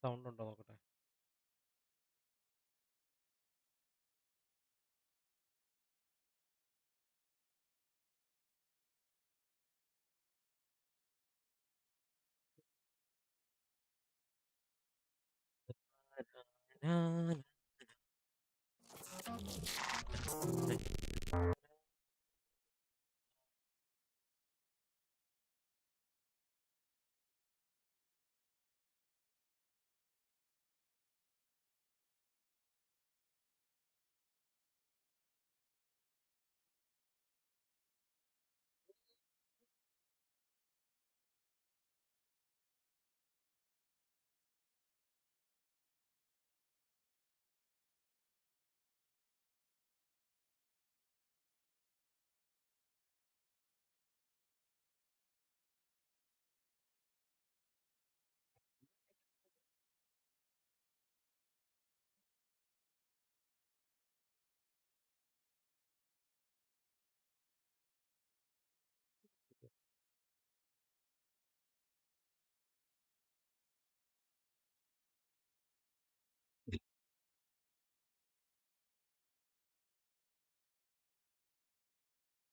Sound ഉണ്ടോ നോക്കട്ടെ.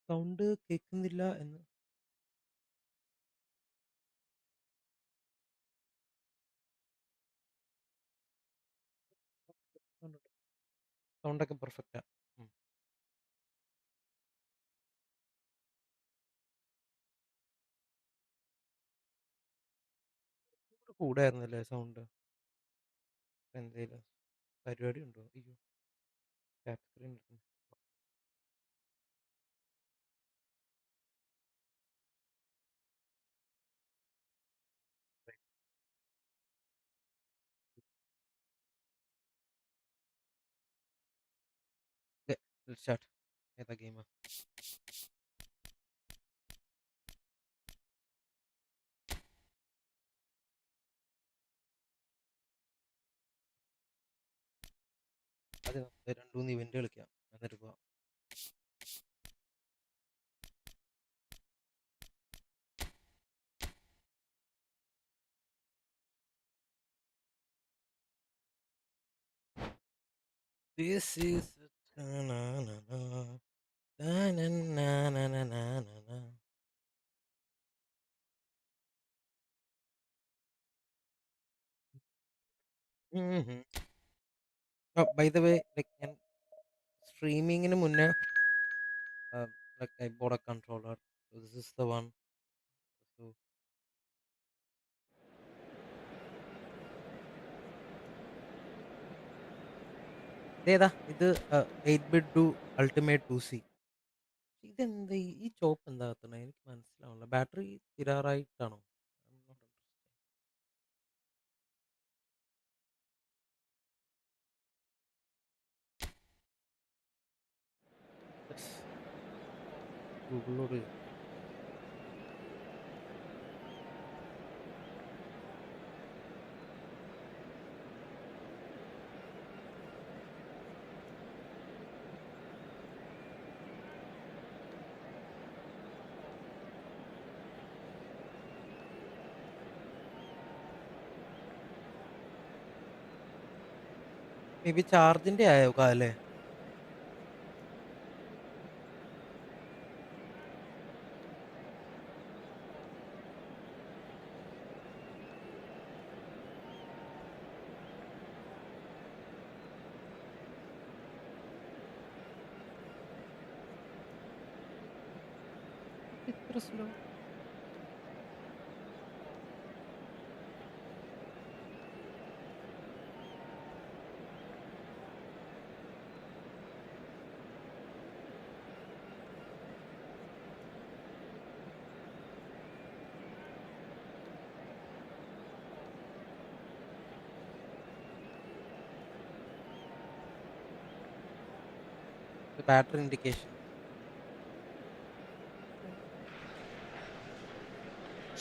Sound കേൾക്കുന്നില്ല എന്ന് സൗണ്ടൊക്കെ പെർഫെക്റ്റാ. കൂടായിരുന്നല്ലേ സൗണ്ട്? എന്തേലും പരിപാടി ഉണ്ടോ? അയ്യോ, ടാപ്പ് സ്ക്രീൻ സ്റ്റാർട്ട്. ഏതാ ഗെയിം? അത് നമുക്ക് 2-3 ഇവന്റ് കളിക്കാം, എന്നിട്ട് പോവാം. This is ta-na-na-na, ta-na-na-na-na-na-na. Oh, by the way, like ഞാൻ സ്ട്രീമിങ്ങിന് മുന്നേ like I bought a controller. So this is the one. So ഇതേതാ ഇത്? 8-bit do ultimate 2C. ഇതെന്താ ഈ ചോപ്പ് എന്താ കത്തണേ? എനിക്ക് മനസ്സിലാവുന്നില്ല. ബാറ്ററി തീരാറായിട്ടാണോ? I'm not understanding. Yes. ഗൂഗിളിലോട് മേ ബി ചാർജിന്റെ ആയോ കാലേ? ഇത്ര slow? Battery indication.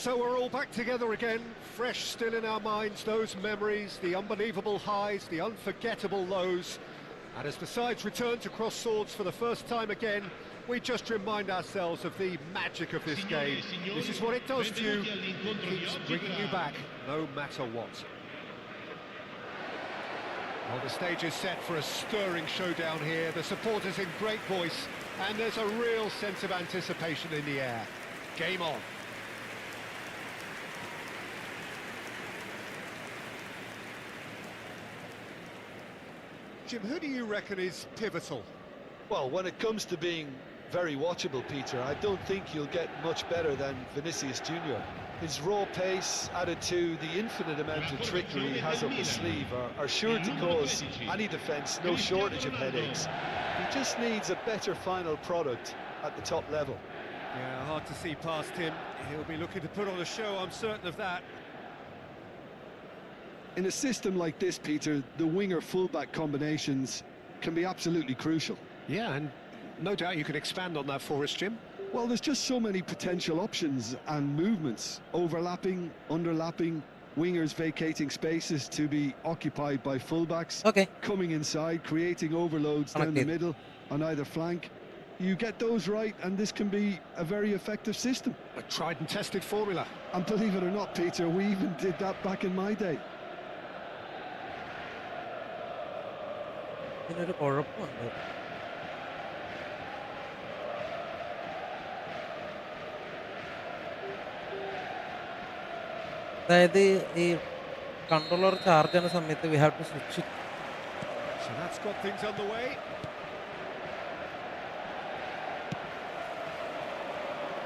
So we're all back together again, fresh still in our minds, those memories, the unbelievable highs, the unforgettable lows. And as the sides return to cross swords for the first time again, we just remind ourselves of the magic of this game. This is what it does to you, it keeps bringing you back, no matter what. Well, the stage is set for a stirring showdown here. The supporters in great voice, and there's a real sense of anticipation in the air. Game on. Jim, who do you reckon is pivotal? Well, when it comes to being very watchable, Peter, I don't think you'll get much better than Vinicius Junior. His raw pace, added to the infinite amount of trickery he has up his sleeve, are sure to cause any defence no shortage of headaches. He just needs a better final product at the top level. Yeah, hard to see past him. He'll be looking to put on a show, I'm certain of that. In a system like this, Peter, the winger-fullback combinations can be absolutely crucial. Yeah, and no doubt you can expand on that for us, Jim. Well, there's just so many potential options and movements. Overlapping, underlapping, wingers vacating spaces to be occupied by fullbacks. Okay. Coming inside, creating overloads down the middle on either flank. You get those right, and this can be a very effective system. A tried and tested formula. And believe it or not, Peter, we even did that back in my day. ഇതിനൊരു കുഴപ്പമുണ്ട്. അതായത് ഈ controller charge ചെയ്യുന്ന സമയത്ത് we have to switch. So that's got things underway.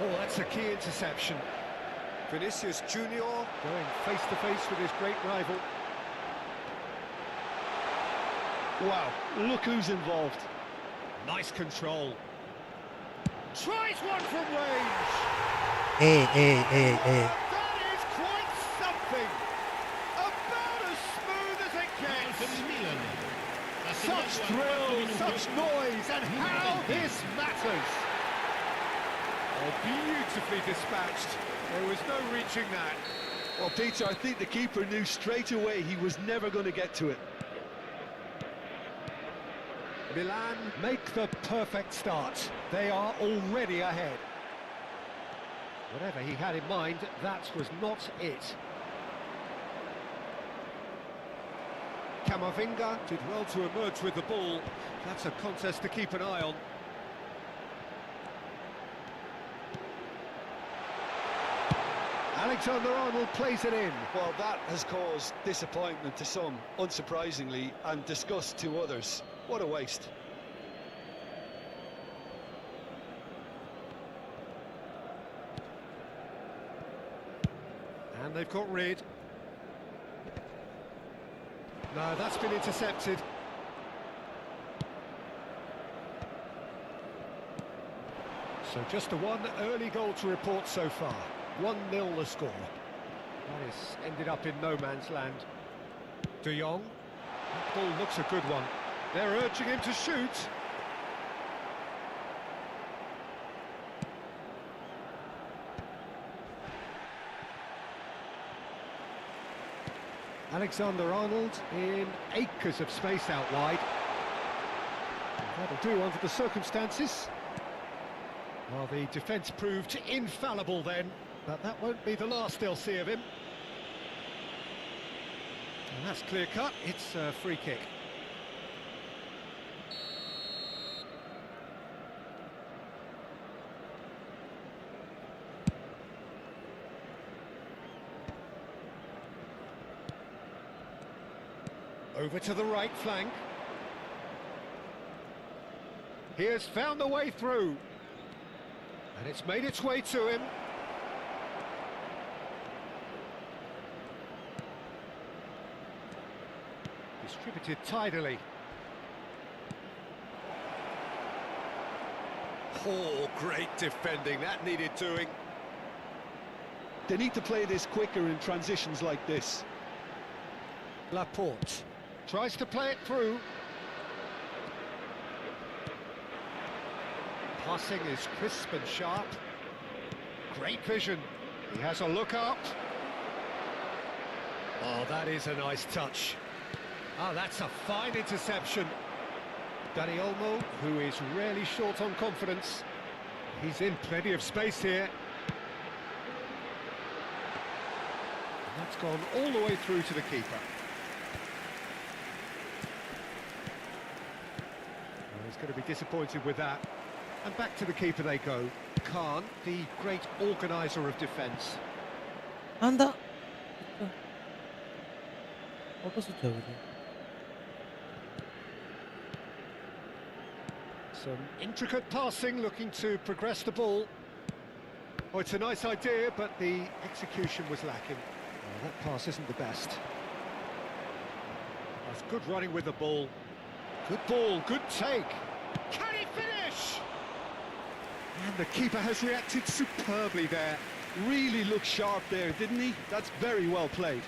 Oh, that's a key interception. Vinicius Junior going face to face with his great rival. Wow, look who's involved. Nice control. Tries one from range. Hey. That is quite something. About as smooth as it gets. Such thrill, such noise, and how this matters. Oh, beautifully dispatched. There was no reaching that. Well, Peter, I think the keeper knew straight away he was never going to get to it. Milan make the perfect start. They are already ahead. Whatever he had in mind, that was not it. Camavinga did well to emerge with the ball. That's a contest to keep an eye on. Alexander-Arnold plays it in. Well, that has caused disappointment to some, unsurprisingly, and disgust to others. What a waste. And they've got rid. No, that's been intercepted. So just a one early goal to report so far. 1-0 the score. That is ended up in no man's land. De Jong. That ball looks a good one. They're urging him to shoot. Alexander-Arnold in acres of space out wide. That'll do under the circumstances. Well, the defence proved infallible then, but that won't be the last they'll see of him. And that's clear cut, it's a free kick. Over to the right flank. He has found the way through. And it's made its way to him. Distributed tidily. Oh, great defending. That needed doing. They need to play this quicker in transitions like this. Laporte tries to play it through. Passing is crisp and sharp. Great vision. He has a look up. Oh, that is a nice touch. Oh, that's a fine interception. Dani Olmo, who is rarely short on confidence. He's in plenty of space here. And that's gone all the way through to the keeper. going to be disappointed with that. And back to the keeper they go. Khan, the great organiser of defence. എന്താ auto switch ആവില്ലേ? Some intricate passing, looking to progress the ball. Oh, it's a nice idea, but the execution was lacking. Oh, that pass isn't the best. That's good running with the ball. Good ball, good take. Can he finish? And the keeper has reacted superbly there. Really looked sharp there, didn't he? That's very well played.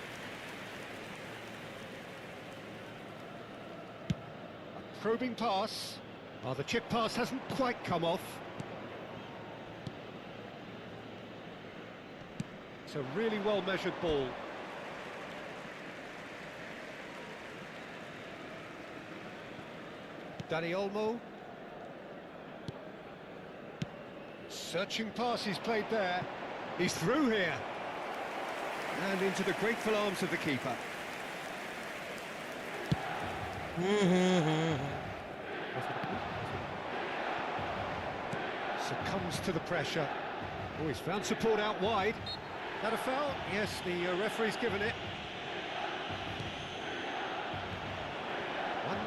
A probing pass. Oh, the chip pass hasn't quite come off. It's a really well-measured ball. Dani Olmo. Searching pass he's played there. He's through here. And into the grateful arms of the keeper. Succumbs to the pressure. Oh, he's found support out wide. That a foul? Yes, the referee's given it.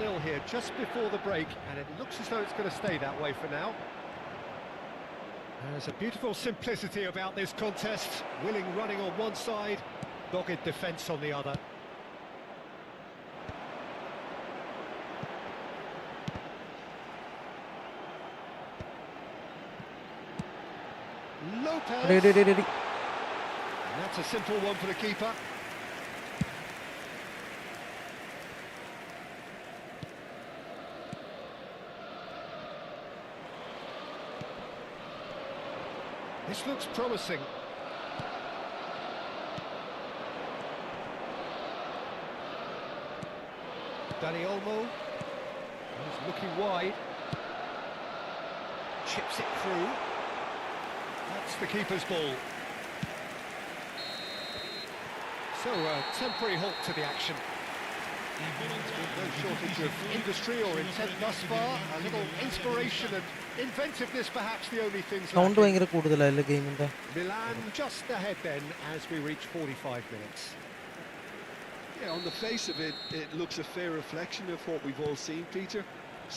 1-0 here just before the break, and it looks as though it's going to stay that way for now. There's a beautiful simplicity about this contest. Willing running on one side, dogged defence on the other. Lopez. Ready. And that's a simple one for the keeper. This looks promising. Dani Olmo. He's looking wide. Chips it through. That's the keeper's ball. So, temporary halt to the action. No shortage of industry or intent thus far. A little inspiration and inventiveness, perhaps the only things sound lacking. ഭയങ്കര കൂടുതലല്ലേ ഗെയിമിന്റെ? Milan just ahead then as we reach 45 minutes. Yeah, on the face of it, it looks a fair reflection of what we've all seen, Peter.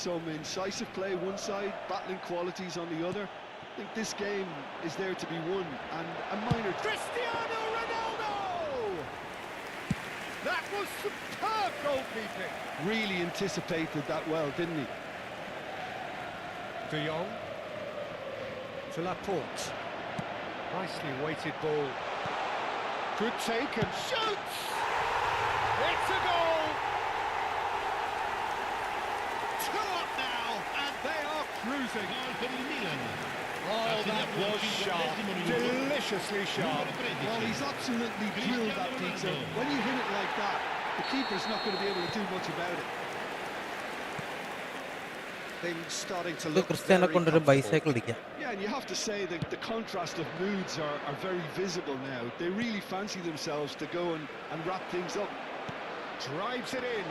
Some incisive play one side, battling qualities on the other. I think this game is there to be won, and a minor... Cristiano Ronaldo! That was superb goalkeeping. Really anticipated that well, didn't he? De Jong to Laporte. Nicely weighted ball. Good take and shoots! It's a goal! 2 up now, and they are cruising. Oh, that was sharp. Deliciously sharp. Well, he's absolutely drilled that, Peter. When you hit it like that, the keeper's not going to be able to do much about it. Things starting to ഇത് look ക്രിസ്ത്യാനെ very കൊണ്ടൊരു comfortable. Bicycle ഇടിക്കാം. Yeah, and you have to say that the contrast of moods are very visible now. They really fancy themselves to go and wrap things up. Drives it in.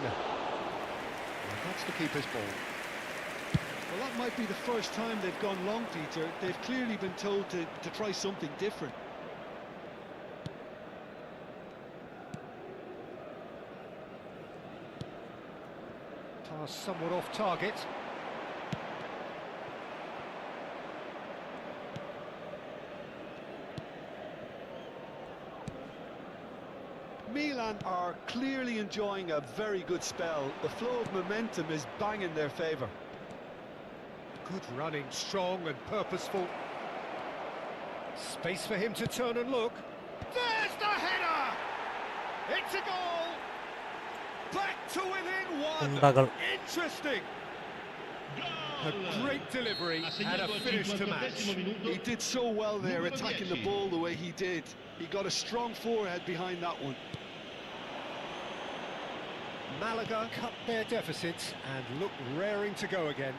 And that's the keeper's ball. Well, that might be the first time they've gone long, Peter. They've clearly been told to try something different. Pass somewhat off target. Milan are clearly enjoying a very good spell. The flow of momentum is bang in their favour. Good running, strong and purposeful. Space for him to turn and look. There's the header! It's a goal! Back to within one! ഉണ്ടാകൾ. Interesting! A great delivery and a finish to match. He did so well there, attacking the ball the way he did. He got a strong forehead behind that one. Malaga cut their deficit and look raring to go again.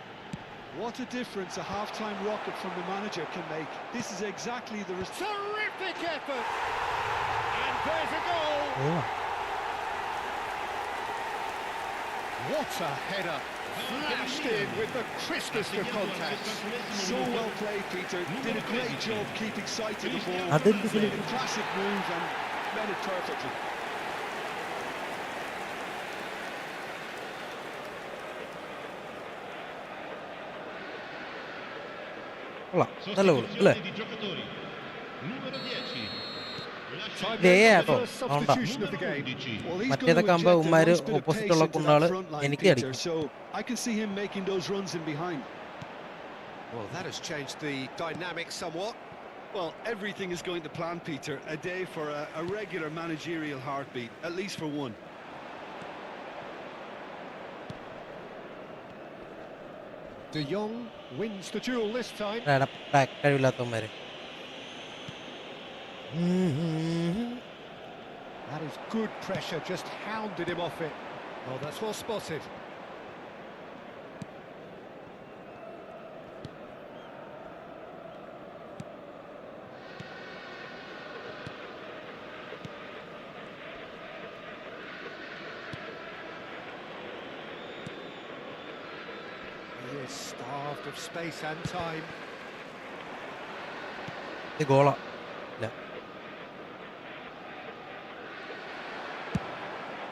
What a difference a half-time rocket from the manager can make. This is exactly the... Terrific effort! And there's a goal! Oh, What a header! Flashed in with the crispest of contacts. So well played, Peter. Did a great job keeping sight of the ball. അതെന്ത് A classic move and read it perfectly. കൊള്ളാം, നല്ല goal അല്ലേ? Time Yeah, then yeah, for the bro. first substitution of the game. Well, he's മറ്റേതൊക്കെ going to ആകുമ്പോൾ inject a ഉമ്മാര് nice bit of opposite pace ഉള്ള into കുണ്ടാള് that front line, എനിക്ക് Peter. അടിക്കും. So I can see him making those runs in behind. Well, that has changed the dynamic somewhat. Well, everything is going to plan, Peter. A day for a regular managerial heartbeat, at least for one. De Jong wins the duel this time. കഴിവില്ലാത്തവന്മാര്. That is good pressure, just hounded him off it. Oh, that's well spotted. He is starved of space and time. ഇത് ഗോളാ. ഇല്ല.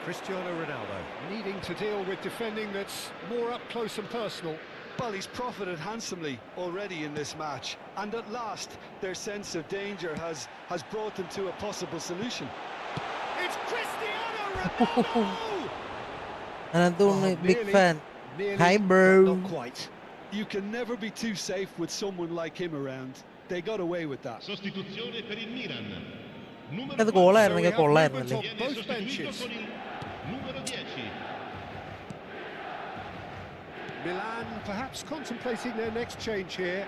Cristiano Ronaldo needing to deal with defending that's more up close and personal. Well, he's profited handsomely already in this match, and at last their sense of danger has brought them to a possible solution. It's Cristiano Ronaldo! അനന്തോണ് big fan. Nearly, Hi, but bro. not quite. You can never be too safe with someone like him around. They got away with that. Sostituzione per il Milan. അത് So ഗോളായിരുന്നെങ്കിൽ we have കൊള്ളായിരുന്നല്ലേ? movement on both benches. Numero 10. Milan perhaps contemplating their next change here.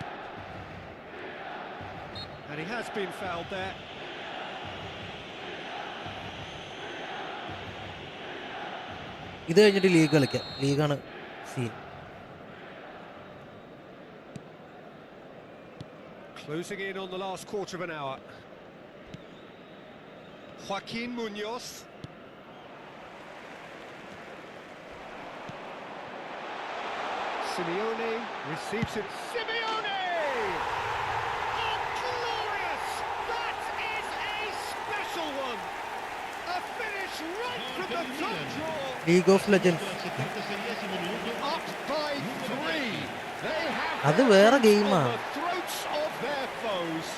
And he has been fouled there. ഇത് കഴിഞ്ഞിട്ട് league കളിക്കാം. ലീഗാണ് scene. Closing in on the last quarter of an hour. Joaquin Munoz. Simeone receives it. Simeone! Oh, glorious! That is a special one! A finish right from the top draw. League of legends. Up by 3. They have അത് their വേറെ foot ഗെയിമാ. on the throats of their foes.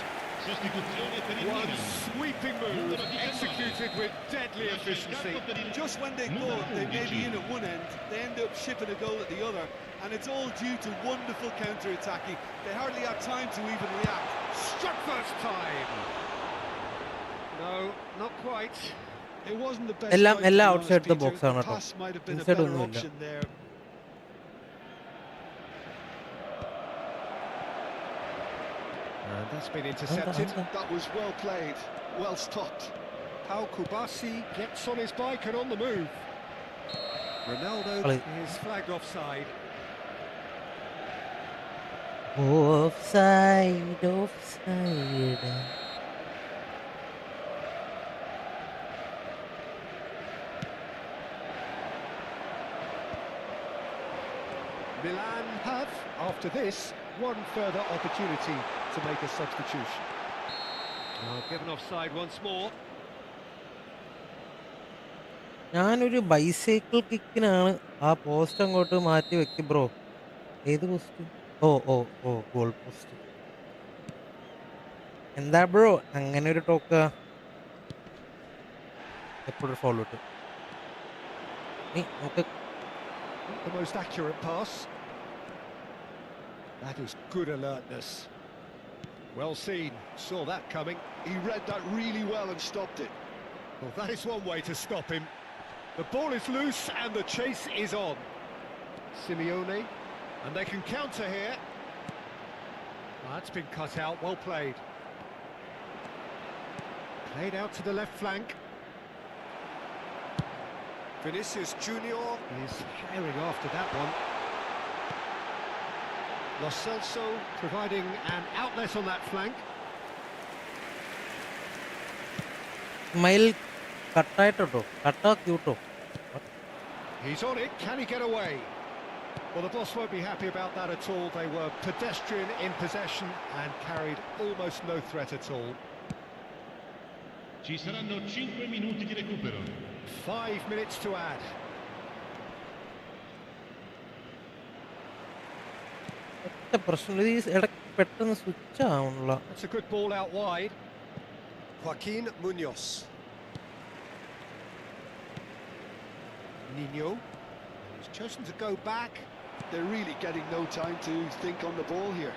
Sostituzione per il One Milan. sweeping move executed with deadly efficiency. Just when they thought they may be in at one end, they end up shipping a goal at the other, and it's all due to wonderful counter-attacking. They hardly had time to even react. Struck first time. No, not quite. It wasn't the best. എല്ലാം strike, to എല്ലാം be honest, outside the Peter. Box ആണ് The കേട്ടോ. pass might have been a inside better ഒന്നുമില്ല. option there. And that's been intercepted. That was well played, well stopped. Pau Kubasi gets on his bike and on the move. Ronaldo Play. is flagged offside. Offside offside. Milan have, after this, one further opportunity to make a substitution. Given offside once more. ഞാനൊരു bicycle കിക്കിനാണ് ആ post അങ്ങോട്ട് മാറ്റി വെക്കും bro. ഏത് post? ഓ ഓ ഓ goal post. എന്താ bro അങ്ങനെ ഒരു ടോക്ക? എപ്പോഴും ഫോളോ ഇട്ടു. നമുക്ക് The most accurate pass. That is good alertness. Well seen, saw that coming. He read that really well and stopped it. Well, that is one way to stop him. The ball is loose and the chase is on. Simeone, and they can counter here. That's been cut out, well played. Played out to the left flank. Vinicius Junior is herring after that one. Lo Celso providing an outlet on that flank. മൈൽ കട്ടായിട്ടോ കട്ടാക്കി വിട്ടോ. He's on it, can he get away? Well, the boss won't be happy about that at all. They were pedestrian in possession and carried almost no threat at all. Ci saranno 5 minuti di recupero. 5 minutes to add. That's a good ball out wide. Joaquin Munoz. Nino. He's chosen to go back. They're really getting no time to think on the ball here.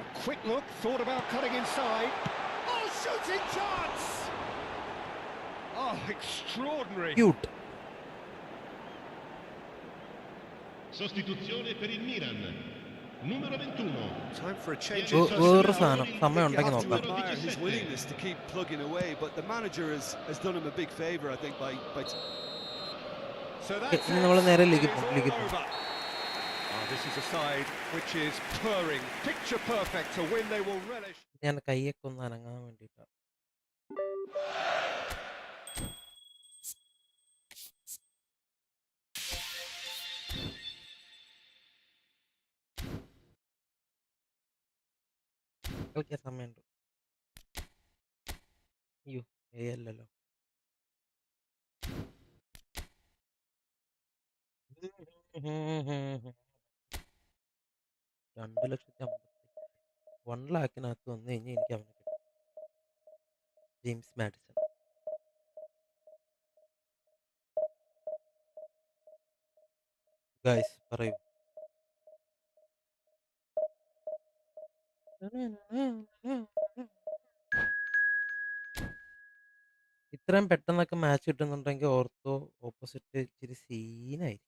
A quick look, thought about cutting inside. Oh, shooting chance! Oh, extraordinary. Cute. Sostituzione per il Milan. Numero 21. Time for a change Oh, in oh, personnel. Rosano. Samay You uണ്ടെങ്കിൽ have to നോക്കാം. admire his willingness to keep plugging away, but the manager has done him a big favour, I think, by So that's ഇനി നമ്മൾ നേരെ it. ലീഗിൽ It is പോകും. all ലീഗിൽ പോകും. over. This is a side which is purring, picture perfect to win. They will relish. ഞാൻ കൈയൊക്കെ ഒന്ന് അനങ്ങാൻ വേണ്ടിയിട്ടാ. കളിക്കാൻ സമയമുണ്ട്. അയ്യോ അല്ലല്ലോ. 2,50,000 1 ലാഖിനകത്ത് വന്നു കഴിഞ്ഞാൽ എനിക്ക് അവനെ കിട്ടും. James Madison. ഗൈസ് പറയൂ. ഇത്രയും പെട്ടെന്നൊക്കെ മാച്ച് കിട്ടുന്നുണ്ടെങ്കിൽ ഓർത്തോ ഓപ്പോസിറ്റ് ഇച്ചിരി സീനായി.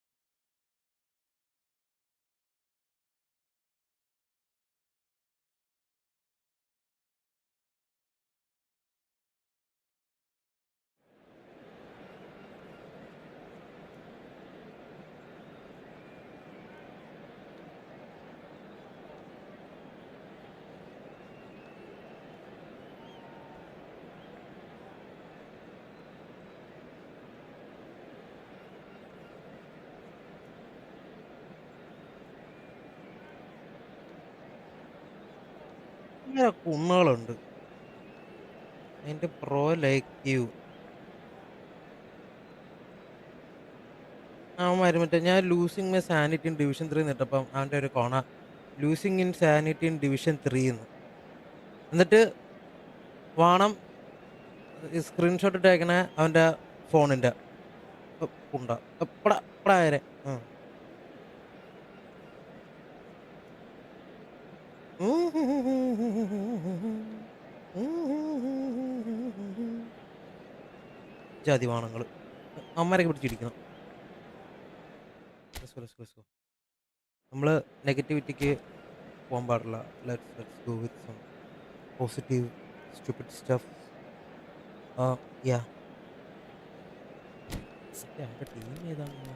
ഇങ്ങനെ കുന്നുകളുണ്ട്. അതിന്റെ പ്രോ ലൈക്ക് യു അവന്മാര് മറ്റേ ഞാൻ losing my sanity in division 3 നിട്ടപ്പം അവൻ്റെ ഒരു കോണ losing in sanity in division 3 എന്ന്. എന്നിട്ട് വേണം സ്ക്രീൻഷോട്ട് ഇട്ടേക്കണേ അവൻ്റെ ഫോണിൻ്റെ ഉണ്ട എപ്പടാരെ. ജാതിവാണങ്ങൾ അമ്മരൊക്കെ പിടിച്ചിരിക്കണം. നമ്മൾ നെഗറ്റിവിറ്റിക്ക് പോകാൻ പാടില്ല. Let's go with some positive stupid stuff. Yeah എൻ്റെ ടീം ഏതാണ്?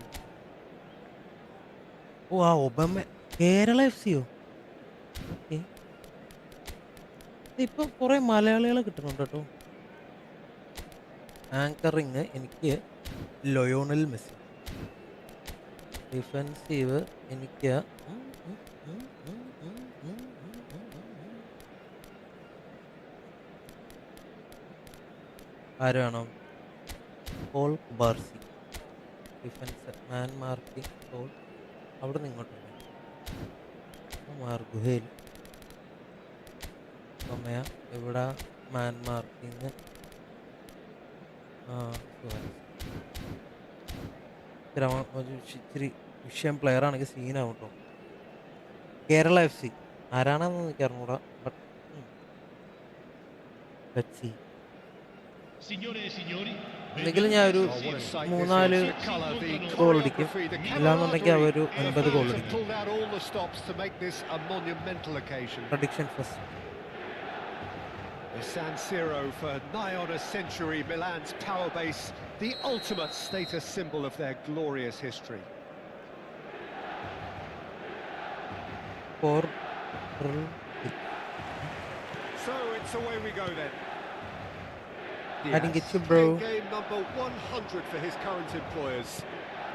ഓ ആ ഒബാമ കേരള FC ഓക്കെ. ഇപ്പൊ കുറെ മലയാളികളെ കിട്ടുന്നുണ്ട് കേട്ടോ. ആങ്കറിങ് എനിക്ക് ലയോണൽ മെസ്സി. ഡിഫെൻസീവ് എനിക്ക് ആര് വേണം? പോൾ ബാർസി. Defence man marking Paul. അവിടെ നിന്ന് ഇങ്ങോട്ടല്ലേ ഗുഹയിൽ സമയ ഇവിടെ മാൻ മാർക്കിങ്. ഇച്ചിരി വിഷയം പ്ലെയർ ആണെങ്കിൽ സീനാവും കേട്ടോ. കേരള FC ആരാണെന്ന് എനിക്ക് അറിഞ്ഞൂടാ. ബട്ട് എന്തെങ്കിലും ഞാൻ ഒരു 3-4 ഗോൾ അടിക്കും. ഇല്ലാന്നുണ്ടെങ്കിൽ അവര് 9 ഗോൾ അടിക്കും. Prediction first. The San Siro for nigh on a century, Milan's power base, the ultimate status symbol of their glorious history. So it's away we go then. I didn't get you, bro. Game number 100 for his current employers.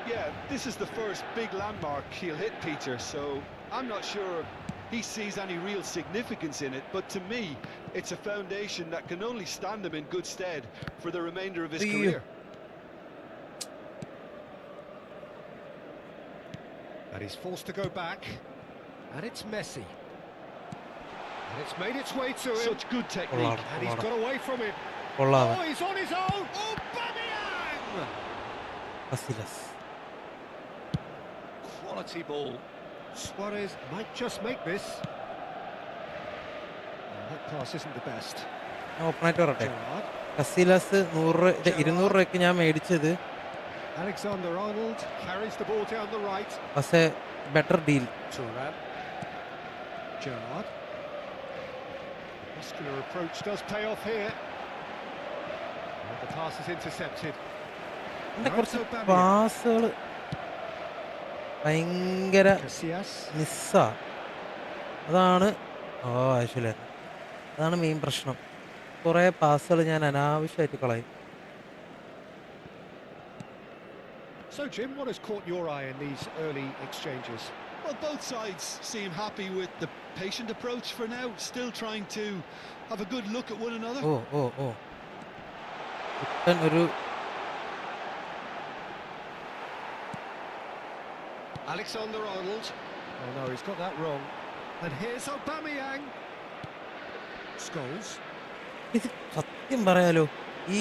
Yeah, this is the first big landmark he'll hit, Peter, so I'm not sure he sees any real significance in it, but to me, it's a foundation that can only stand him in good stead for the remainder of his career. And he's forced to go back, and it's messy. And it's made its way to him. Such good technique. And he's got away from him. കൊള്ളാതെ. Oh, he's on his own. Oh, Bamiyang! Casillas. Quality ball. Suarez might just make this. That pass isn't the best. ഓപ്പണായിട്ട് പറട്ടെ. Gerrard. Casillas 200 രൂപയ്ക്ക് ഞാൻ മേടിച്ചത് Alexander Arnold carries the ball down the right. Was A better deal. Thuram. Gerrard. Muscular approach does pay off here. And the pass is intercepted. എൻ്റെ കുറച്ച് പാസുകൾ ഭയങ്കര Casillas. മിസ്സാ. അതാണ് ആവശ്യമില്ല. അതാണ് മെയിൻ പ്രശ്നം. കുറേ പാസുകൾ ഞാൻ അനാവശ്യമായിട്ട് കളയും. So, Jim, what has caught your eye in these early exchanges? Well, both sides seem happy with the patient approach for now, still trying to have a good look at one another. ഓ കുട്ടൻ ഒരു Alexander Arnold. Oh no, he's got that wrong. And here's Aubameyang. Scholes. ഇത് സത്യം പറയാലോ ഈ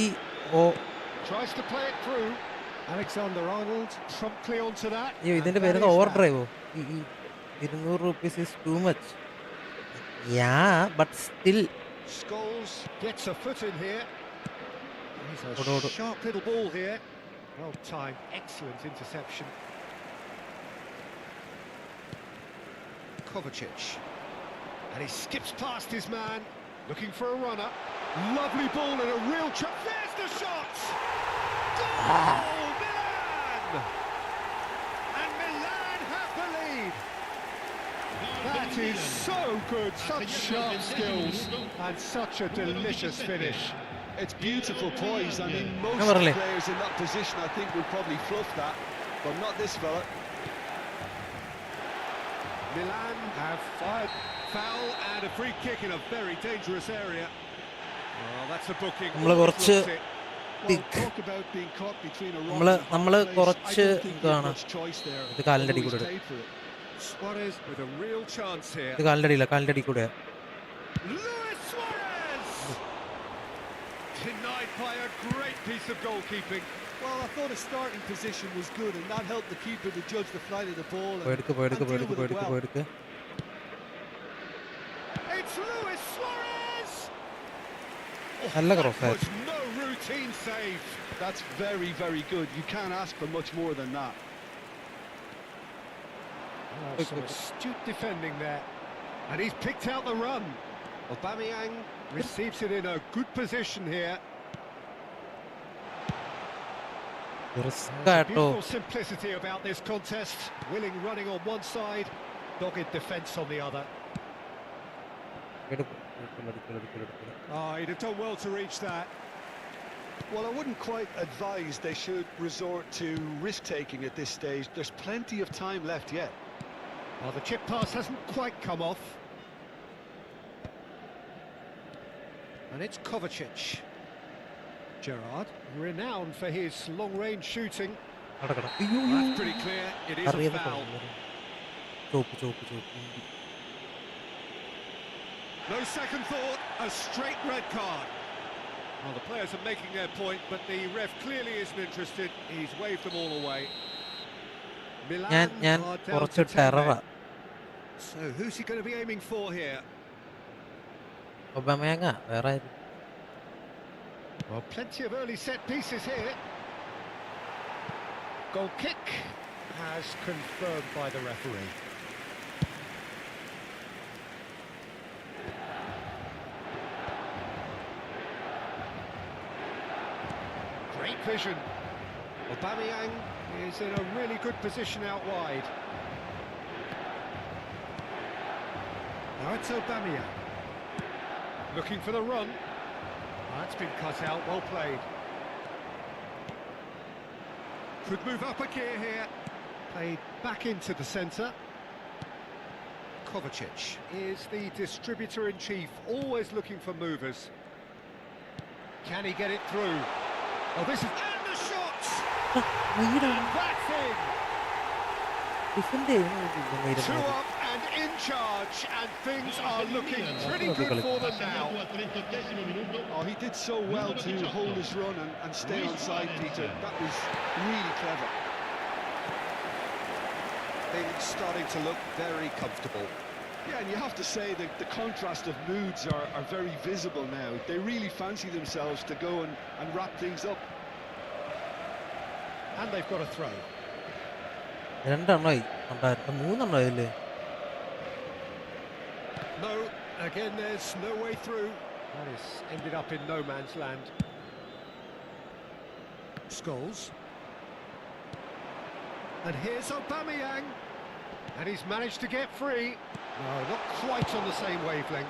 Tries to play it through. Alexander Arnold promptly onto that. ഇതിന്റെ പേര് over ഡ്രൈവോ? ഈ 200 rupees is too much. Yeah, but still. Scholes gets a foot in here. He's a Odo. sharp little ball here. Well timed, excellent interception. Kovacic. And he skips past his man, looking for a runner. Lovely ball and a real chance. There's the shot! Goal! Milan! And Milan have the lead. That is so good, such sharp skills and such a delicious finish. It's beautiful poise. I mean, most Really? players in that position, I think, would probably fluff that, but not this fella. Milan have fired. Foul and a free kick in a very dangerous area. Well, that's a booking. നമ്മള് കുറച്ച് Well, talk about being caught between a rock നമ്മള് and a hard നമ്മള് place. കുറച്ച് I don't think he had ഇതാണ് much choice there. ഇത് കാലിൻ്റെ അടി Always കൂടെ paid for it. Suarez with a real chance here. ഇത് കാലിൻ്റെ അടിയില്ല, കാലിൻ്റെ അടി കൂടെ. Luis Suarez! Denied by a great piece of goalkeeping. Well, I thought his starting position was good, and that helped the keeper to judge the flight of the ball and പോയെടുക്ക് deal with it well. It's Luis Suarez! നല്ല That cross was no routine save. That's very, very good. You can't ask for much more than that. Oh, some astute defending there. And he's picked out the run. Aubameyang receives it in a good position here. Risk There's a ആട്ടോ. beautiful simplicity about this contest. Willing running on one side, dogged defence on the other. Oh, he'd have done well to reach that. Well, I wouldn't quite advise they should resort to risk-taking at this stage. There's plenty of time left yet. Well, the chip pass hasn't quite come off. And it's Kovacic. Gerrard, renowned for his long-range shooting. That's pretty clear. It is a foul. Chop. No second thought, a straight red card. Well, the players are making their point, but the ref clearly isn't interested. He's waved them all away. Milan ഞാൻ are down കുറച്ച് to 10 ടെററാ. men. So who's he going to be aiming for here? ഒബാമയാങ്ങ വേറെ Well, plenty of early set pieces here. Goal kick as confirmed by the referee. Great vision. Aubameyang is in a really good position out wide. Now it's Aubameyang. Looking for the run. That's been cut out, well played. Could move up a gear here. Played back into the centre. Kovacic is the distributor-in-chief, always looking for movers. Can he get it through? Oh, this is... And the shot! And that's in! Two up and in charge, and things are looking pretty good for them now. Oh, he did so well to hold his run and stay on side, Peter. That was really clever. Things starting to look very comfortable. Yeah, and you have to say that the contrast of moods are very visible now. They really fancy themselves to go and wrap things up. And they've got a throw. No, again, there's no way through. That has ended up in no man's land. Scholes. And here's Aubameyang. And he's managed to get free. No, not quite on the same wavelength.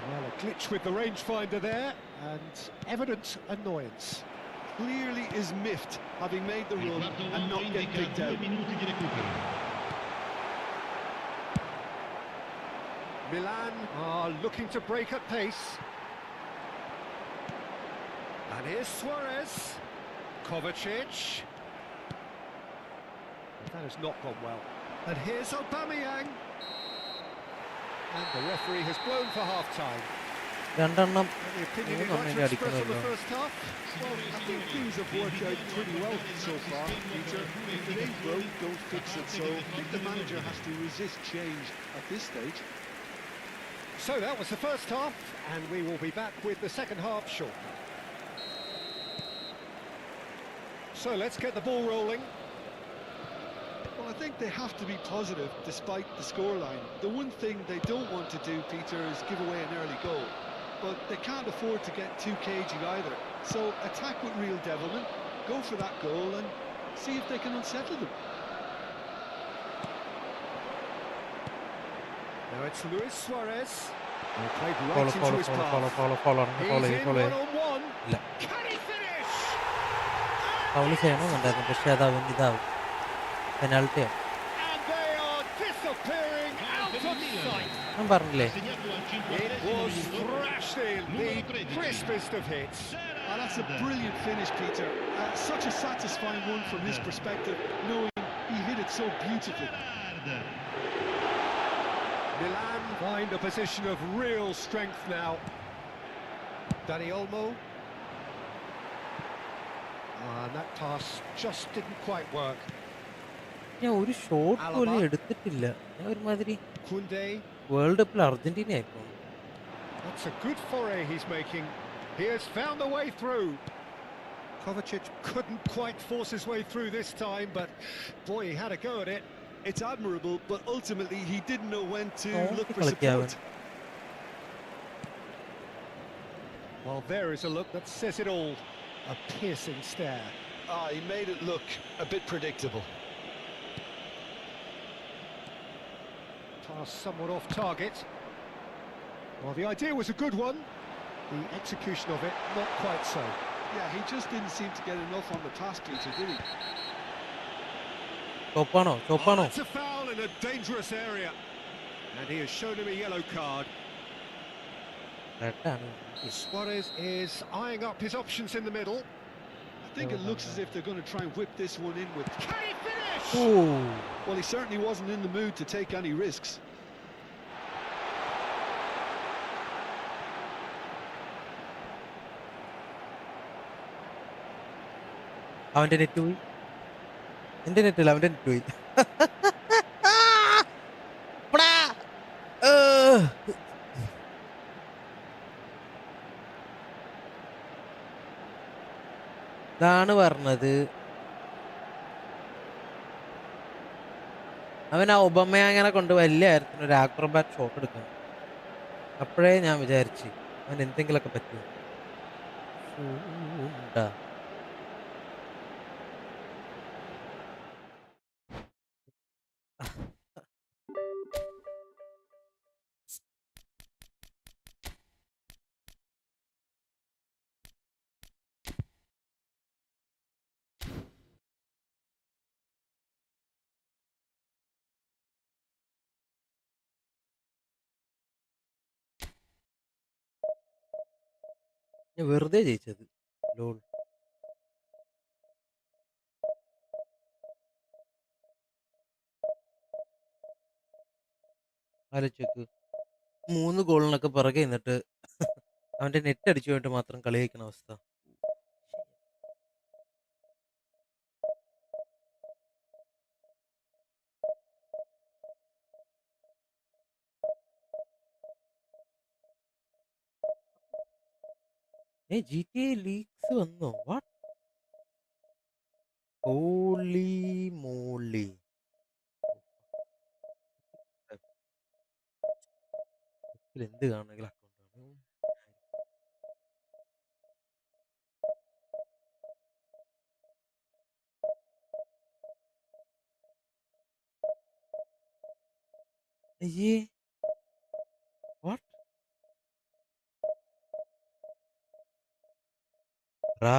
Well, a glitch with the rangefinder there, and evident annoyance. Clearly is miffed, having made the run and not get picked out. Milan are looking to break at pace. And here's Suarez. Kovacic. That has not gone well. And here's Aubameyang. And the referee has blown for half-time. Any opinion you'd like to express on the first half? Well, I think things have worked out pretty well so far, Peter. If it ain't broke, don't fix it. So I think the manager has to resist change at this stage. So that was the first half, and we will be back with the second half shortly. So let's get the ball rolling. Well, I think they have to be positive despite the scoreline. The one thing they don't want to do, Peter, is give away an early goal. But they can't afford to get too cagey either. So attack with real devilment, go for that goal and see if they can unsettle them. Now it's Luis Suarez. He played right into his path. He's in one-on-one. Can he finish? And they are disappearing out of sight. It was thrashed in, the crispest of hits. Oh, that's a brilliant finish, Peter. Such a satisfying one from his perspective, knowing he hit it so beautifully. Milan find a position of real strength now. Dani Olmo. And that pass just didn't quite work. Koundé. World Cup Argentina. That's a good foray he's making. He has found the way through. Kovacic couldn't quite force his way through this time, but boy, he had a go at it. It's admirable, but ultimately he didn't know when to look for support. Well, there is a look that says it all. A piercing stare. Ah, he made it look a bit predictable. Pass somewhat off target. Well, the idea was a good one. The execution of it, not quite so. Yeah, he just didn't seem to get enough on the pass, Peter, did he? Oh, that's a foul in a dangerous area. And he has shown him a yellow card. Suarez is eyeing up his options in the middle. I think it looks as if they're going to try and whip this one in with... Can he finish? Ooh. Well, he certainly wasn't in the mood to take any risks. അവന്റെ net പോയി എന്റെ നെറ്റല്ല അവന്റെ net പോയി ഇതാണ് പറഞ്ഞത് അവൻ ആ ഒബാമയാങ്ങനെ കൊണ്ട് വലിയ കാര്യത്തിന് ഒരു ആക്രോബാറ്റ് ഷോട്ട് എടുക്കണം അപ്പോഴേ ഞാൻ വിചാരിച്ചു അവൻ എന്തെങ്കിലുമൊക്കെ പറ്റുമോ ഉണ്ടാ ഞാൻ വെറുതെ ജയിച്ചത്. ലോൾ. ആലോചിച്ച് നോക്ക്. 3 ഗോളിനൊക്കെ പിറകെ നിന്നിട്ട് അവന്റെ നെറ്റ് അടിച്ചു പോയിട്ട് മാത്രം കളി ജയിക്കണ അവസ്ഥ. GTA ലീക്സ് വന്നോ? വാട്ട്? Holy moly. എന്ത് കാണണമെങ്കിൽ അക്കൗണ്ടാണ്. അയ്യേ, വാട്ട്? റാ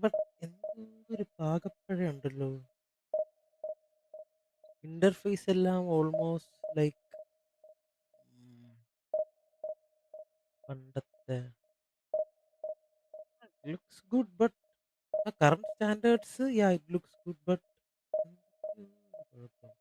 ബട്ട് എന്തോ ഒരു പാകപ്പഴയുണ്ടല്ലോ. ഇന്റർഫേസ് എല്ലാം ഓൾമോസ്റ്റ് ലൈക്ക് പണ്ടത്തെ. Looks good but current standards yeah it looks good but കുഴപ്പം.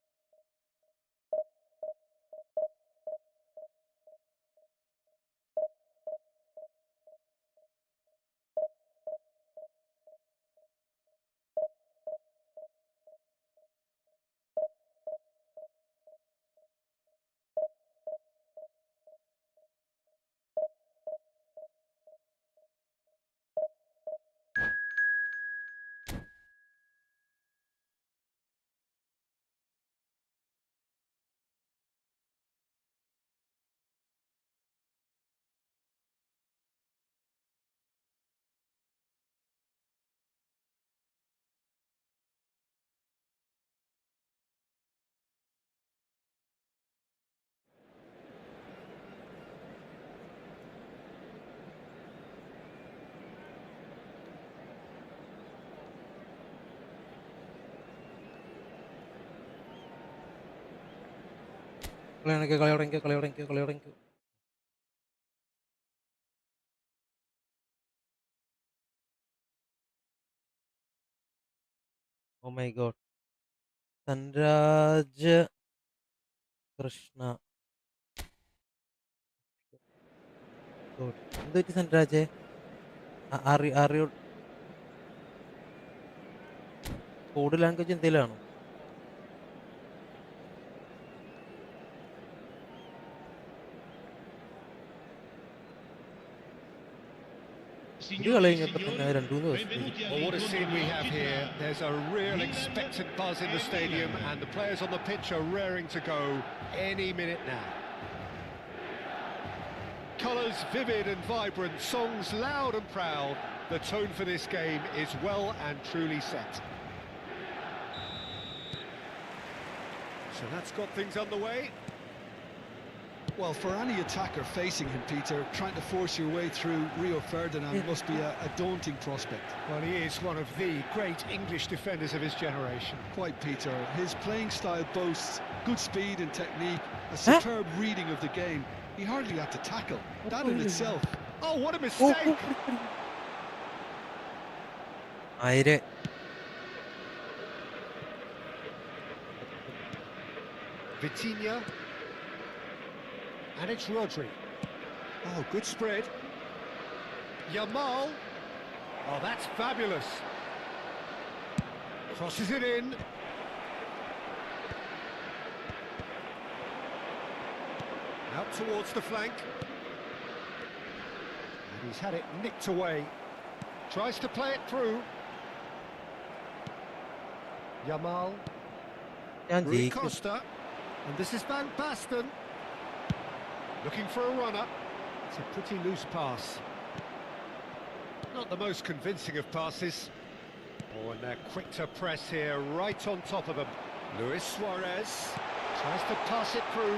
കളി തുടങ്ങിക്കോ. Oh my god. Sanraj Krishna. എന്ത് പറ്റി സൻരാജെ? അറിയോ? കോഡ് ലാംഗ്വേജ് എന്തെങ്കിലും ആണോ? ഒരു കളി കഴിഞ്ഞപ്പോൾ തന്നെ 2-3 ദിവസത്തേക്ക്. Well, what a scene we have here. There's a real expectant buzz in the stadium, and the players on the pitch are raring to go any minute now. Colours vivid and vibrant, songs loud and proud. The tone for this game is well and truly set. So that's got things underway. Well, for any attacker facing him, Peter, trying to force your way through Rio Ferdinand must be a daunting prospect. Well, he is one of the great English defenders of his generation. Quite, Peter. His playing style boasts good speed and technique, a superb reading of the game. He hardly had to tackle. That in itself. Oh, what a mistake! ആയിരെ. Vitinha. And it's Rodri. Oh, good spread. Yamal. Oh, that's fabulous. Crosses it in. Out towards the flank. And he's had it nicked away. Tries to play it through. Yamal. ഞാൻ Rui ജയിക്കും. Costa. And this is Van Basten. Looking for a runner. It's a pretty loose pass. Not the most convincing of passes. Oh, and they're quick to press here, right on top of them. Luis Suarez tries to pass it through,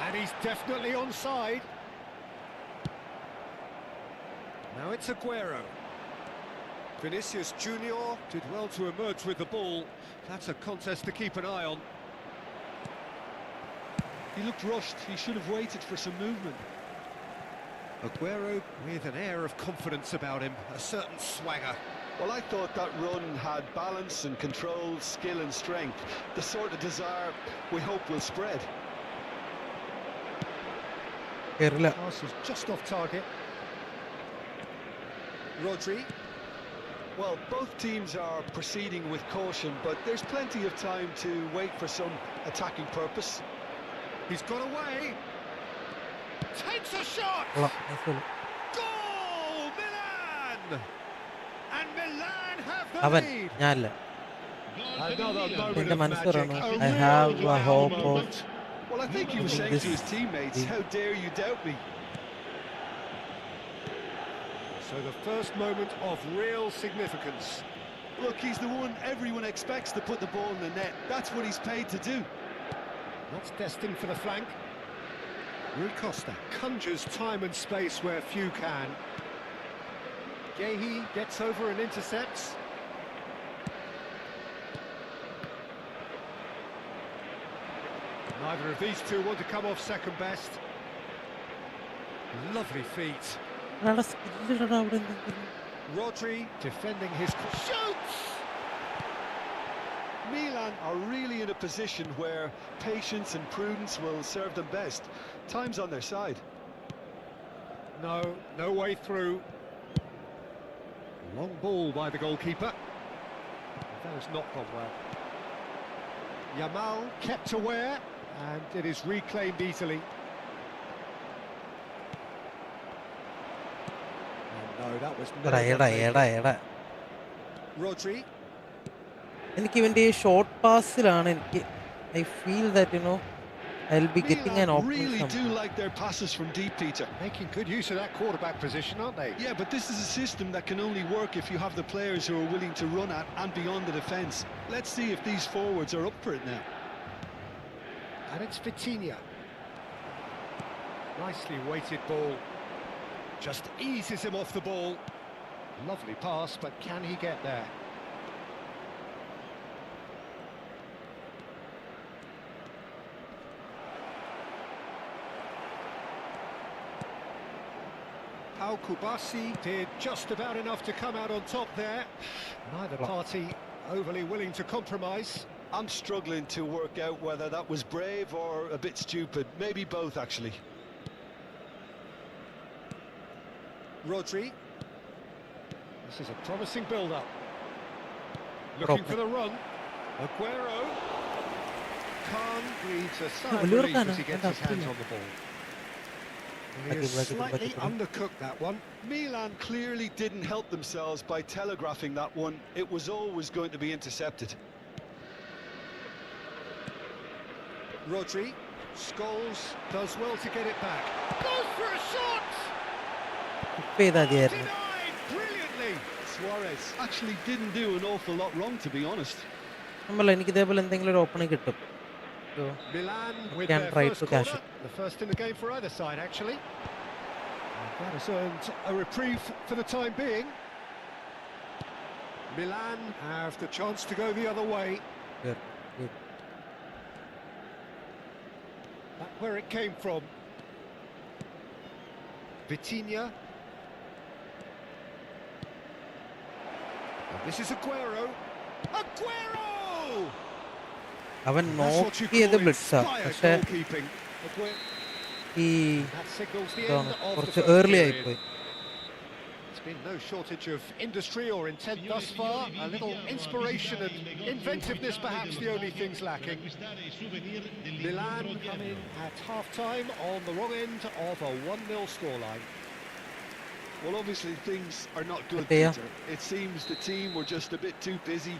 and he's definitely onside. Now it's Aguero. Vinicius Junior did well to emerge with the ball. That's a contest to keep an eye on. He looked rushed. He should have waited for some movement. Aguero with an air of confidence about him, a certain swagger. Well, I thought that run had balance and control, skill and strength. The sort of desire we hope will spread. കേറില്ല. Pass was just off target. Rodri. Well, both teams are proceeding with caution, but there's plenty of time to wait for some attacking purpose. He's got away. Takes a shot. കൊള്ളാം. Nice goal. Goal, Milan! And Milan have the അവൻ lead. ഞാനല്ല. Another moment എന്റെ of മനസ്സ് magic. പറയണു. A I real have a wow hope of moment. Well, I think he was saying to his teammates, this- how dare you doubt me? So the first moment of real significance. Look, he's the one everyone expects to put the ball in the net. That's what he's paid to do. Not destined for the flank. Rui Costa conjures time and space where few can. Gehi gets over and intercepts. Neither of these two want to come off second best. Lovely feet. ഒരാളുടെ skill ഇടടാ അവിടെ എന്തെങ്കിലും. Rodri defending his shoots. Milan are really in a position where patience and prudence will serve them best. Time's on their side. No way through. Long ball by the goalkeeper. That has not gone well. Yamal kept aware, and it is reclaimed easily. Oh, no, that was എടാ എടാ എടാ എടാ. Rodri. എനിക്ക് ഇവന്റെ ഈ short പാസിലാണ് എനിക്ക് I feel that I'll be getting an Milan opening really do sometime. like their passes from deep, Peter. Making good use of that quarterback position, aren't they? Yeah, but this is a system that can only work if you have the players who are willing to run at and beyond the defence. Let's see if these forwards are up for it now. And it's Vitinha. Nicely weighted ball. Just eases him off the ball. Lovely pass, but can he get there? Pau Kubasi did just about enough to come out on top there. Neither party overly willing to compromise. I'm struggling to work out whether that was brave or a bit stupid. Maybe both, actually. Rodri. This is a promising build-up. Looking for the run. Aguero. Khan breathes a sigh of relief as he gets his hands on the ball. He has slightly undercooked that one. Milan clearly didn't help themselves by telegraphing that one. It was always going to be intercepted. Rodri. Scholes does well to get it back. Goes for a shot! ചെയ്തായിരുന്നു. Denied brilliantly. Suarez actually didn't do an awful lot wrong, to be honest. നമ്മളല്ല എനിക്ക് ഇതേപോലെ എന്തെങ്കിലും ഒരു opening കിട്ടും. So, Milan with can their try first to cash corner. The first in the game for either side, actually. And that has earned a reprieve for the time being. Milan have the chance to go the other way. good, good. Back where it came from. Vitinha. And this is Aguero. Aguero! അവൻ That's what you നോക്കിയത് call ബ്ലിറ്റ്സാ, inspired പക്ഷേ goalkeeping. ഈ That signals the ഇതാണ് end of the കുറച്ച് first early period. ആയിപ്പോയി. There's been no shortage of industry or intent thus far. A little inspiration and inventiveness perhaps the only things lacking. Milan come in at half-time on the wrong end of a 1-0 scoreline. Well, obviously things are not good, Okay, yeah. Peter. It seems the team were just a bit too busy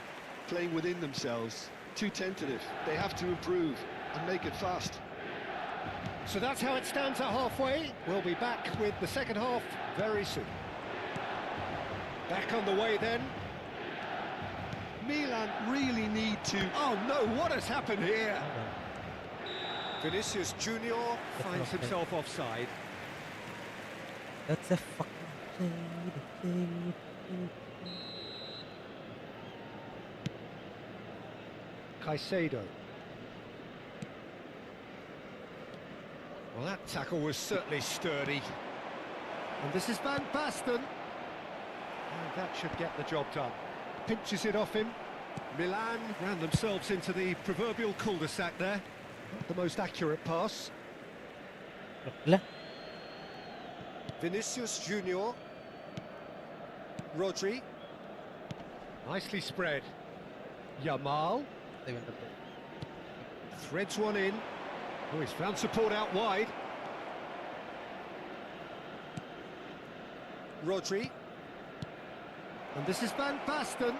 playing within themselves, too tentative. They have to improve and make it fast. So that's how it stands at halfway. We'll be back with the second half very soon. Back on the way then. Milan really need to... Oh no, what has happened here? Vinicius Junior finds himself offside. That's a fucking Caicedo. Well, that tackle was certainly sturdy. And this is Van Basten. And that should get the job done. Pinches it off him. Milan ran themselves into the proverbial cul-de-sac there. Not the most accurate pass. ഇല്ല. Vinicius Junior. Rodri. Nicely spread. Yamal. Threads one in. Oh, he's found support out wide. Rodri. And this is Van Basten.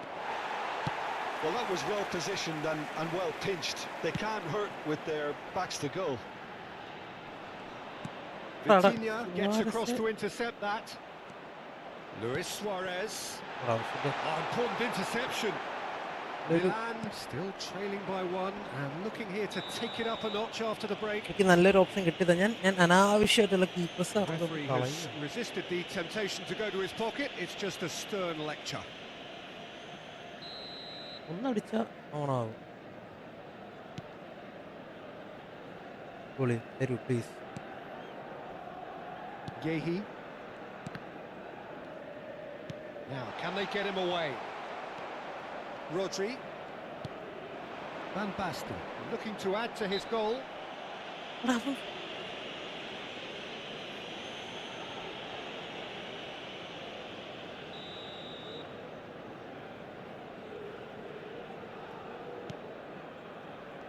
Well, that was well positioned and well pinched. They can't hurt with their backs to goal. Vitinha gets across to intercept that. Luis Suarez. Important interception. Milan still trailing by one and looking here to take it up a notch after the break. എനിക്ക് നല്ലൊരു option കിട്ടിയത് ഞാൻ അനാവശ്യമായിട്ടുള്ള keepers Referee has resisted the temptation to go to his pocket. It's just a stern lecture. ഒന്നടിച്ചാൽ ഓണാവും. ഗോളി തരൂ please. Yehi. Now, can they get him away? Rodri. Van Basten looking to add to his goal. What happened?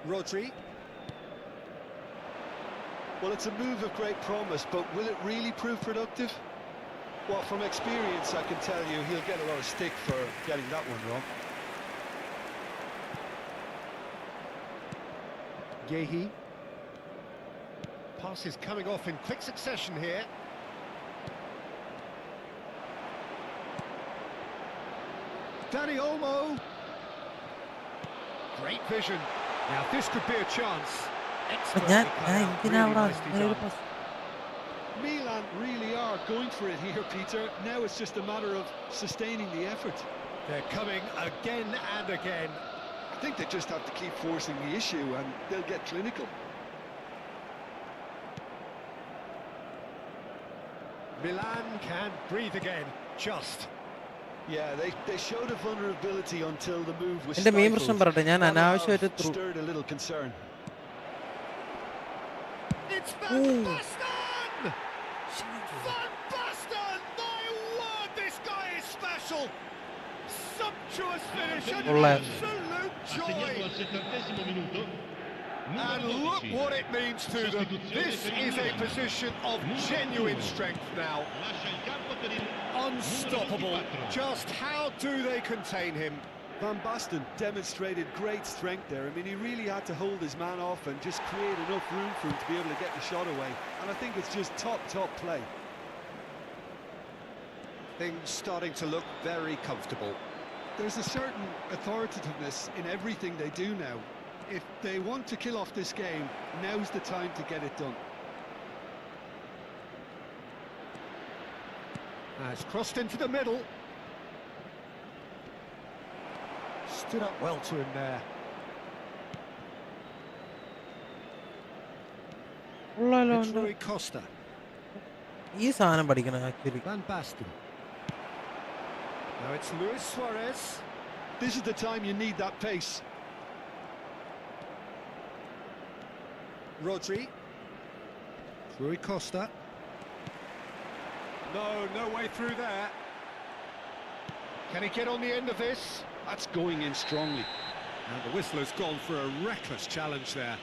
Rodri. Well, it's a move of great promise, but will it really prove productive? Well, from experience, I can tell you he'll get a lot of stick for getting that one wrong. Yehi. Pass is coming off in quick succession here. Dani Olmo. Great vision. Now this could be a chance. ഞാൻ Expertly എന്തിനാ cut out. അവിടെ Really nicely അങ്ങനെ ഒരു done. pass? Milan really are going for it here, Peter. Now it's just a matter of sustaining the effort. They're coming again and again. I think they just have to keep forcing the issue and they'll get clinical. Milan can breathe again. Just. Yeah, they showed a vulnerability until the move was എൻ്റെ main പ്രശ്നം stifled. പറയട്ടെ, ഞാൻ That അനാവശ്യമായിട്ട് have stirred a little concern. It's Van Basten! Van Basten! My word, this guy is special! Sumptuous finish and Olè. absolute Assegnato al joy! 70° minuto. And Numero look 12. what it means to them. This is a position of genuine strength now. Lascia il campo per il Unstoppable. numero 24. Just how do they contain him? Van Basten demonstrated great strength there. I mean, he really had to hold his man off and just create enough room for him to be able to get the shot away. And I think it's just top play. Things starting to look very comfortable. There's a certain authoritativeness in everything they do now. If they want to kill off this game, now's the time to get it done. Now it's crossed into the middle. Stood up well to him there. ഉള്ളല്ലോ It's ഉണ്ട്. Rui Costa. ഈ സാധനം പഠിക്കണം actually. Van Basten. Now it's Luis Suarez. This is the time you need that pace. Rodri. Rui Costa. No way through there. Can he get on the end of this? That's going in strongly. And the whistler's gone for a reckless challenge there.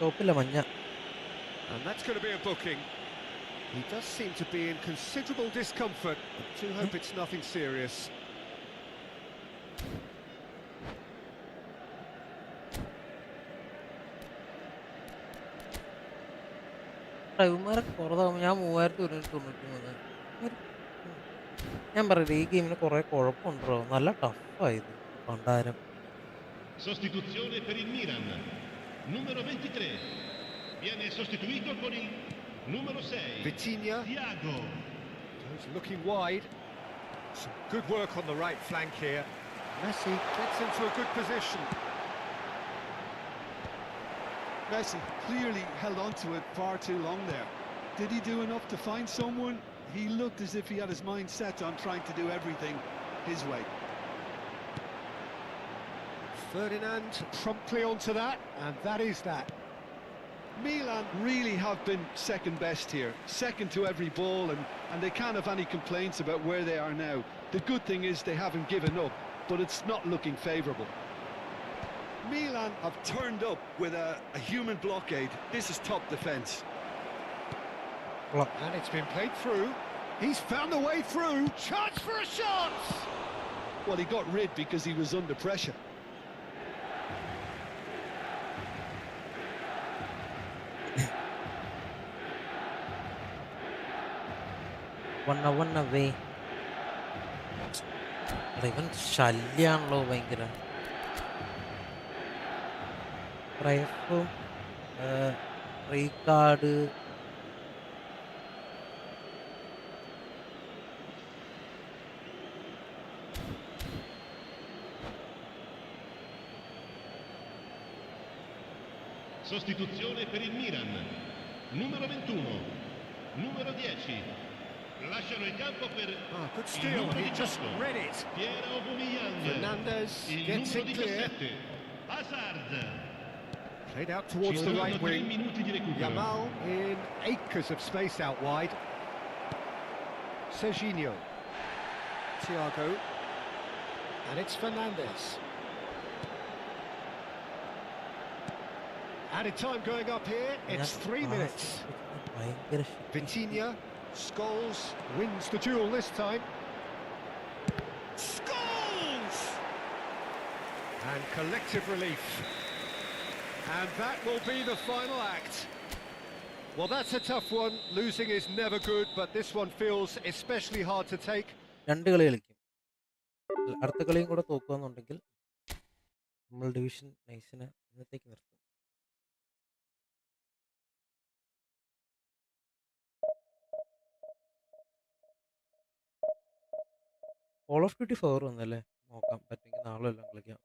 ടോപ്പില്ല മഞ്ഞ. And that's going to be a booking. He does seem to be in considerable discomfort. I do hope it's nothing serious. ഡ്രൈവർമാരൊക്കെ കുറവാകുമ്പോൾ ഞാൻ 3193. ഞാൻ പറയില്ല, ഈ ഗെയിമിന് കുറെ കുഴപ്പമുണ്ടോ, നല്ല ടഫായത് പണ്ടാരം. Sostituzione per il Milan. Numero 23. Viene sostituito con il numero 6. Vitinha. Thiago. He's looking wide. Some good work on the right flank here. Messi gets into a good position. Messi clearly held on to it far too long there. Did he do enough to find someone? He looked as if he had his mind set on trying to do everything his way. Ferdinand promptly onto that, and that is that. Milan really have been second best here, second to every ball, and they can't have any complaints about where they are now. The good thing is they haven't given up, but it's not looking favourable. Milan have turned up with a human blockade. This is top defence. And it's been played through. He's found a way through. Chance for a shot! Well, he got rid because he was under pressure. One away. ഇവൻ ശല്യാണല്ലോ ഭയങ്കര. പ്രൈഫും റീകാർഡ് Sostituzione per il Milan. Numero 21, numero 10. Lasciano il campo per Good il steal, numero he just 18. read it. Piera Aubameyang. Fernandez Il gets numero it clear. 17. Hazard. Played out Ci towards the saranno right 3 wing. minuti di recupero. Yamal in acres of space out wide. Serginho. Thiago. And it's Fernandez. Added time going up here. It's 3 minutes. ഭയങ്കര Vitinha. Scholes wins the duel this time. Scholes! And collective relief. And that will be the final act. Well, that's a tough one. Losing is never good, but this one feels especially hard to take. രണ്ട് കളി കളിക്കും. അടുത്ത കളിയും കൂടെ തോക്കുകയെന്നുണ്ടെങ്കിൽ നമ്മൾ division നൈസിനെ ഇന്നത്തേക്ക് നിർത്തും. Call of duty 4 വന്നല്ലേ, നോക്കാം പറ്റുമെങ്കിൽ നാളെ എല്ലാം കളിക്കാം.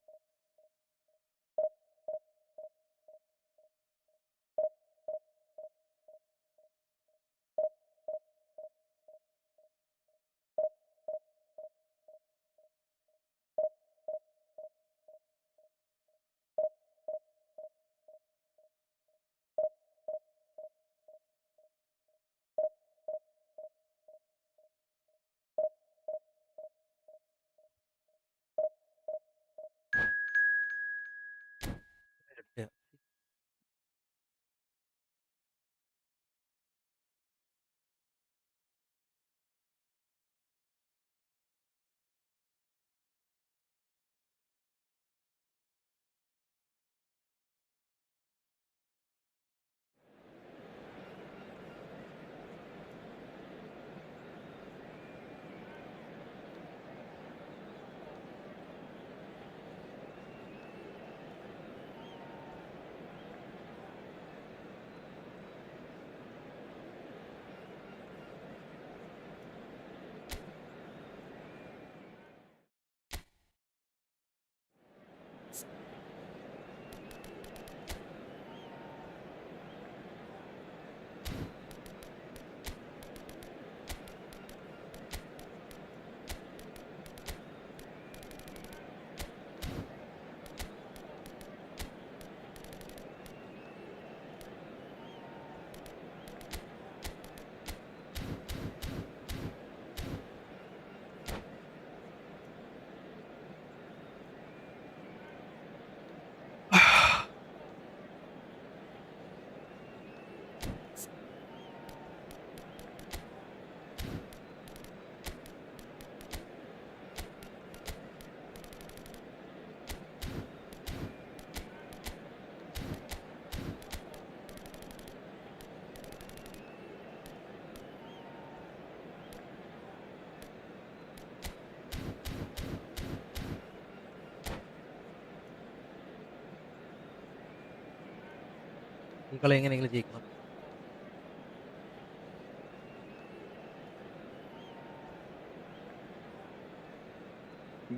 ഈ കളി എങ്ങനെയെങ്കിലും ജയിക്കണം.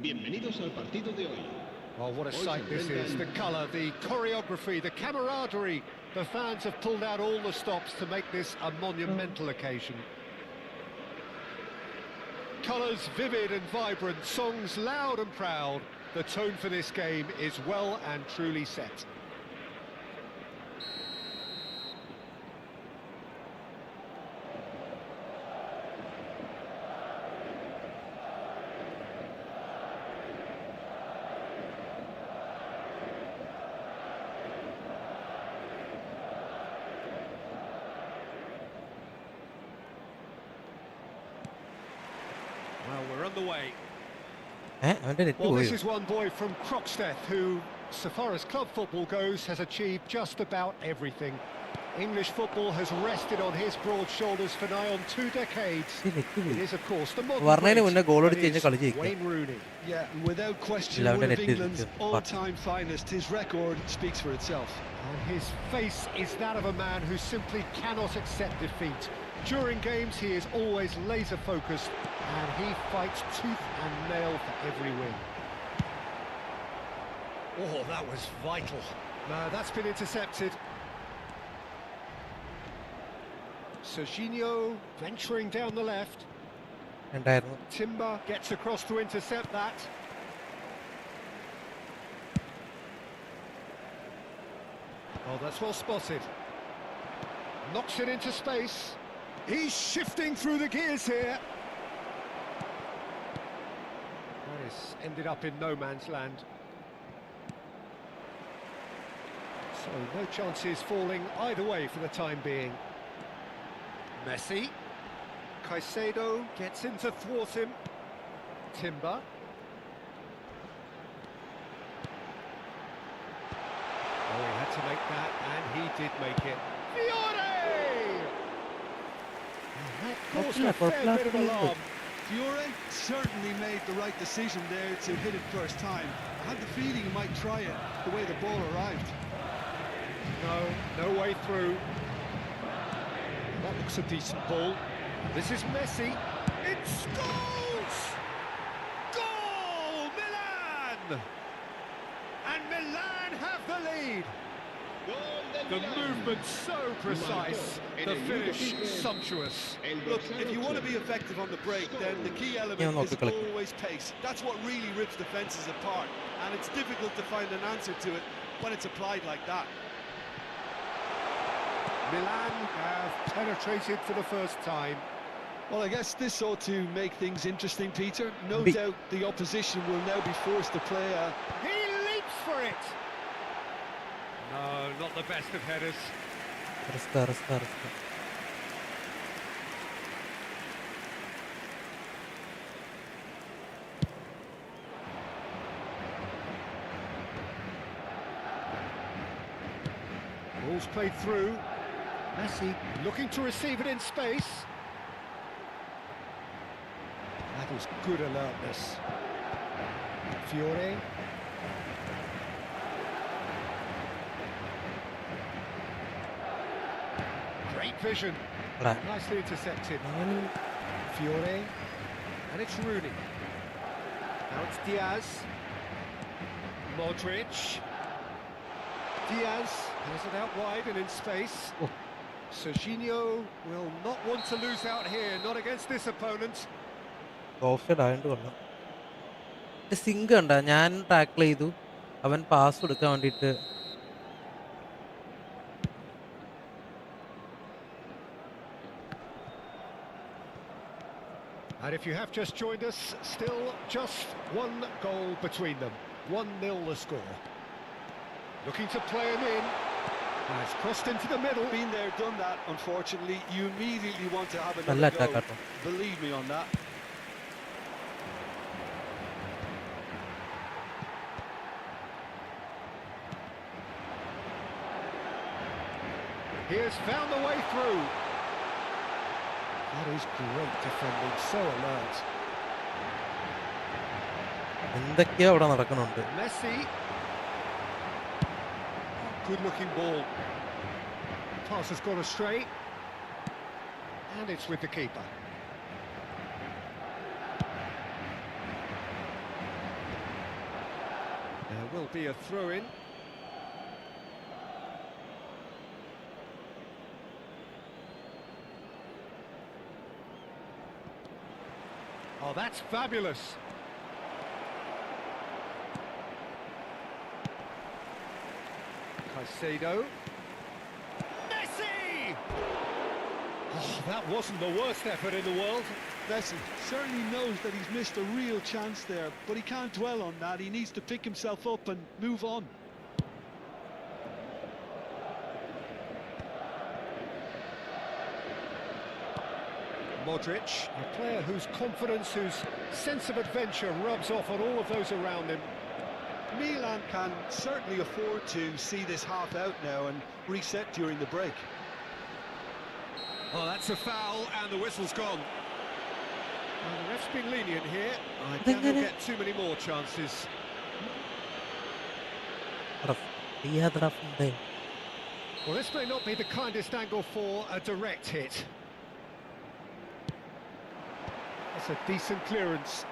Bienvenidos al partido de hoy. Well, what a sight this is. The colour, the choreography, the camaraderie. The fans have pulled out all the stops to make this a monumental occasion. Colours vivid and vibrant, songs loud and proud. The tone for this game is well and truly set. Well, we're underway. അവന്റെ net Well, this പോയോ? is one boy from Croxteth who, so far as club football goes, has achieved just about everything. English football has rested on his broad shoulders for nigh on 2 decades. ഈ net It പോയി. is, of course, the modern വർണ്ണേന് മുന്നേ great, goal that അടിച്ച് കഴിഞ്ഞ് is കളി ജയിക്കുക. Wayne Rooney. Yeah, and without question, Eleven one of it is, England's it's all-time finest. His record speaks for itself. And his face is that of a man who simply cannot accept defeat. During games, he is always laser-focused, and he fights tooth and nail for every win. Oh, that was vital. No, that's been intercepted. Serginho venturing down the left. ഉണ്ടായിരുന്നു. Timber gets across to intercept that. Oh, that's well spotted. Knocks it into space. He's shifting through the gears here. That has ended up in no man's land. So no chances falling either way for the time being. Messi. Caicedo gets in to thwart him. Timber. Oh, he had to make that, and he did make it. Fiore! And that caused a fair bit of alarm. Fiore certainly made the right decision there to hit it first time. I had the feeling he might try it the way the ball arrived. No way through. That looks a decent ball. This is Messi. It's goals! Goal! Milan! And Milan have the lead. The movement so precise, the finish sumptuous. Look, if you want to be effective on the break, then the key element is always pace. That's what really rips defences apart, and it's difficult to find an answer to it when it's applied like that. Milan have penetrated for the first time. Well, I guess this ought to make things interesting, Peter. No doubt the opposition will now be forced to play a... He leaps for it! No, not the best of headers. റിസ്കാ. Ball's played through. Messi looking to receive it in space. That is good alertness. Fiore. Great vision. Nicely intercepted. Fiore. And it's Rooney. Now it's Diaz. Modric. Diaz has it out wide and in space. Serginho will not want to lose out here, not against this opponent. Of side ആയതുകൊണ്ട് കൊള്ളാം. Zinc കണ്ട ഞാൻ tackle ചെയ്തു, അവൻ pass കൊടുക്കാൻ വേണ്ടിയിട്ട് And if you have just joined us, still just one goal between them. 1-0 the score. Looking to play him in. Has crossed into the middle. Been there, done that, unfortunately. You immediately want to have നല്ല another attack go. ആട്ടോ. Believe me on that. He has found the way through. That is great defending, so alert. എന്തൊക്കെയോ അവിടെ നടക്കുന്നുണ്ട്. Messi. Good looking ball. Pass has gone astray. And it's with the keeper. It'll be a throw-in. Oh, that's fabulous. Caicedo. Messi! Oh, that wasn't the worst effort in the world. Messi certainly knows that he's missed a real chance there, but he can't dwell on that. He needs to pick himself up and move on. Modric, a player whose confidence, whose sense of adventure rubs off on all of those around him. Milan can certainly afford to see this half out now and reset during the break. Oh, that's a foul, and the whistle's gone. Well, the ref's been lenient here. I doubt he'll get too many more chances. Well, this may not be the kindest angle for a direct hit. That's a decent clearance.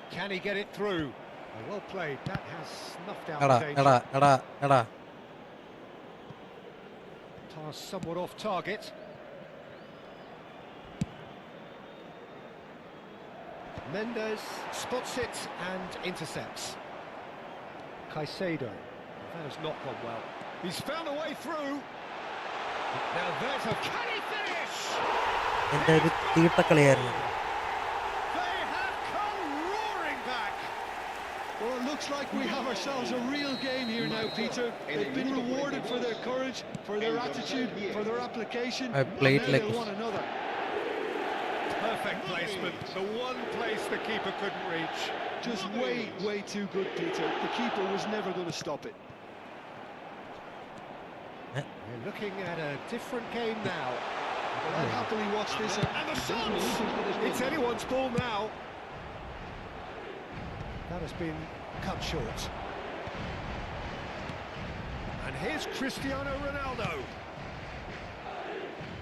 Can he get it through? Oh, well played. That has snuffed out the danger. Pass somewhat off target. Mendes spots it and intercepts. Caicedo. That has not gone well. He's found a way through. Now there's a... Can he finish? They have come roaring back. Well, it looks like we have ourselves a real game here now, Peter. They've been rewarded for their courage, for their attitude, for their application. I played now like they want another. Perfect placement, the one place the keeper couldn't reach. Just way too good, Peter. The keeper was never going to stop it. We're looking at a different game now. But I'll happily watch this. And the shots! It's anyone's ball now. That has been cut short. And here's Cristiano Ronaldo.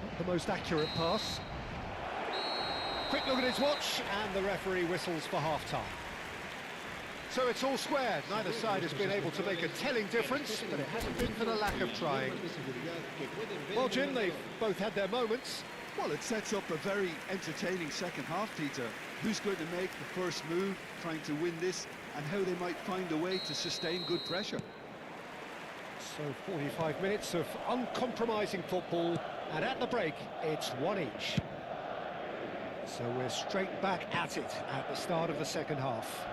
Not the most accurate pass. Quick look at his watch, and the referee whistles for half-time. So it's all square. Neither side has been able to make a telling difference, but it hasn't been for the lack of trying. Well, Jim, they've both had their moments. Well, it sets up a very entertaining second half, Peter. Who's going to make the first move, trying to win this, and how they might find a way to sustain good pressure. So 45 minutes of uncompromising football, and at the break, it's one each. So we're straight back at it at the start of the second half.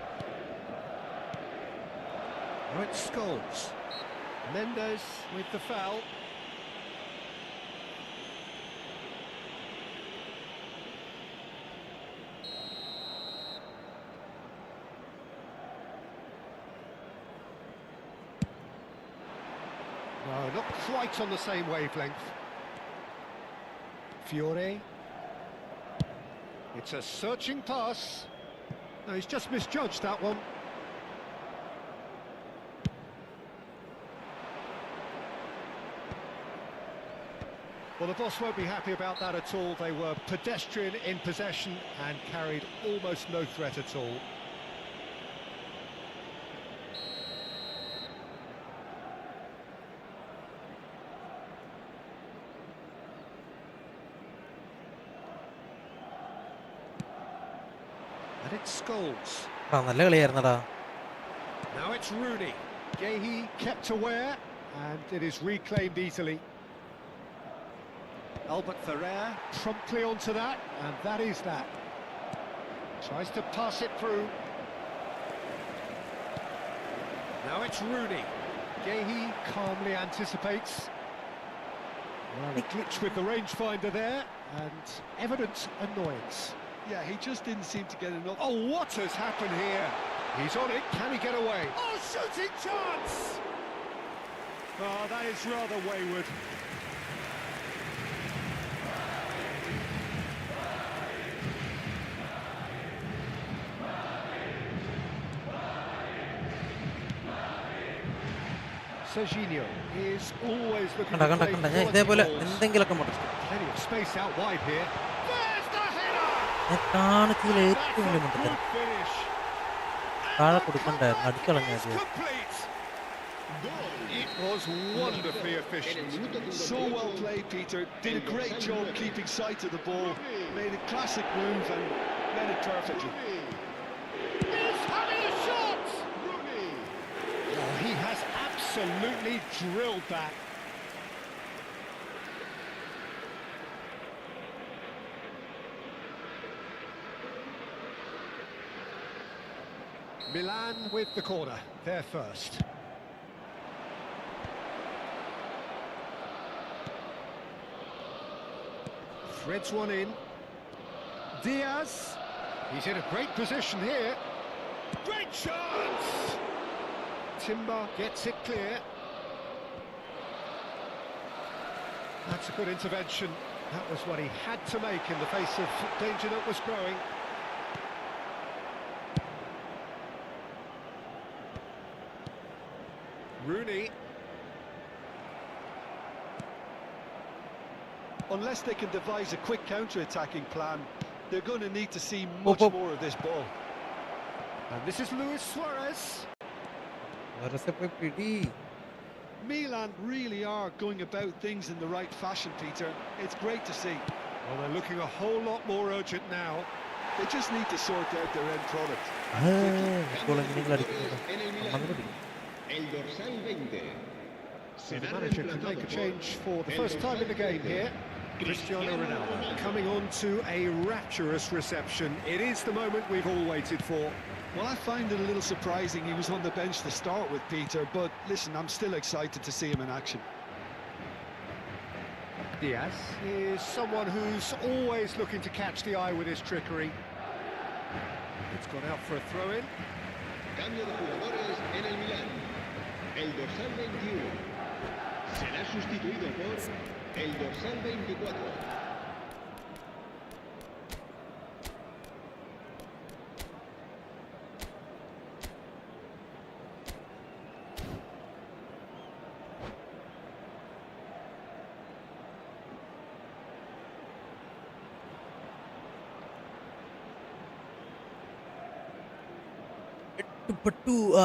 Right, Scholes. Mendes with the foul. No, not quite on the same wavelength. Fiore. It's a searching pass. No, he's just misjudged that one. Well, the boss won't be happy about that at all. They were pedestrian in possession and carried almost no threat at all. And it's Scholes. Now it's Rooney. Gehi kept aware, and it is reclaimed easily. Albert Ferrer promptly onto that, and that is that. Tries to pass it through. Now it's Rooney. Gehi calmly anticipates. Well, a glitch with the rangefinder there, and evident annoyance. Yeah, he just didn't seem to get enough. Oh, what has happened here? He's on it, can he get away? Oh, shooting chance! Oh, that is rather wayward. Serginho is always looking to play quality balls. Plenty of space out wide here. There's the header! That's a good finish. താഴെ കൊടുക്കണ്ടായിരുന്നു, അടിച്ചളഞ്ഞ Is complete. It was wonderfully efficient. So well played, Peter. Did a great job keeping sight of the ball. Made a classic move and read it perfectly. He's having a shot. Oh, he has absolutely drilled that. Milan with the corner, there first. Threads one in. Diaz. He's in a great position here. Great chance! Timber gets it clear. That's a good intervention. That was what he had to make in the face of danger that was growing. Rooney. Unless they can devise a quick counter-attacking plan, they're going to need to see much more of this ball. And this is Luis Suarez. Milan really are going about things in the right fashion, Peter. It's great to see. Well, they're looking a whole lot more urgent now. They just need to sort out their end product. El dorsal 20. So the manager can make a change for the first time in the game here. Cristiano Ronaldo coming on to a rapturous reception. It is the moment we've all waited for. Well, I find it a little surprising he was on the bench to start with, Peter, but listen, I'm still excited to see him in action. Diaz is someone who's always looking to catch the eye with his trickery. It's gone out for a throw-in. Cambio de jugadores en el Milán. El dorsal 21 será sustituido por el dorsal 24.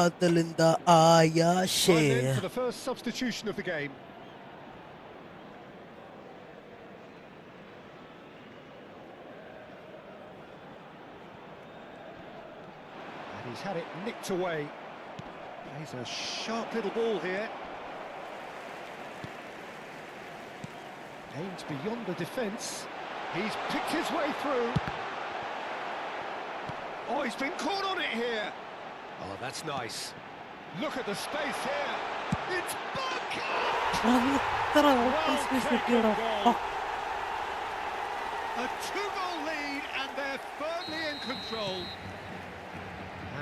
Atalinda Right then Ayashe. for the first substitution of the game. And he's had it nicked away. He's a sharp little ball here. Aimed beyond the defence. He's picked his way through. Oh, he's been caught on it here. Oh, that's nice. Look at the space here. It's Bergkamp! A 2-goal lead, and they're firmly in control.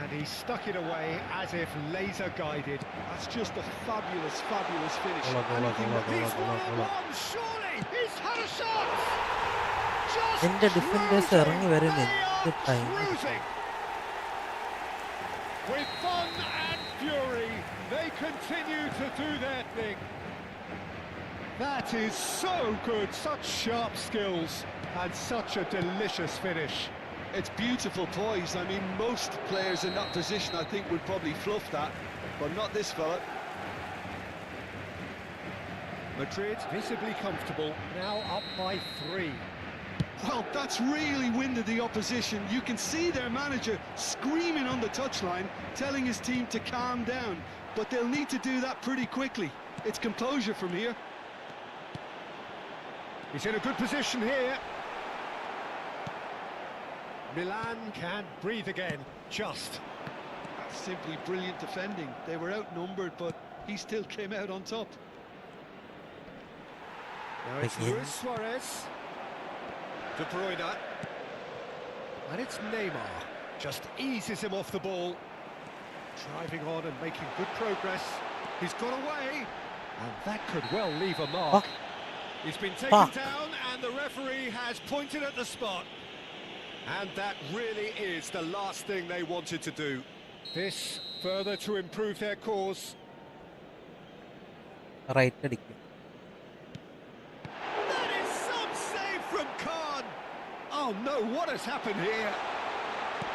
And he stuck it away as if laser guided. That's just a fabulous, fabulous finish. He's one-on-one, surely! He's had a shot! Just എന്റെ defenders ഇറങ്ങി വരുന്ന എന്ത് time. cruising. With fun and fury, they continue to do their thing. That is so good, such sharp skills, and such a delicious finish. It's beautiful poise. I mean, most players in that position, I think, would probably fluff that, but not this fella. Madrid visibly comfortable, now up by 3. Well, that's really winded the opposition. You can see their manager screaming on the touchline, telling his team to calm down, but they'll need to do that pretty quickly. It's composure from here. He's in a good position here. Milan can breathe again, just. That's simply brilliant defending. They were outnumbered, but he still came out on top. Now it's Again. Luis Suarez. De Bruyne. And it's Neymar. Just eases him off the ball. Driving on and making good progress. He's got away. And that could well leave a mark. He's been taken down and the referee has pointed at the spot. And that really is the last thing they wanted to do. This further to improve their cause. Right അടിക്കും. That is some save from Khan. Oh no, what has happened here?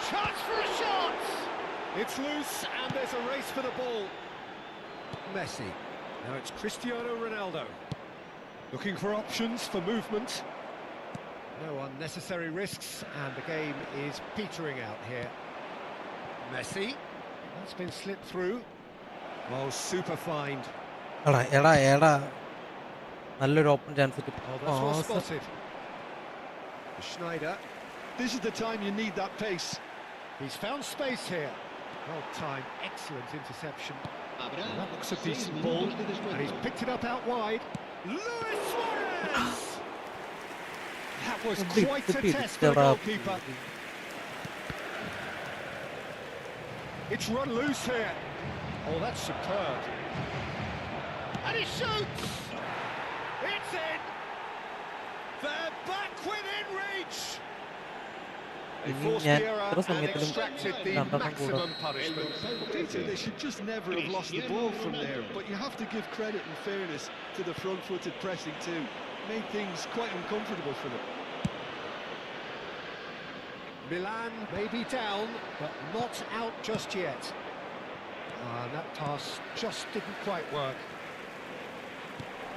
Chance for a shot! It's loose, and there's a race for the ball. Messi. Now it's Cristiano Ronaldo. Looking for options for movement. No unnecessary risks, and the game is petering out here. Messi. That's been slipped through. Oh, super find. എടാ നല്ലൊരു open chance Oh, that's well spotted. Schneider. This is the time you need that pace. He's found space here. Well timed, excellent interception. Habrá Well, that looks a 6 decent ball, minutos de and he's descuento. picked it up out wide. Luis Suarez! That was quite a test for the goalkeeper. It's run loose here. Oh, that's superb. And he shoots! It's in! They're back within reach! They ഇനി forced ഞാൻ the error എത്ര and സമയത്തിലും extracted the രണ്ടെണ്ണം കൂടെ maximum punishment. Peter, they should just never have lost the ball from there, but you have to give credit and fairness to the front-footed pressing too. Made things quite uncomfortable for them. Milan may be down, but not out just yet. That pass just didn't quite work.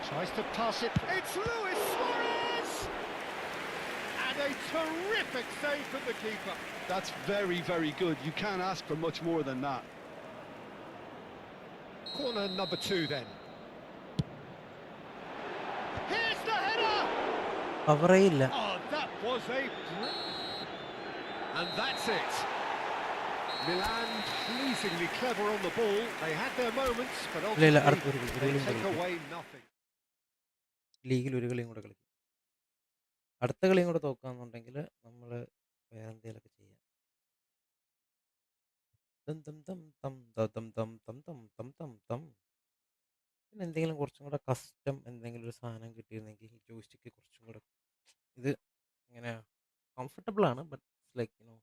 Tries to pass it. It's Luis Suarez! And a terrific save from the keeper. That's very, very good. You can't ask for much more than that. Corner number 2 then. Here's the header! കവറേ ഇല്ല. Oh, that was a... And that's it. Milan pleasingly clever on the ball. They had their moments, but ഇല്ല, ultimately അടുത്ത ഒരു they കളിയും take കൂടെ away nothing. ലീഗിൽ ഒരു കളിയും കൂടെ കളിക്കും. അടുത്ത കളിയും കൂടെ തോക്കാന്നുണ്ടെങ്കിൽ നമ്മൾ വേറെ എന്തെങ്കിലുമൊക്കെ ചെയ്യാം. തം തം തം തം തം തം തം തം തം തം തം. പിന്നെ എന്തെങ്കിലും കുറച്ചും കൂടെ കസ്റ്റം എന്തെങ്കിലും ഒരു സാധനം കിട്ടിയിരുന്നെങ്കിൽ ജോയിസ്റ്റിക്ക് കുറച്ചും കൂടെ ഇത് ഇങ്ങനെ കംഫർട്ടബിൾ ആണ്, ബട്ട് ലൈക്ക് യുനോ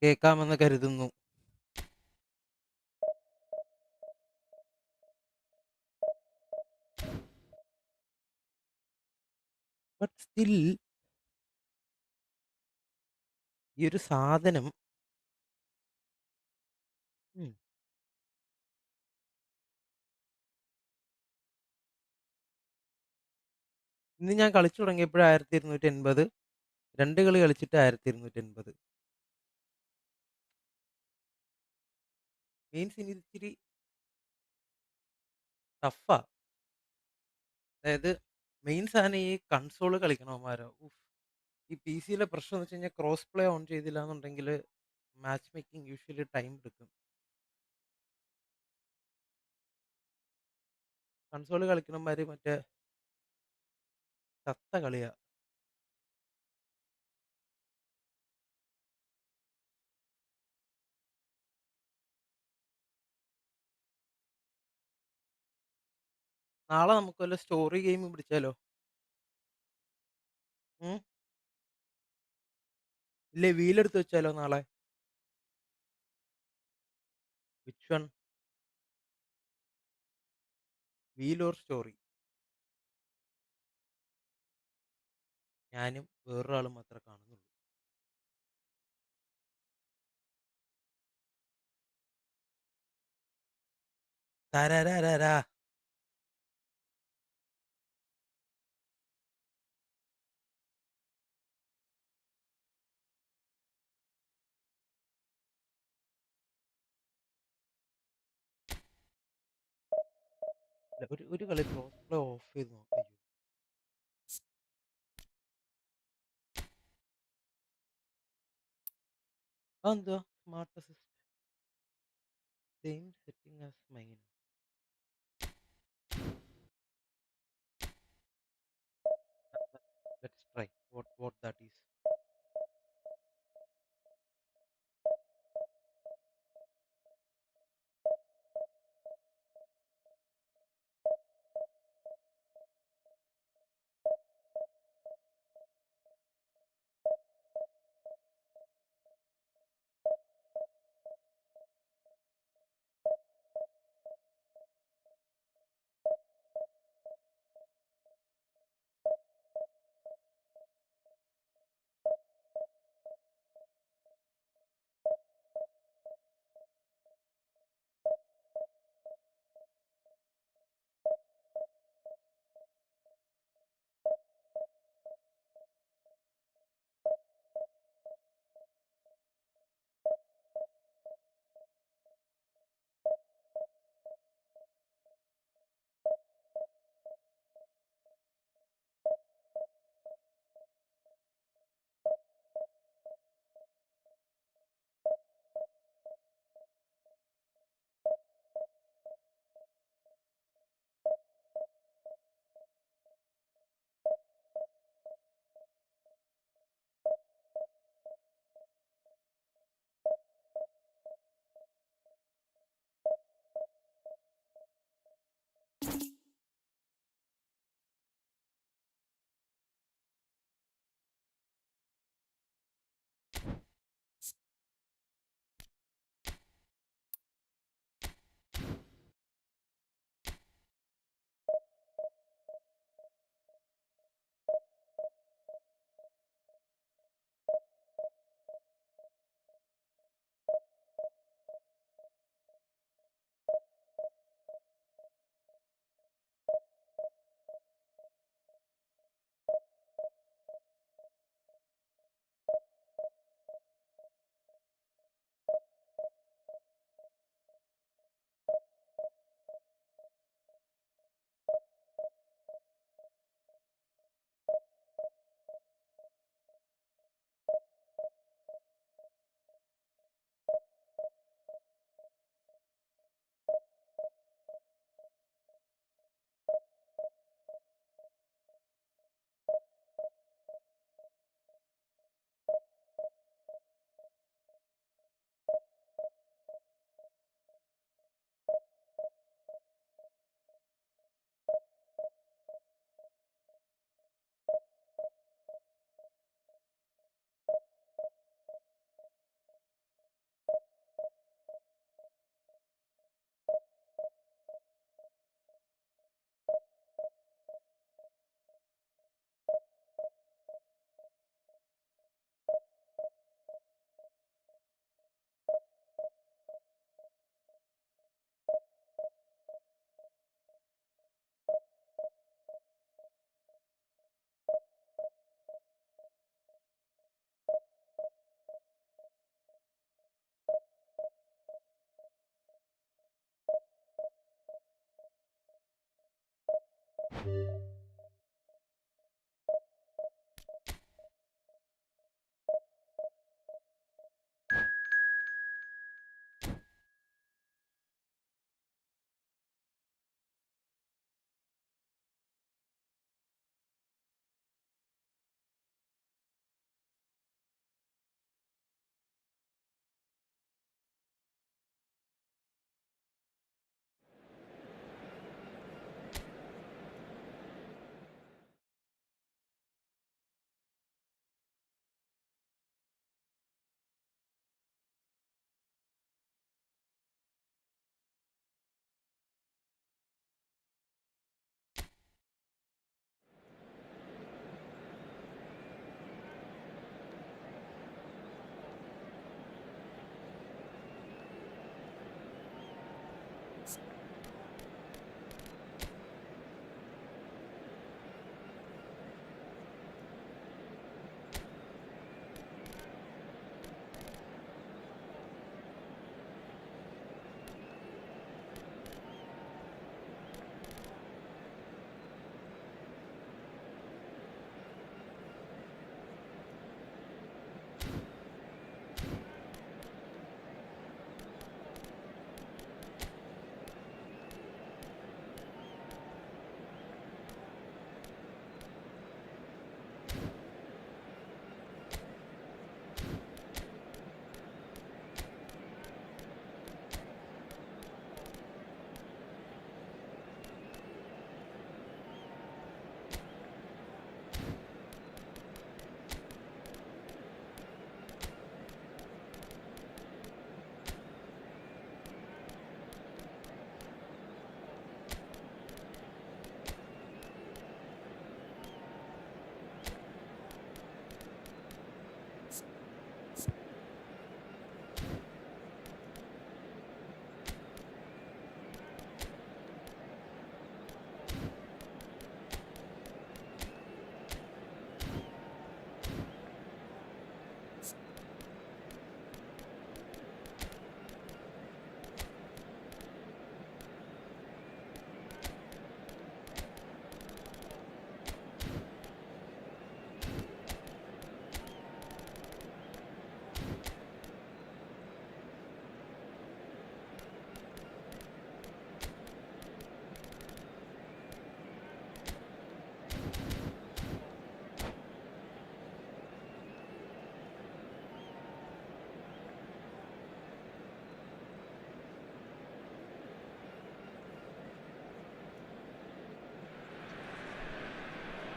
കേൾക്കാമെന്ന് കരുതുന്നു. ബട്ട് സ്റ്റിൽ ഈ ഒരു സാധനം ഉം, ഇന്ന് ഞാൻ കളിച്ചു തുടങ്ങിയപ്പോഴ് 1280, 2 കളി കളിച്ചിട്ട് 1280. മീൻസ് ഇനി ഇച്ചിരി ടഫാ. അതായത് മെയിൻ സാധനം ഈ കൺസോള് കളിക്കണവന്മാരോ. ഈ പി സിയിലെ പ്രശ്നം എന്ന് വെച്ച് കഴിഞ്ഞാൽ ക്രോസ് പ്ലേ ഓൺ ചെയ്തില്ല എന്നുണ്ടെങ്കിൽ മാച്ച് മേക്കിംഗ് യൂഷ്വലി ടൈം എടുക്കും. കൺസോള് കളിക്കണമാര് മറ്റേ ചത്ത കളിയാ. നാളെ നമുക്ക് വല്ല സ്റ്റോറി ഗെയിം പിടിച്ചാലോ? ഉം? ഇല്ലേ വീലെടുത്ത് വെച്ചാലോ നാളെ? Which one? Wheel or story? ഞാനും വേറൊരാളും മാത്രമേ കാണുന്നുള്ളൂ. തരരരരാ. അല്ല, ഒരു കളി ക്രോസ് പ്ലേ ഓഫ് ചെയ്ത് നോക്കാം. അയ്യോ, അതെന്തുവാ smart assist same setting as mine? Let's try what that is.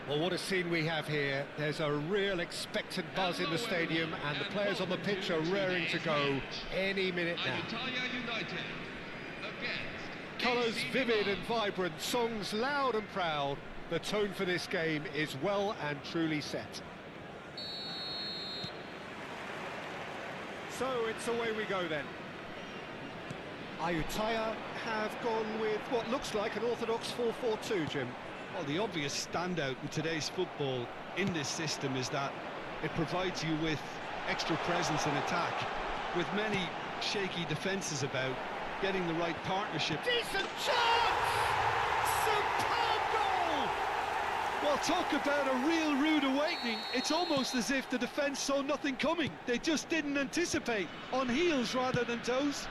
Well, what a scene we have here. There's a real expectant buzz in the stadium, and the players on the pitch are raring to go any minute now. Colours vivid and vibrant, songs loud and proud. The tone for this game is well and truly set. So it's away we go then. Ayutthaya have gone with what looks like an orthodox 4-4-2, Jim. Well, the obvious standout in today's football in this system is that it provides you with extra presence in attack. With many shaky defences about, getting the right partnership. Decent chance! Superb goal! Well, talk about a real rude awakening. It's almost as if the defence saw nothing coming. They just didn't anticipate, on heels rather than toes.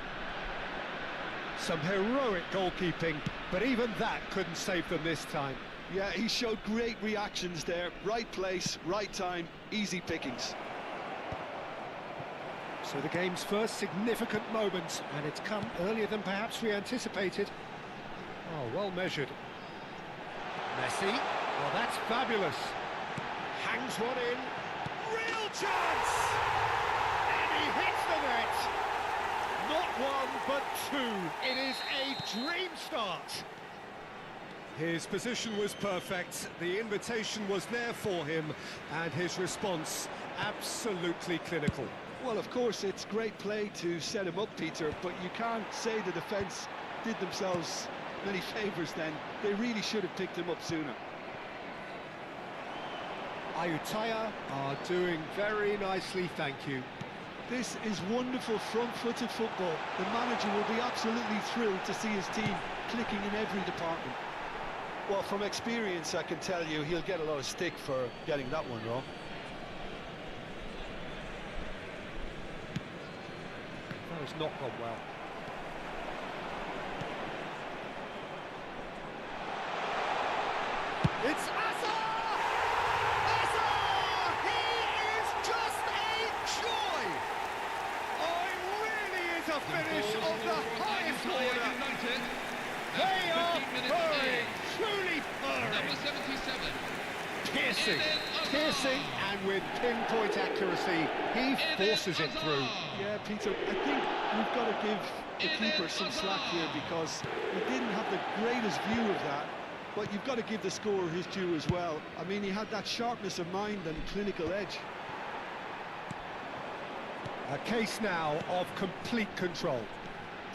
Some heroic goalkeeping, but even that couldn't save them this time. Yeah, he showed great reactions there. Right place, right time, easy pickings. So the game's first significant moment, and it's come earlier than perhaps we anticipated. Oh, well measured. Messi, well, that's fabulous. Hangs one in. Real chance! And he hits the net! Not one, but two. It is a dream start. His position was perfect, the invitation was there for him, and his response absolutely clinical. Well, of course, it's great play to set him up, Peter, but you can't say the defence did themselves many favours then. They really should have picked him up sooner. Ayutthaya are doing very nicely, thank you. This is wonderful front-footed football. The manager will be absolutely thrilled to see his team clicking in every department. Well, from experience, I can tell you he'll get a lot of stick for getting that one wrong. That has not gone well. It's Asa! Asa! He is just a joy! Oh, it really is a finish of the highest order. They are purring, truly purring. Number 77. Piercing, piercing, and with pinpoint accuracy, he forces it through. Yeah, Peter, I think we've got to give the keeper some slack here because he didn't have the greatest view of that. But you've got to give the scorer his due as well. I mean, he had that sharpness of mind and clinical edge. A case now of complete control.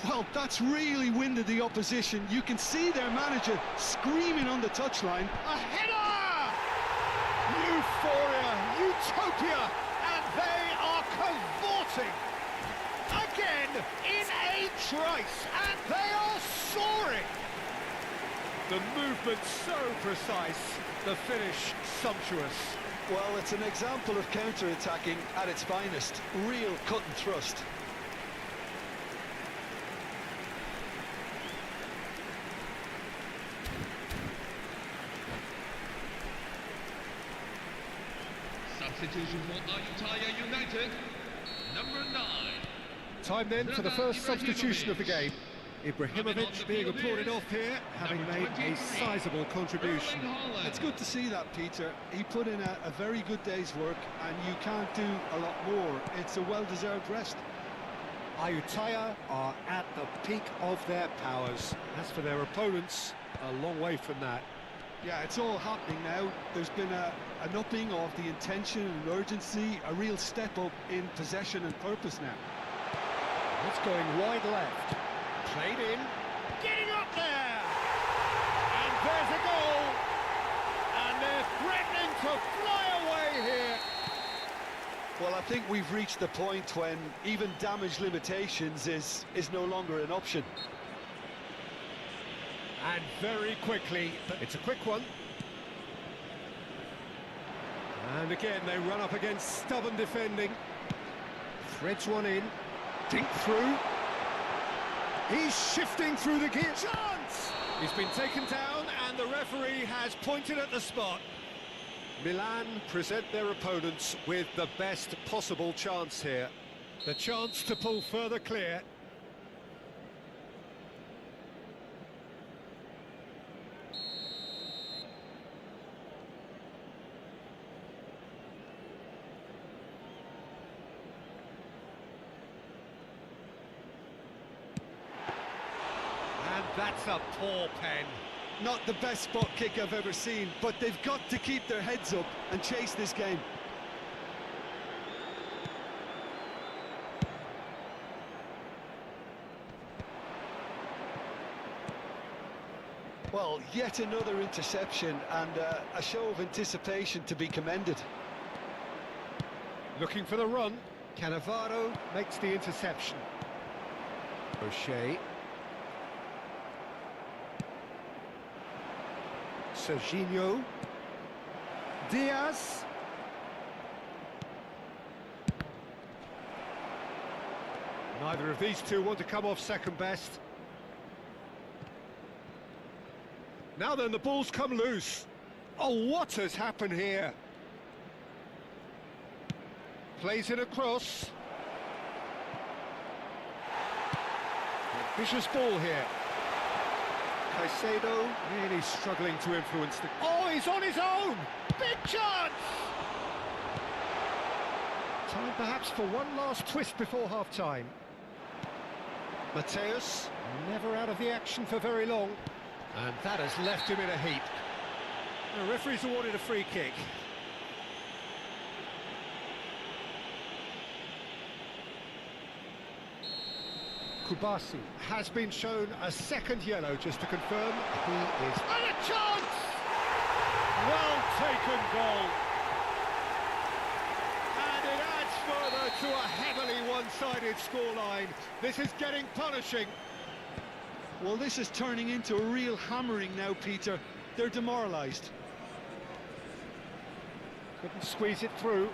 Well, that's really winded the opposition. You can see their manager screaming on the touchline. A header! Euphoria, utopia, and they are cavorting. Again, in a trice, and they are soaring. The movement so precise, the finish sumptuous. Well, it's an example of counter-attacking at its finest. Real cut and thrust. Substitution for Ayutthaya United, number 9. Time then for the first substitution of the game. Ibrahimovic being applauded off here, having made a sizable contribution. It's good to see that, Peter. He put in a very good day's work, and you can't do a lot more. It's a well-deserved rest. Ayutthaya are at the peak of their powers. As for their opponents, a long way from that. Yeah, it's all happening now. There's been an upping of the intention and urgency, a real step up in possession and purpose now. It's going wide left. Played in. Getting up there! And there's a goal! And they're threatening to fly away here. Well, I think we've reached the point when even damage limitations is no longer an option. And very quickly, but it's a quick one. And again, they run up against stubborn defending. Threads one in. Dink through. He's shifting through the gear. Chance! He's been taken down, and the referee has pointed at the spot. Milan present their opponents with the best possible chance here. The chance to pull further clear. That's a poor pen. Not the best spot kick I've ever seen, but they've got to keep their heads up and chase this game. Well, yet another interception and a show of anticipation to be commended. Looking for the run. Cannavaro makes the interception. O'Shea. Serginho. Diaz. Neither of these two want to come off second best. Now then, the ball's come loose. Oh, what has happened here? Plays it across. Vicious ball here. Caicedo really struggling to influence the... Oh, he's on his own! Big chance! Time perhaps for one last twist before half-time. Mateus, never out of the action for very long. And that has left him in a heap. The referee's awarded a free kick. Kubasi has been shown a second yellow just to confirm he is... And a chance! Well taken goal. And it adds further to a heavily one-sided scoreline. This is getting punishing. Well, this is turning into a real hammering now, Peter. they're demoralised. Couldn't squeeze it through.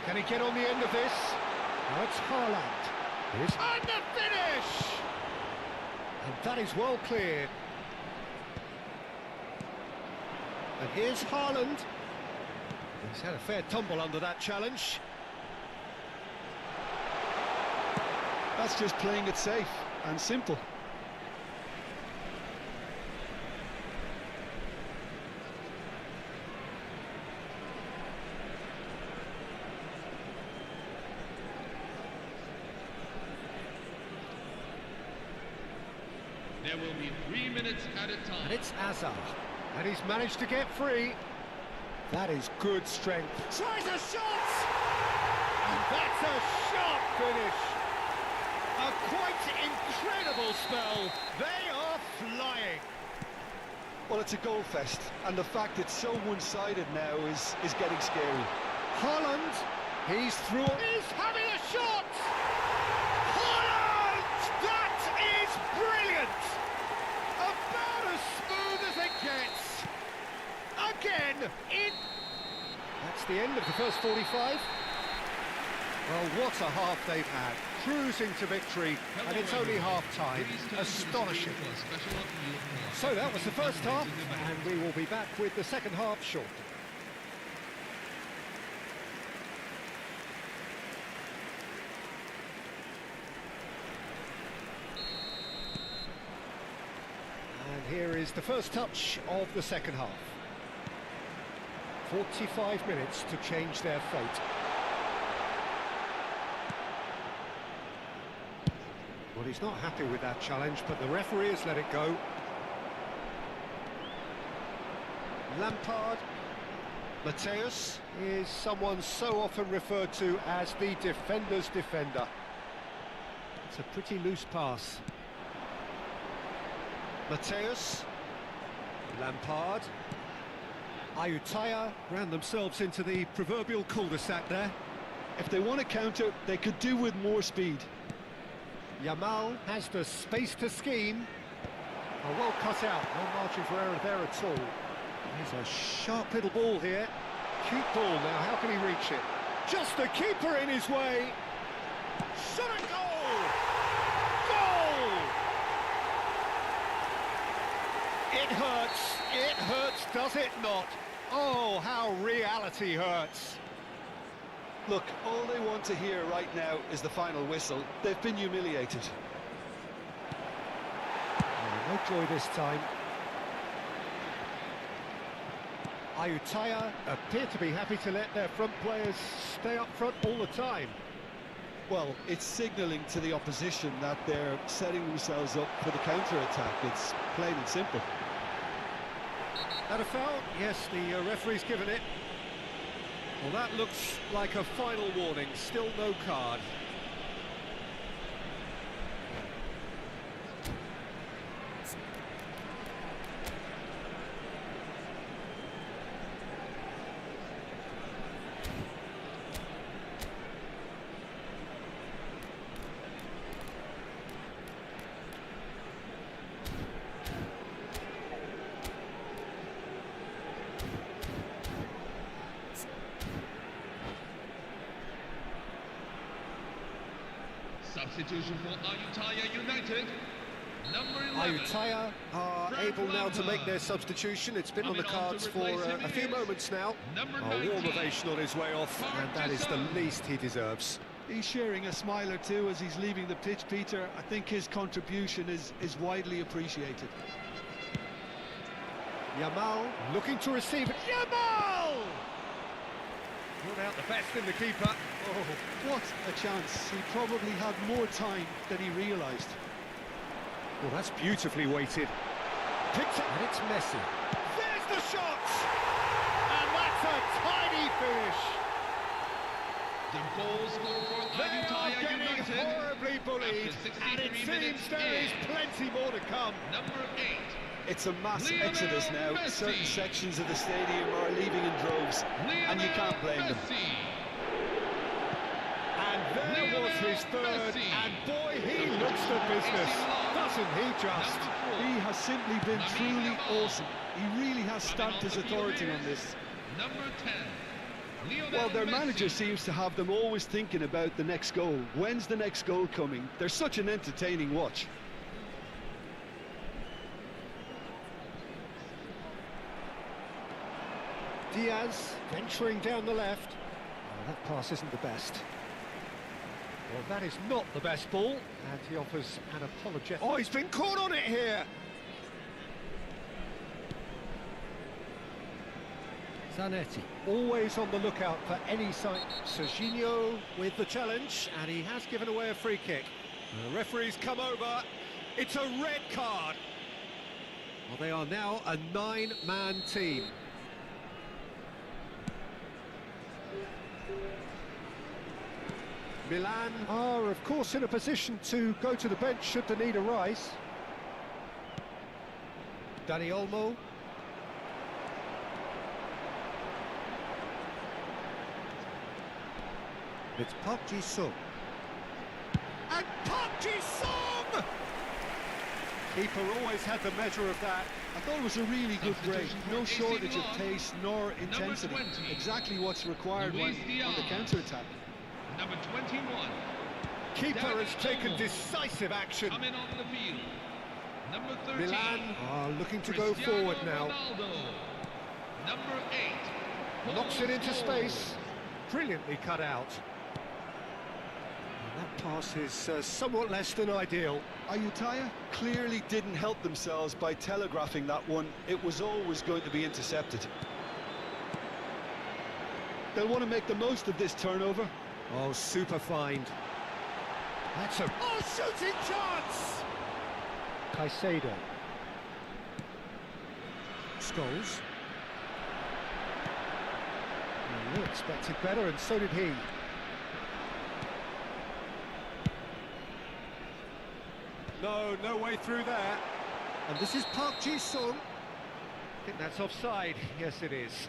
Can he get on the end of this? Now it's Haaland. And the finish! And that is well cleared. And here's Haaland. He's had a fair tumble under that challenge. That's just playing it safe and simple. There will be 3 minutes at a time. And it's Azar. And he's managed to get free. That is good strength. Tries a shot! And that's a sharp finish. A quite incredible spell. They are flying. Well, it's a goal fest, and the fact it's so one-sided now is getting scary. Haaland, he's through. He's having a shot! Haaland! That is brilliant! About as smooth as it gets. Again, in... That's the end of the first 45. Well, what a half they've had. Cruising to victory, and it's only half-time. Astonishing. So that was the first half, and we will be back with the second half shortly. And here is the first touch of the second half. 45 minutes to change their fate. Well, he's not happy with that challenge, but the referee has let it go. Lampard. Mateus is someone so often referred to as the defender's defender. It's a pretty loose pass. Mateus. Lampard. Ayutthaya ran themselves into the proverbial cul-de-sac there. If they want to counter, they could do with more speed. Yamal has the space to scheme. Oh, well cut out, no margin for error there at all. There's a sharp little ball here. Cute ball now, how can he reach it? Just the keeper in his way. Shot a goal! Goal! It hurts, does it not? Oh, how reality hurts. Look, all they want to hear right now is the final whistle. They've been humiliated. Oh, no joy this time. Ayutthaya appear to be happy to let their front players stay up front all the time. Well, it's signalling to the opposition that they're setting themselves up for the counter-attack. It's plain and simple. That a foul? Yes, the referee's given it. Well, that looks like a final warning. Still no card. Substitution for Ayutthaya United. Number 11. Ayutthaya are able now to make their substitution. It's been on the cards for a few moments now. A warm ovation on his way off, and that is the least he deserves. He's sharing a smile or two as he's leaving the pitch, Peter. I think his contribution is widely appreciated. Yamal looking to receive it. Yamal! Brought out the best in the keeper. Oh, what a chance. He probably had more time than he realised. Well, that's beautifully weighted. Picked it, and it's Messi. There's the shot! And that's a tiny finish. The goal scored for They are Ayutthaya getting United. horribly bullied, and it seems there is plenty more to come. Number 8. It's a mass exodus now. Certain sections of the stadium are leaving in droves, and you can't blame them. And there was his third, and boy, he looks the business, doesn't he just? He has simply been truly awesome. He really has stamped his authority on this. Number 10. Well, their manager seems to have them always thinking about the next goal. When's the next goal coming? They're such an entertaining watch. Diaz venturing down the left. Oh, that pass isn't the best. Well, that is not the best ball, and he offers an apology. Oh, he's been caught on it here! Zanetti, always on the lookout for any sign. Serginho with the challenge, and he has given away a free kick. The referee's come over. It's a red card. Well, they are now a 9-man team. Milan are, of course, in a position to go to the bench should the need arise. Dani Olmo. It's Park Ji-sung. And Park Ji-sung! Keeper always had the measure of that. I thought it was a really good break. No shortage of pace nor intensity. Exactly what's required when on the counter-attack. Number 21. Keeper has taken decisive action. Coming on the field. Number 13. Milan are looking to go forward now. Ronaldo. Number 8. Knocks it into space. Brilliantly cut out. And that pass is somewhat less than ideal. Ayutthaya clearly didn't help themselves by telegraphing that one. It was always going to be intercepted. They'll want to make the most of this turnover. Oh, super find. That's a... Oh, shooting chance! Caicedo. Scholes. We expected better, and so did he. No way through there. And this is Park Ji-sung. I think that's offside. Yes, it is.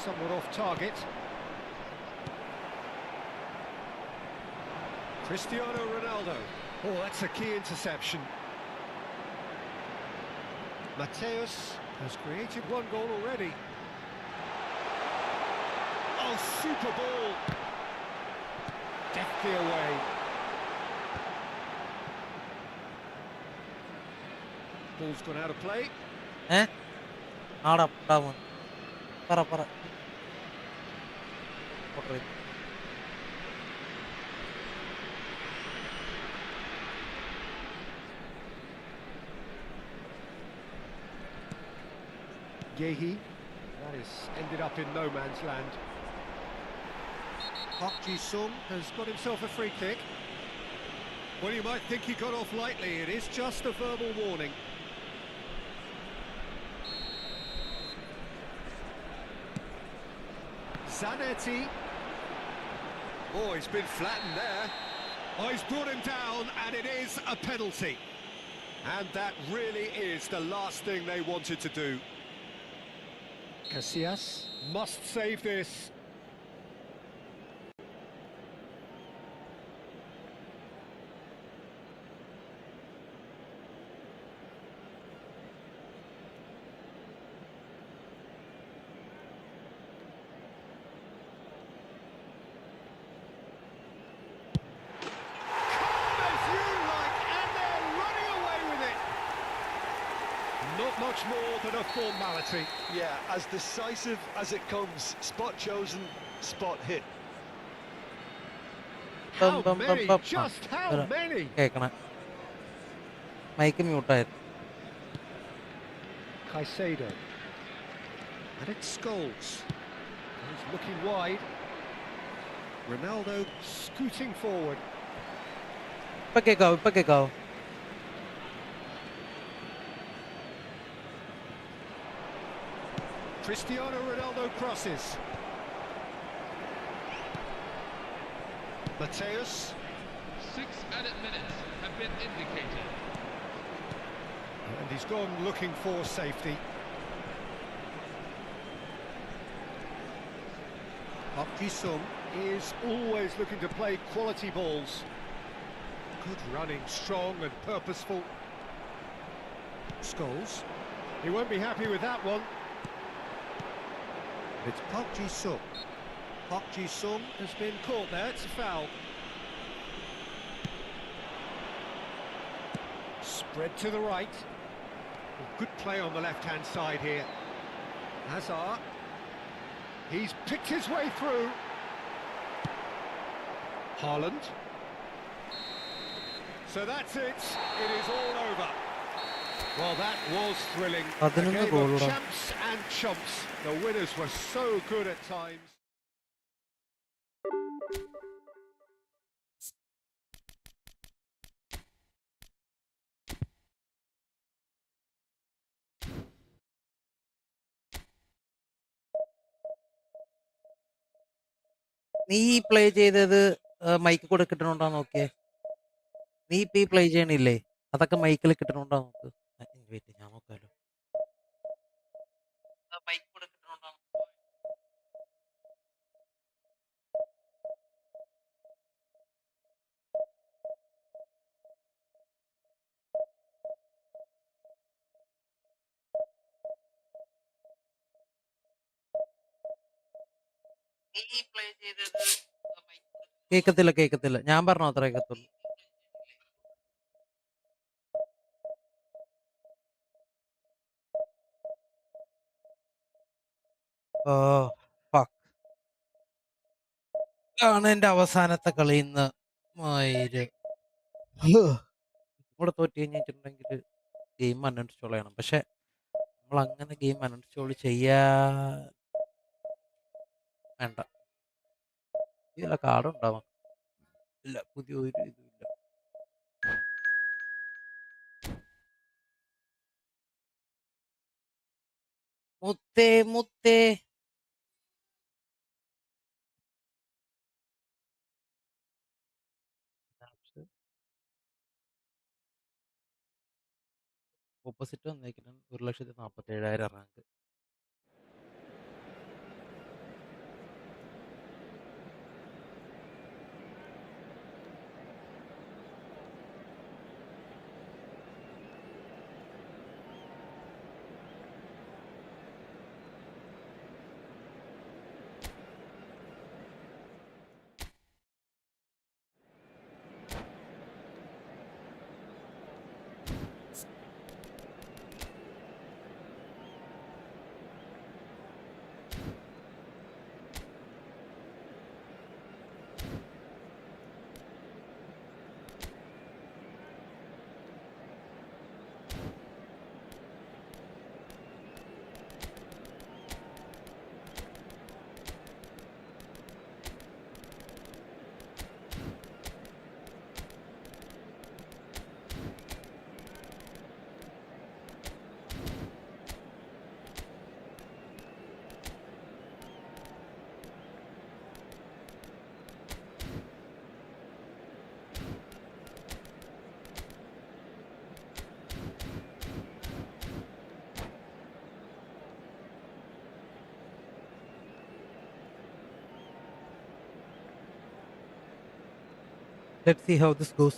Somewhat off target. Cristiano Ronaldo. Oh, that's a key interception. Mateus has created one goal already. Oh, super ball. Deftly away. Ball's gone out of play. Out down. Para. Okay. Yehi. That is ended up in no man's land. Park Ji-sung has got himself a free kick. Well, you might think he got off lightly. It is just a verbal warning. Zanetti. Oh, he's been flattened there. Oh, he's brought him down, and it is a penalty. And that really is the last thing they wanted to do. Casillas must save this. Not much more than a formality. Yeah, as decisive as it comes. Spot chosen, spot hit. How many? Just how many? Mic mute. Caicedo. And it's Scholes. He's looking wide. Ronaldo scooting forward. Go. Cristiano Ronaldo crosses. Mateus. 6 added minutes have been indicated. And he's gone looking for safety. Park Ji-sung is always looking to play quality balls. Good running, strong and purposeful. Scholes. He won't be happy with that one. It's Park Ji-sung. Park Ji-sung has been caught there, it's a foul. Spread to the right. Good play on the left-hand side here. Hazard. He's picked his way through. Haaland. So that's it. It is all over. Well, that was thrilling. A game of champs and chumps. The winners were so good at times. നീ play ചെയ്തത് mic കൂടെ കിട്ടണുണ്ടോ നോക്കിയേ. നീ ഇപ്പൊ ഈ play ചെയ്യണില്ലേ, അതൊക്കെ മൈക്കിൽ കിട്ടണുണ്ടോ നോക്ക്. Wait, ഞാൻ നോക്കാലോ. മൈക്ക് കൂടെ കിട്ടണുണ്ടോ? കേക്കത്തില്ല കേക്കത്തില്ല, ഞാൻ പറഞ്ഞോ അത്ര കേക്കത്തുള്ളൂ. ഓ fuck. ആണ് എന്റെ അവസാനത്തെ കളി ഇന്ന്. ഇവിടെ തോറ്റ് കഴിഞ്ഞിട്ടുണ്ടെങ്കിൽ ഗെയിം അൺഇൻസ്റ്റാൾ ചെയ്യണം. പക്ഷെ നമ്മൾ അങ്ങനെ ഗെയിം അൺഇൻസ്റ്റാൾ ചെയ്യാ വേണ്ട. ഇതില്ല കാർഡ് ഉണ്ടാവാം. ഇല്ല, പുതിയ ഒരു ഇതുമില്ല. മുത്തേ മുത്തേ. ഓപ്പോസിറ്റ് വന്നേക്കുന്നത് 1,47,000 rank. Let's see how this goes.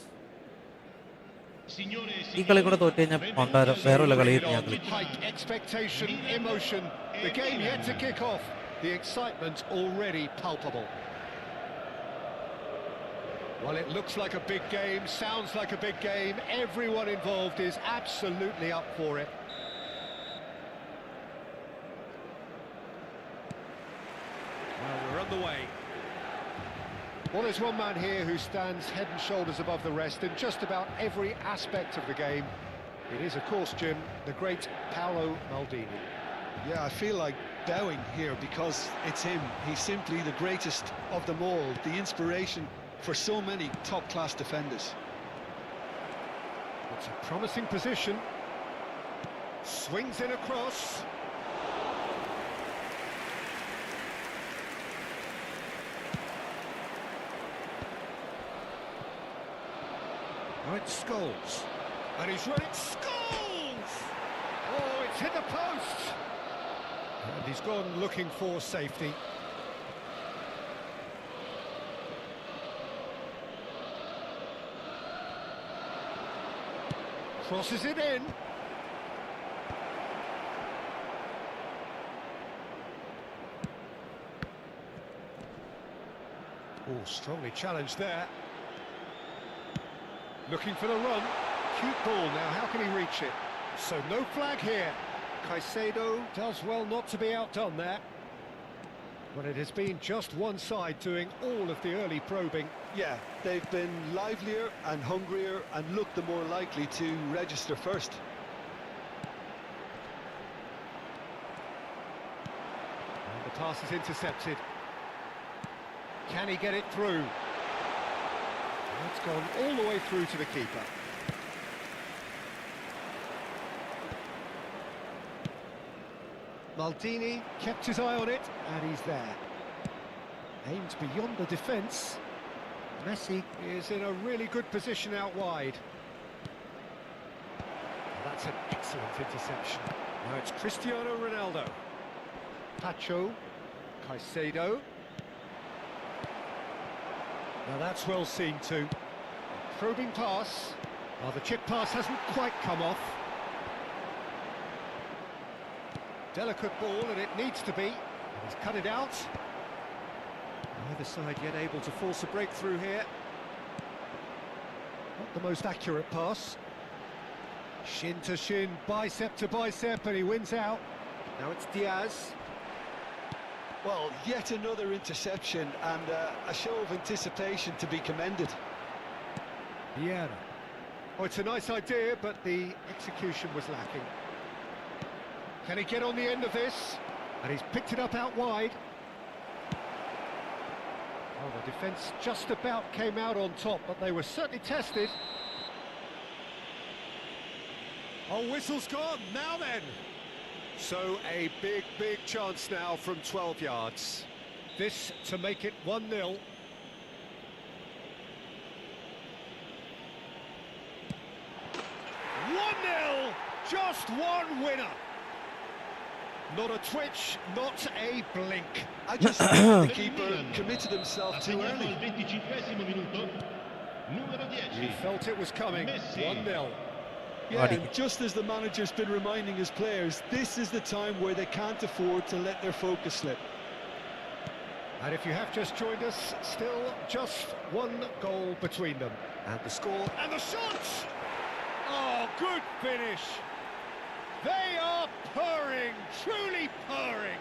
ഈ കളി കൂടെ തോറ്റ് കഴിഞ്ഞാൽ കൊണ്ടാരോ വേറെ കളി ഞാൻ കളിക്കും. Expectation, emotion, the game yet to kick off. The excitement already palpable. Well, it looks like a big game, sounds like a big game. Everyone involved is absolutely up for it. Well, we're on the way. Well, there's one man here who stands head and shoulders above the rest in just about every aspect of the game. It is, of course, Jim, the great Paolo Maldini. Yeah, I feel like bowing here because it's him. He's simply the greatest of them all, the inspiration for so many top-class defenders. It's a promising position. Swings in across. Right, Scholes. And he's running. Scholes! Oh, it's hit the post. And he's gone looking for safety. Crosses it in. Oh, strongly challenged there. Looking for the run. Cute ball now, how can he reach it? So no flag here. Caicedo does well not to be outdone there. But it has been just one side doing all of the early probing. Yeah, they've been livelier and hungrier and looked the more likely to register first. And the pass is intercepted. Can he get it through? It's gone all the way through to the keeper. Maldini kept his eye on it, and he's there. Aimed beyond the defence. Messi is in a really good position out wide. That's an excellent interception. Now it's Cristiano Ronaldo. Pacho. Caicedo. Now that's well seen too. Probing pass. Oh, the chip pass hasn't quite come off. Delicate ball, and it needs to be. And he's cut it out. Neither side yet able to force a breakthrough here. Not the most accurate pass. Shin to shin, bicep to bicep, and he wins out. Now it's Diaz. Well, yet another interception and a show of anticipation to be commended. Vieira. Oh, it's a nice idea, but the execution was lacking. Can he get on the end of this? And he's picked it up out wide. Oh, the defence just about came out on top, but they were certainly tested. Oh, whistle's gone, now then. So a big, big chance now from 12 yards. This to make it 1-0. 1-0, just one winner. Not a twitch, not a blink. I just think the keeper committed himself too early. He felt it was coming. 1-0. Yeah, and just as the manager's been reminding his players, this is the time where they can't afford to let their focus slip. And if you have just joined us, still just one goal between them. And the score, and the shots! Oh, good finish! They are purring, truly purring.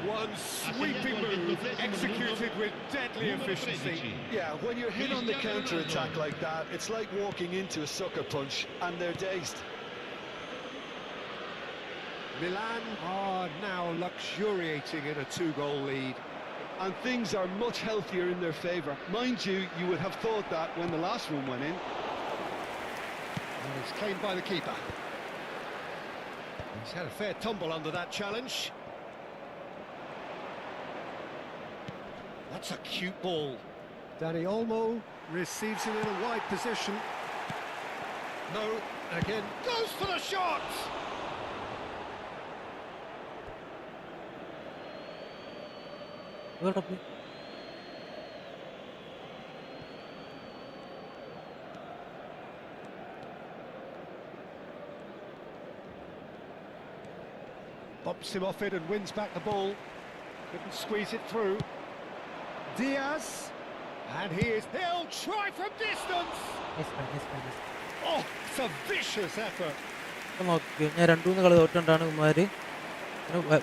One sweeping move, executed with deadly efficiency. Yeah, when you're hit on the counter-attack like that, it's like walking into a sucker punch, and they're dazed. Milan are now luxuriating in a 2-goal lead. And things are much healthier in their favour. Mind you, you would have thought that when the last one went in. And it's claimed by the keeper. He's had a fair tumble under that challenge. That's a cute ball. Dani Olmo receives it in a wide position. No, again, goes for the shot! Bumps him off it and wins back the ball. Couldn't squeeze it through. Diaz, and he'll try from distance. Oh, it's a vicious effort. നോക്കി ഞാൻ 2-3 കളി തോറ്റുകൊണ്ടാണ് ഇവന്മാര്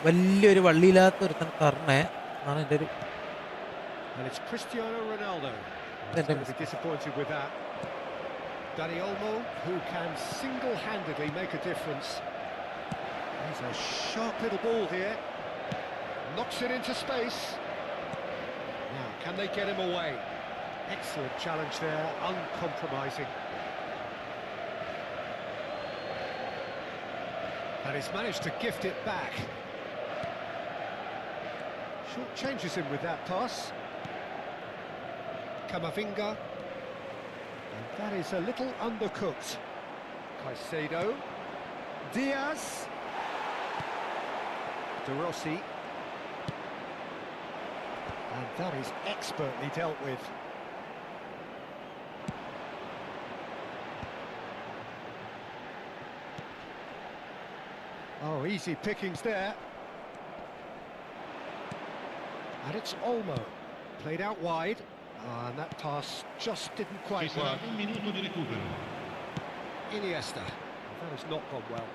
വലിയൊരു വള്ളിയില്ലാത്ത ഒരുത്തൻ കറണേ എന്നാണ് എൻ്റെ ഒരു. And it's Cristiano Ronaldo. He's going to be disappointed with that. Dani Olmo, who can single-handedly make a difference. He's a sharp little ball here. Knocks it into space. Now, can they get him away? Excellent challenge there, uncompromising. And he's managed to gift it back. Short changes him with that pass. Camavinga. And that is a little undercooked. Caicedo. Diaz. Orochi. And that is expertly dealt with. Oh, easy pickings there. And it's Olmo. Played out wide. And that pass just didn't quite work. Iniesta. That has not gone well.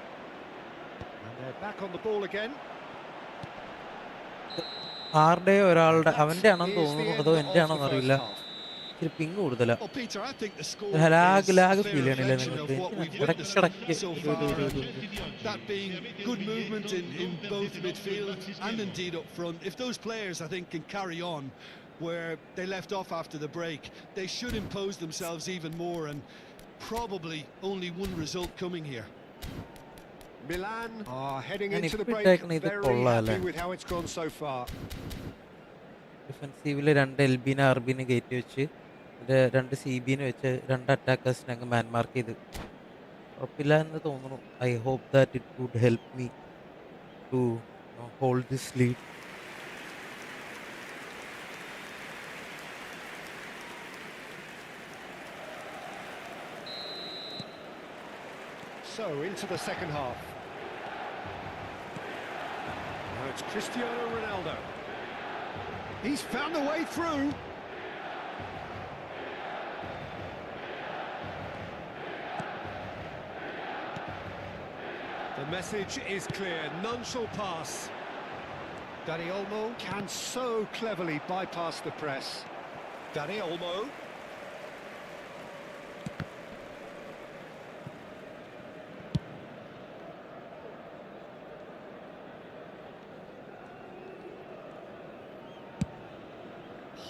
And they're back on the ball again. ആരുടെ ഒരാളുടെ അവൻ്റെ ആണെന്ന് That is the തോന്നുന്നു end അതോ of എൻ്റെ ആണോ the എന്നറിയില്ല. first half. ഇച്ചിരി പിങ് കൂടുതലാ. Well, Peter, I think the score lag is a lag fair feel ചെയ്യണില്ലേ reflection of നിങ്ങൾക്ക്? what we've ഇടയ്ക്കിടയ്ക്ക് witnessed so far. That being good movement in both midfield and indeed up front. If those players, I think, can carry on where they left off after the break, they should impose themselves even more, and probably only one result coming here. Milan are heading And into if the we break take it, very കൊള്ളാല്ലേ? happy with how it's gone so far. ഡിഫെൻസീവില് 2 എൽബിനെ അർബിനെ കയറ്റി വെച്ച് 2 CBനെ വെച്ച് 2 അറ്റാക്കേഴ്സിനെ അങ്ങ് man mark ചെയ്ത് ഉറപ്പില്ല എന്ന് തോന്നുന്നു. I hope that it would help me to hold this lead. So, into the second half. Now it's Cristiano Ronaldo. He's found a way through. The message is clear, none shall pass. Dani Olmo can so cleverly bypass the press. Dani Olmo.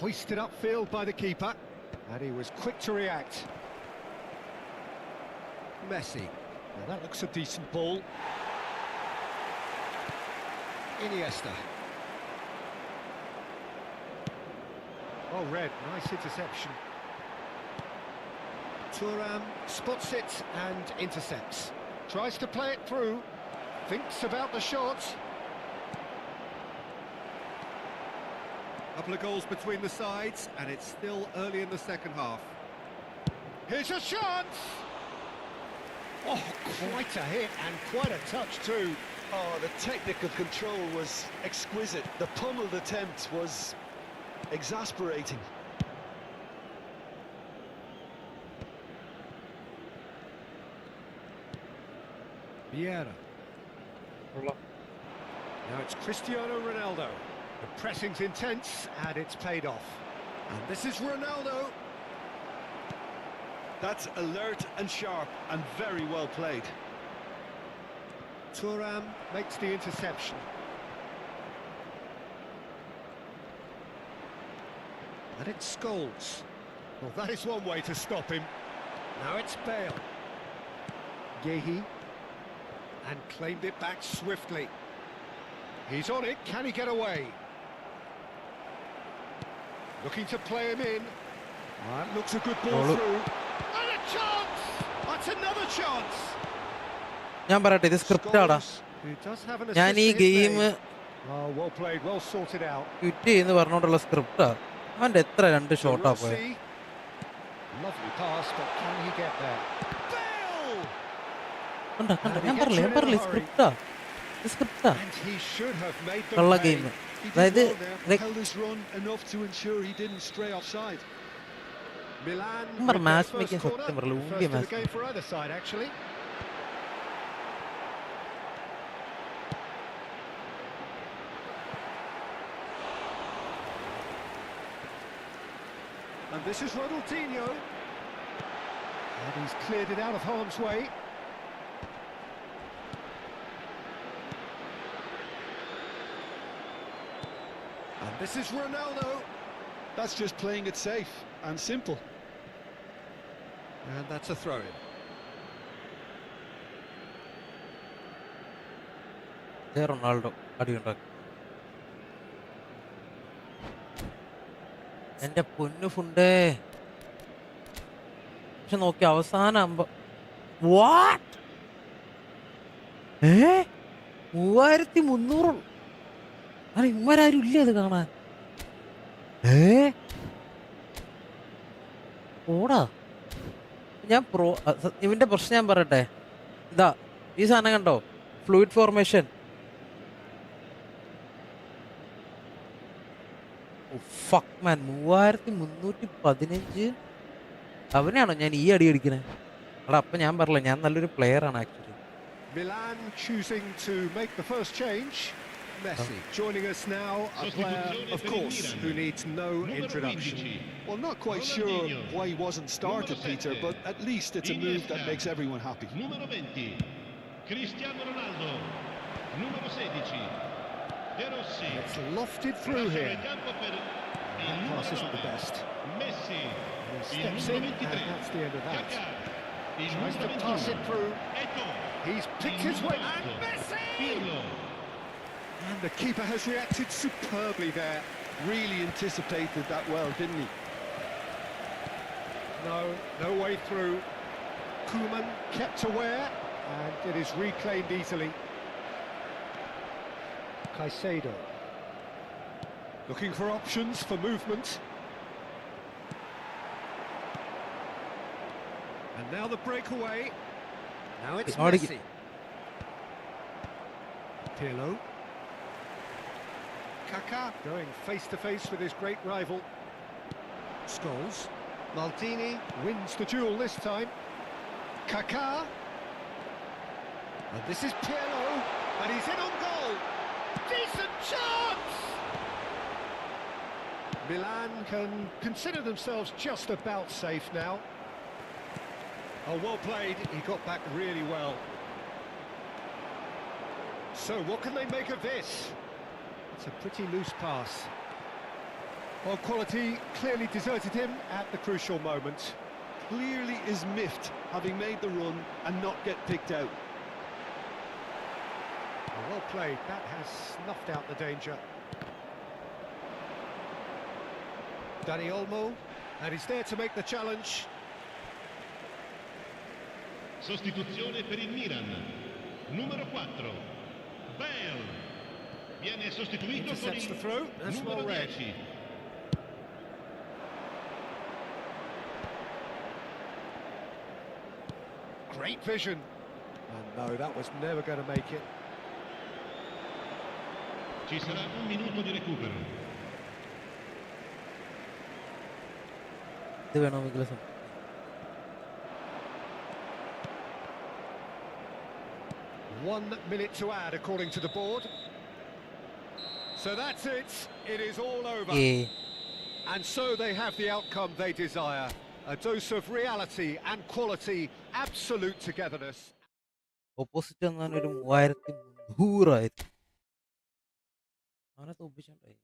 Hoisted upfield by the keeper, and he was quick to react. Messi. Now that looks a decent ball. Iniesta. Oh, Red, nice interception. Thuram spots it and intercepts. Tries to play it through. Thinks about the shot. Couple of goals between the sides, and it's still early in the second half. Here's a chance! Oh, quite a hit and quite a touch too. Oh, the technical control was exquisite. The pummeled attempt was exasperating. Vieira. Now it's Cristiano Ronaldo. The pressing's intense, and it's paid off. And this is Ronaldo. That's alert and sharp and very well played. Thuram makes the interception. And it's Scholes. Well, that is one way to stop him. Now it's Bale. Yehi. And claimed it back swiftly. He's on it, can he get away? Looking to play him in. That looks a good ball through. And a chance! That's another chance! ഞാൻ പറയട്ടെ, ഇത് സ്ക്രിപ്റ്റാടാ. Who does have an ഞാൻ ഈ assist to his game name. Oh, well played, well sorted out. Quit ചെയ്യുന്നു പറഞ്ഞോണ്ടുള്ള സ്ക്രിപ്റ്റാ. അവൻ്റെ എത്ര 2 ഷോട്ടാ പോയത്. Orochi. Lovely pass, but can he get there? Bale! കണ്ട ഞാൻ പറഞ്ഞില്ലേ സ്ക്രിപ്റ്റാ. സ്ക്രിപ്റ്റാ And he should have made the കള്ള pay. ഗെയിം. He did അതായത് well there, held his run enough to ensure he didn't stray offside. Milan I'm with their match first making corner. September, First Lungi of the match. game for either side, actually. And this is Ronaldinho. And he's cleared it out of harm's way. And this is Ronaldo. That's just playing it safe and simple. And that's a throw-in. Ronaldo അടിയുണ്ടാക്കി. എന്റെ പൊന്നു ഫുണ്ടേ. പക്ഷെ നോക്കി അവസാനം 3300. അല്ല ഇവരാരും ഇല്ല അത് കാണാൻ. ഓടാ ഞാൻ ഇവന്റെ പ്രശ്നം ഞാൻ പറയട്ടെ. ഇതാ ഈ സാധനം കണ്ടോ, ഫ്ലൂയിഡ് ഫോർമേഷൻ. ഫക്ക് മാൻ, 3315. അവനെയാണോ ഞാൻ ഈ അടി അടിക്കണേ? എടാ, അപ്പൊ ഞാൻ പറഞ്ഞില്ല, ഞാൻ നല്ലൊരു പ്ലെയർ ആണ് actually. Milan choosing to make the first change. Messi joining us now, a player, of course, who needs no introduction. Well, not quite sure why he wasn't started, Peter, but at least it's a move that makes everyone happy. Numero 20, Cristiano Ronaldo. Numero 16, De Rossi. It's lofted through here. Lascia il campo per il That numero pass isn't the 9, best. Messi. He Il steps numero in, and 23, that's the end of that. Kaká. Il Tries to numero pass it 21, through. Eto'o. He's picked his way. And Messi! Pirlo. And the keeper has reacted superbly there. Really anticipated that well, didn't he? No way through. Koeman kept aware, and it is reclaimed easily. Caicedo. Looking for options for movement. And now the breakaway. Now it's Messi. Pirlo. Kaká going face to face with his great rival. Scholes. Maldini wins the duel this time. Kaká. And this is Pirlo, and he's in on goal. Decent chance! Milan can consider themselves just about safe now. Oh, well played. He got back really well. So, what can they make of this? It's a pretty loose pass. Well, quality clearly deserted him at the crucial moment. Clearly is miffed, having made the run and not get picked out. Oh, well played. That has snuffed out the danger. Dani Olmo, and he's there to make the challenge. Sostituzione per il Milan. Numero 4, Bale. Viene sostituito con Intercepts the il throw. That's numero well read. 10. Great vision. And no, that was never going to make it. Ci sarà un minuto di recupero. ഇത് വേണമെങ്കിൽ 1 minute to add, according to the board. So that's it. It is all over. And so they have the outcome they desire. A dose of reality and quality, absolute togetherness. Opposite എന്നാണ് ഒരു 3300 ആയിരുന്നു. അവനെ തോപ്പിച്ചുണ്ടായി.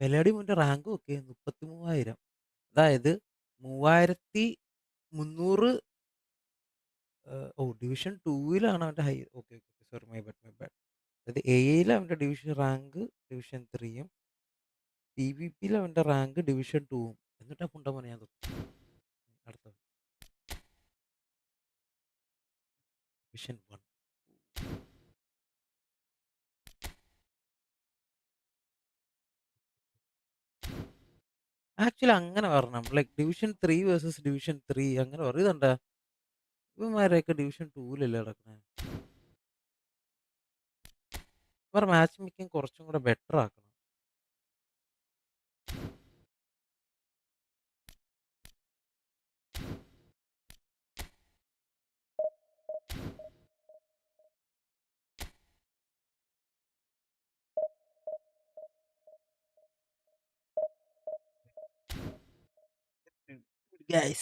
പെലാടി മുന്നേ റാങ്കും ഒക്കെ 33,000. അതായത് 3300. Division 2-ലാണ് അവൻ്റെ high. Okay, sorry, my bad. അതായത് എയിൽ അവൻ്റെ ഡിവിഷൻ റാങ്ക് ഡിവിഷൻ 3-യും പി വി പിയിൽ അവൻ്റെ റാങ്ക് ഡിവിഷൻ 2-ഉം. എന്നിട്ടാ പുണ്ടമോനെ ഞാൻ അടുത്ത ഡിവിഷൻ 1. ആക്ച്വലി അങ്ങനെ പറഞ്ഞു, ലൈക്ക് ഡിവിഷൻ 3 വേഴ്സസ് ഡിവിഷൻ 3 അങ്ങനെ പറയുന്നുണ്ടാ. ഇവന്മാരെയൊക്കെ ഡിവിഷൻ 2-ലല്ലേ നടക്കണേ. ഇവർ മാച്ച് മേക്കിംഗ് കുറച്ചും കൂടെ ബെറ്റർ ആക്കണം. Guys,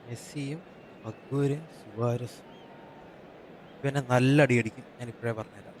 മെസ്സിയും അഗ്വരും സുവാരസും പിന്നെ നല്ല അടിയടിക്കും, ഞാൻ ഇപ്പോഴേ പറഞ്ഞുതരാം.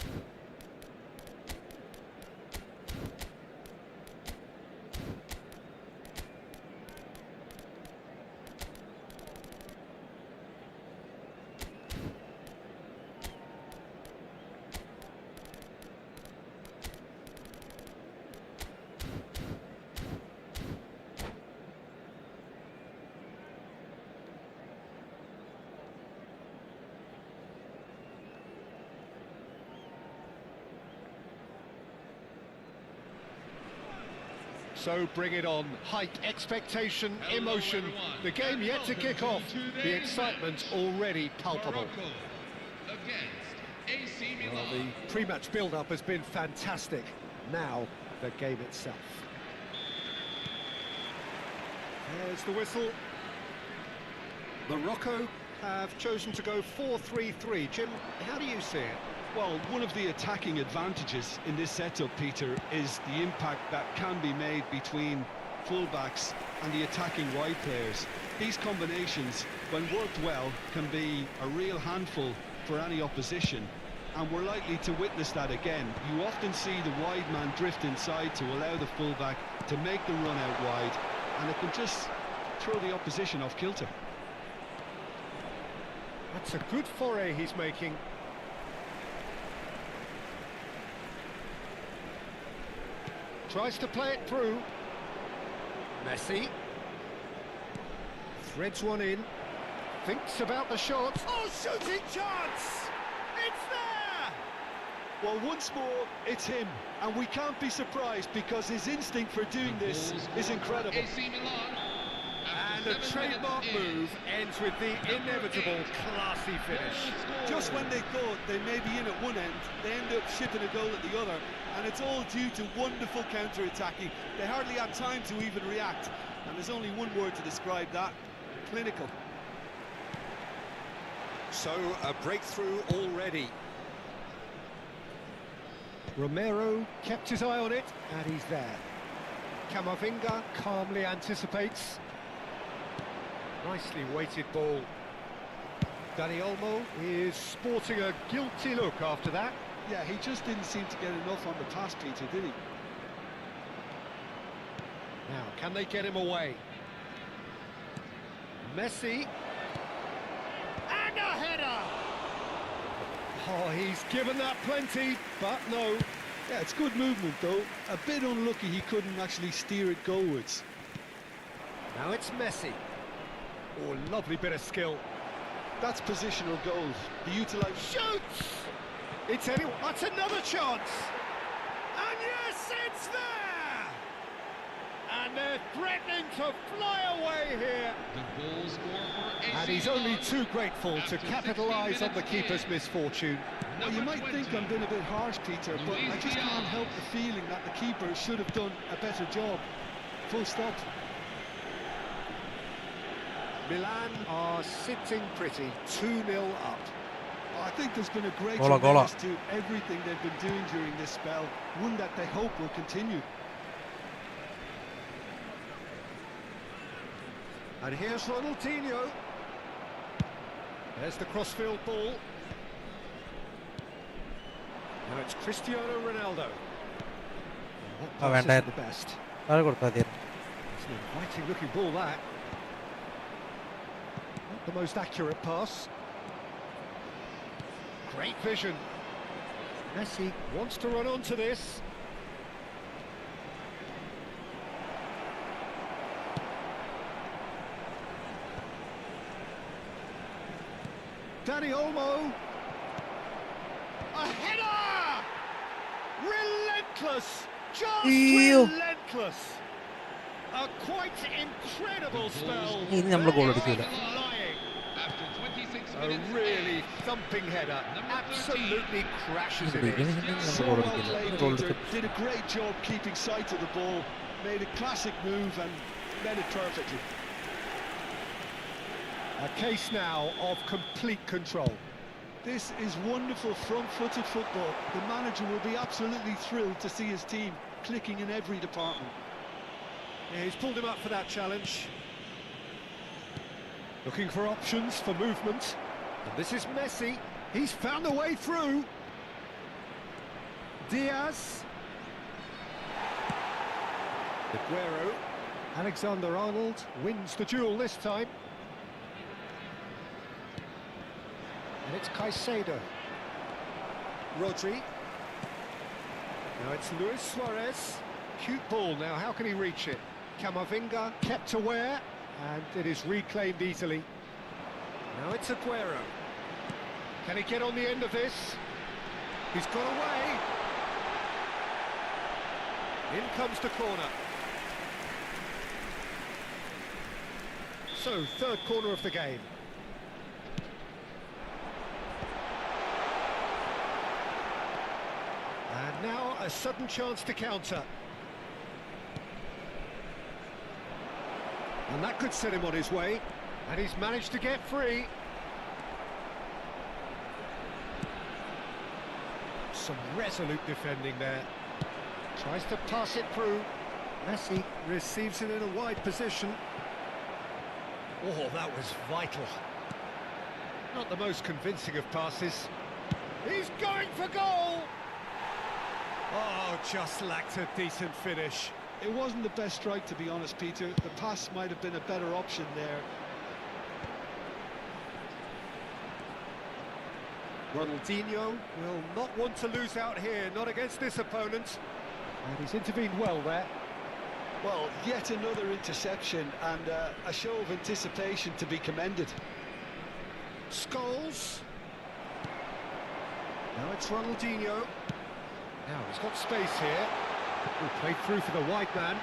So bring it on. Hype, expectation, emotion. The game yet to kick off. The excitement already palpable. Well, the pre-match build-up has been fantastic. Now, the game itself. There's the whistle. Morocco have chosen to go 4-3-3. Jim, how do you see it? Well, one of the attacking advantages in this setup, Peter, is the impact that can be made between fullbacks and the attacking wide players. These combinations, when worked well, can be a real handful for any opposition, and we're likely to witness that again. You often see the wide man drift inside to allow the fullback to make the run out wide, and it can just throw the opposition off kilter. That's a good foray he's making. Tries to play it through. Messi. Threads one in. Thinks about the shot. Oh, shooting chance! It's there! Well, once more, it's him. And we can't be surprised because his instinct for doing this is incredible. And a trademark move ends with the inevitable classy finish. Just when they thought they may be in at one end, they end up shipping a goal at the other. And it's all due to wonderful counter-attacking. They hardly had time to even react. And there's only one word to describe that: clinical. So, a breakthrough already. Romero kept his eye on it, and he's there. Camavinga calmly anticipates. Nicely weighted ball. Dani Olmo is sporting a guilty look after that. Yeah, he just didn't seem to get enough on the pass, Peter, did he? Now, can they get him away? Messi. And a header! Oh, he's given that plenty, but no. Yeah, it's good movement, though. A bit unlucky he couldn't actually steer it goalwards. Now it's Messi. Oh, lovely bit of skill. That's positional goal. He utilised... Shoots! It's any... That's another chance! And yes, it's there! And they're threatening to fly away here. And he's only too grateful to capitalise on the keeper's misfortune. Well, you might think I'm being a bit harsh, Peter, but I just can't help the feeling that the keeper should have done a better job. Full stop. Milan are sitting pretty, 2-0 up. I think there's been a great Gola. tremendous to everything they've been doing during this spell, one that they hope will continue. And here's Ronaldinho. There's the crossfield ball. Now it's Cristiano Ronaldo. Ah, That വേണ്ട. passes the best. താഴെ കൊടുത്താൽ മതി. It's an inviting looking ball, that. Not the most accurate pass. Great vision. Messi wants to run onto this. Dani Olmo. A header! Relentless! Just Ew. relentless! A quite incredible spell. ഇനി നമ്മൾ goal അടിക്കൂല. Flying. A really thumping header. Absolutely crashes it in. So well played, Peter. Did a great job keeping sight of the ball. Made a classic move and led it perfectly. A case now of complete control. This is wonderful front-footed football. The manager will be absolutely thrilled to see his team clicking in every department. Yeah, he's pulled him up for that challenge. Looking for options for movement. And this is Messi. He's found a way through. Diaz. Aguero. Alexander-Arnold wins the duel this time. And it's Caicedo. Rodri. Now it's Luis Suarez. Cute ball now, how can he reach it? Camavinga kept aware, and it is reclaimed easily. Now it's Aguero. Can he get on the end of this? He's got away. In comes the corner. So, third corner of the game. And now a sudden chance to counter. And that could set him on his way. And he's managed to get free. Some resolute defending there. Tries to pass it through. Messi receives it in a wide position. Oh, that was vital. Not the most convincing of passes. He's going for goal! Oh, just lacked a decent finish. It wasn't the best strike, to be honest, Peter. The pass might have been a better option there. Ronaldinho will not want to lose out here, not against this opponent. And he's intervened well there. Well, yet another interception and a show of anticipation to be commended. Scholes. Now it's Ronaldinho. Now he's got space here. He played through for the wide man.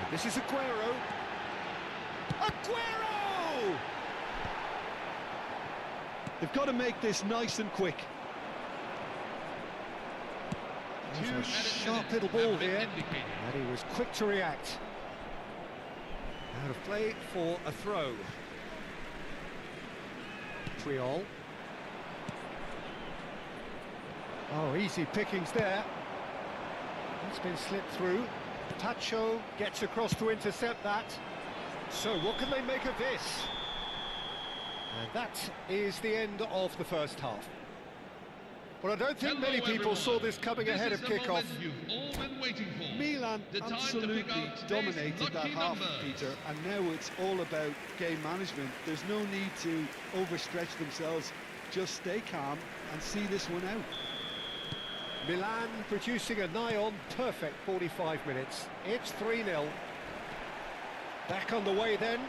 And this is Aguero. Aguero! They've got to make this nice and quick. There's a sharp little ball here. And he was quick to react. Out of play for a throw. Triol. Oh, easy pickings there. It's been slipped through. Pacho gets across to intercept that. So what can they make of this? And that is the end of the first half. Well, I don't think many people saw this coming ahead of kickoff. Milan absolutely dominated that half, Peter, and now it's all about game management. There's no need to overstretch themselves. Just stay calm and see this one out. Milan producing a nigh-on perfect 45 minutes. It's 3-0. Back on the way then.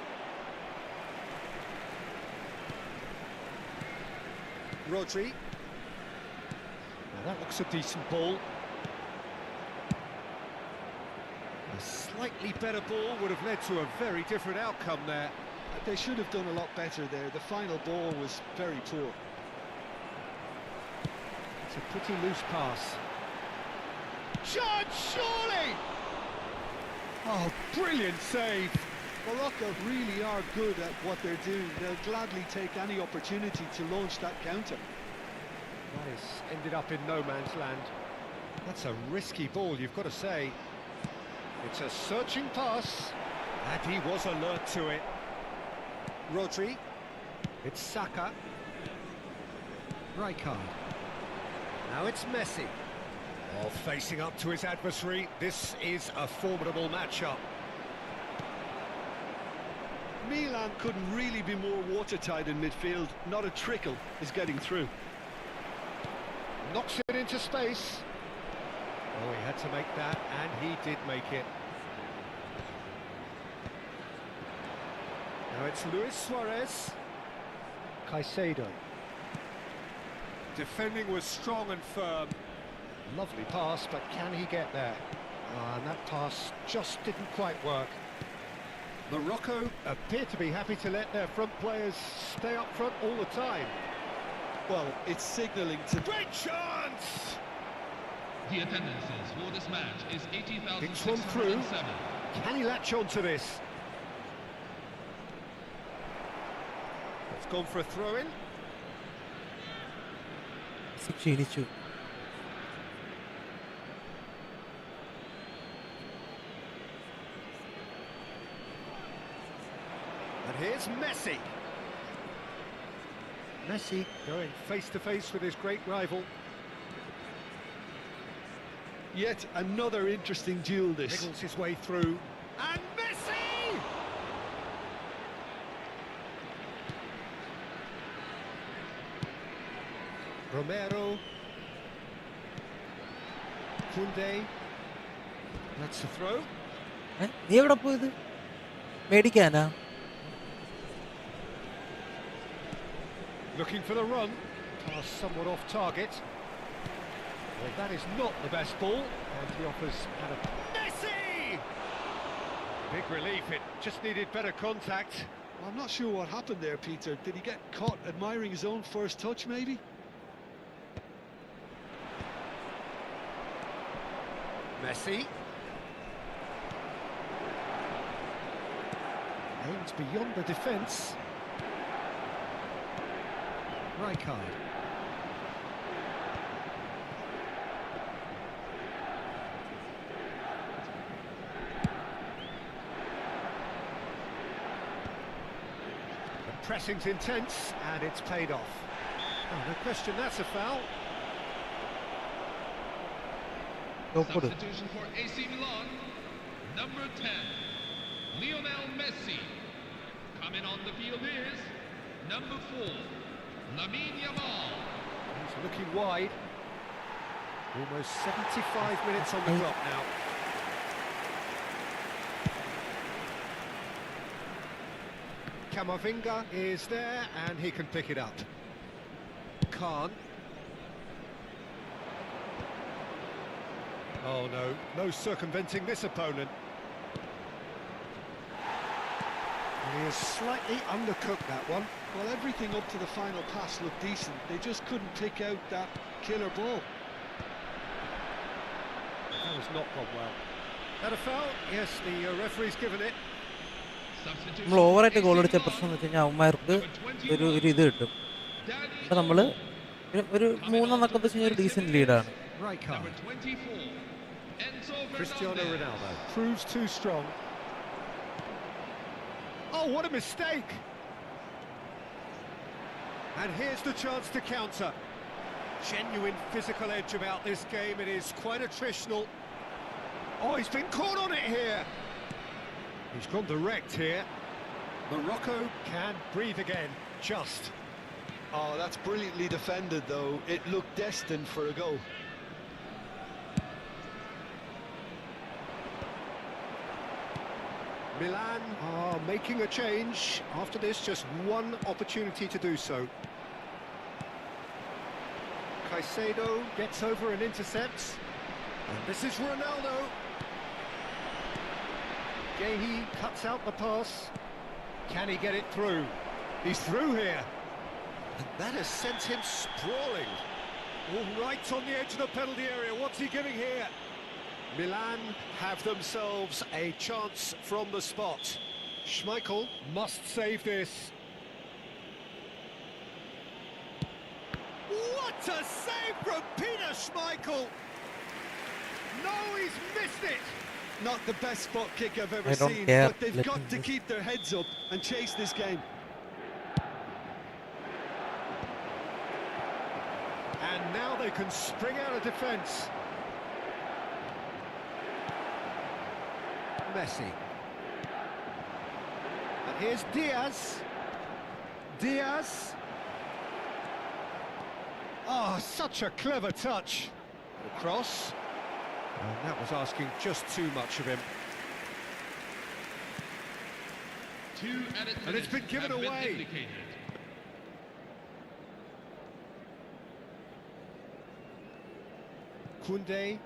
Rodri. Now that looks a decent ball. A slightly better ball would have led to a very different outcome there. They should have done a lot better there. The final ball was very poor. It's a pretty loose pass. Chance, surely! Oh, brilliant save! Morocco really are good at what they're doing. They'll gladly take any opportunity to launch that counter. That has ended up in no man's land. That's a risky ball, you've got to say. It's a searching pass, and he was alert to it. Rodri. It's Saka. Rijkaard. Now it's Messi. Oh, facing up to his adversary. This is a formidable matchup. Milan couldn't really be more watertight in midfield. Not a trickle is getting through. Knocks it into space. Oh, he had to make that, and he did make it. Now it's Luis Suarez. Caicedo. Defending was strong and firm. Lovely pass, but can he get there? And that pass just didn't quite work. Morocco appear to be happy to let their front players stay up front all the time. Well, it's signalling to... Great chance! The attendances for this match is 80,607. It's one through. Can he latch on to this? It's gone for a throw-in. ക്ഷീണിച്ചു. And here's Messi. Messi going face to face with his great rival. Yet another interesting duel this. Wriggles his way through. And Messi! Romero. Kunde. That's the throw. നീ എവിടെ പോയത് മേടിക്കാനാ? Looking for the run. Pass somewhat off target. Well, that is not the best ball. And he offers at a... Messi! Big relief, it just needed better contact. Well, I'm not sure what happened there, Peter. Did he get caught admiring his own first touch, maybe? Messi. Aims beyond the defence. Rijkaard. The pressing's intense and it's paid off. Oh, no question, that's a foul. Substitution for AC Milan, number 10, Lionel Messi. Coming on the field is number 4, Lamine Yamal. He's looking wide. Almost 75 minutes on the clock now. Camavinga is there and he can pick it up. Khan. Oh no, no circumventing this opponent. And he has slightly undercooked that one. Well, everything up to the final pass looked decent. They just couldn't pick out that killer ball. That was not gone well. That a foul? Yes, the referee's given it. നമ്മൾ ഓവറായിട്ട് goal അടിച്ച പ്രശ്നം എന്ന് വെച്ച് കഴിഞ്ഞാൽ അവന്മാർക്ക് ഒരു ഇത് കിട്ടും. അപ്പം നമ്മൾ ഒരു 3-1 വെച്ച് കഴിഞ്ഞാൽ ഒരു decent ലീഡാണ്. Cristiano Ronaldo proves too strong. Oh, what a mistake! And here's the chance to counter. Genuine physical edge about this game. It is quite attritional. Oh, he's been caught on it here. He's gone direct here. Morocco can breathe again. Just. Oh, that's brilliantly defended, though. It looked destined for a goal. Milan are making a change. After this, just one opportunity to do so. Caicedo gets over and intercepts. And this is Ronaldo. Gehi cuts out the pass. Can he get it through? He's through here. And that has sent him sprawling. All right on the edge of the penalty area. What's he giving here? Milan have themselves a chance from the spot. Schmeichel must save this. What a save from Peter Schmeichel! No, he's missed it! Not the best spot kick I've ever I don't seen, care. but they've got to keep their heads up and chase this game. And now they can spring out of defence. Messi. And here's Diaz. Diaz. Oh, such a clever touch. Cross. And that was asking just too much of him. And it's been given away. Kunde.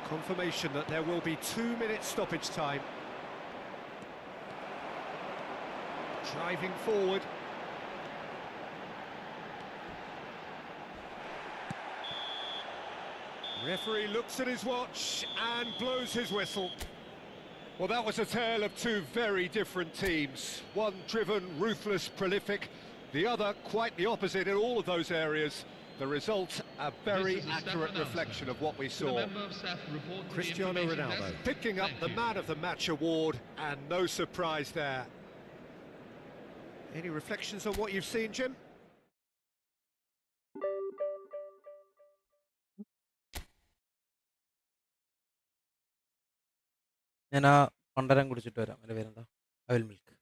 Confirmation that there will be 2 minutes stoppage time. Driving forward. Referee looks at his watch and blows his whistle. Well, that was a tale of two very different teams. One driven, ruthless, prolific. The other quite the opposite in all of those areas. The result, a very accurate reflection of what we saw. Cristiano Ronaldo picking up the Man of the Match award, and no surprise there. Any reflections on what you've seen, Jim? ഞാൻ ആ പണ്ടരം കുടിച്ചിട്ട് വരാം. എൻ്റെ പേരെന്താ? അവിൽ milk.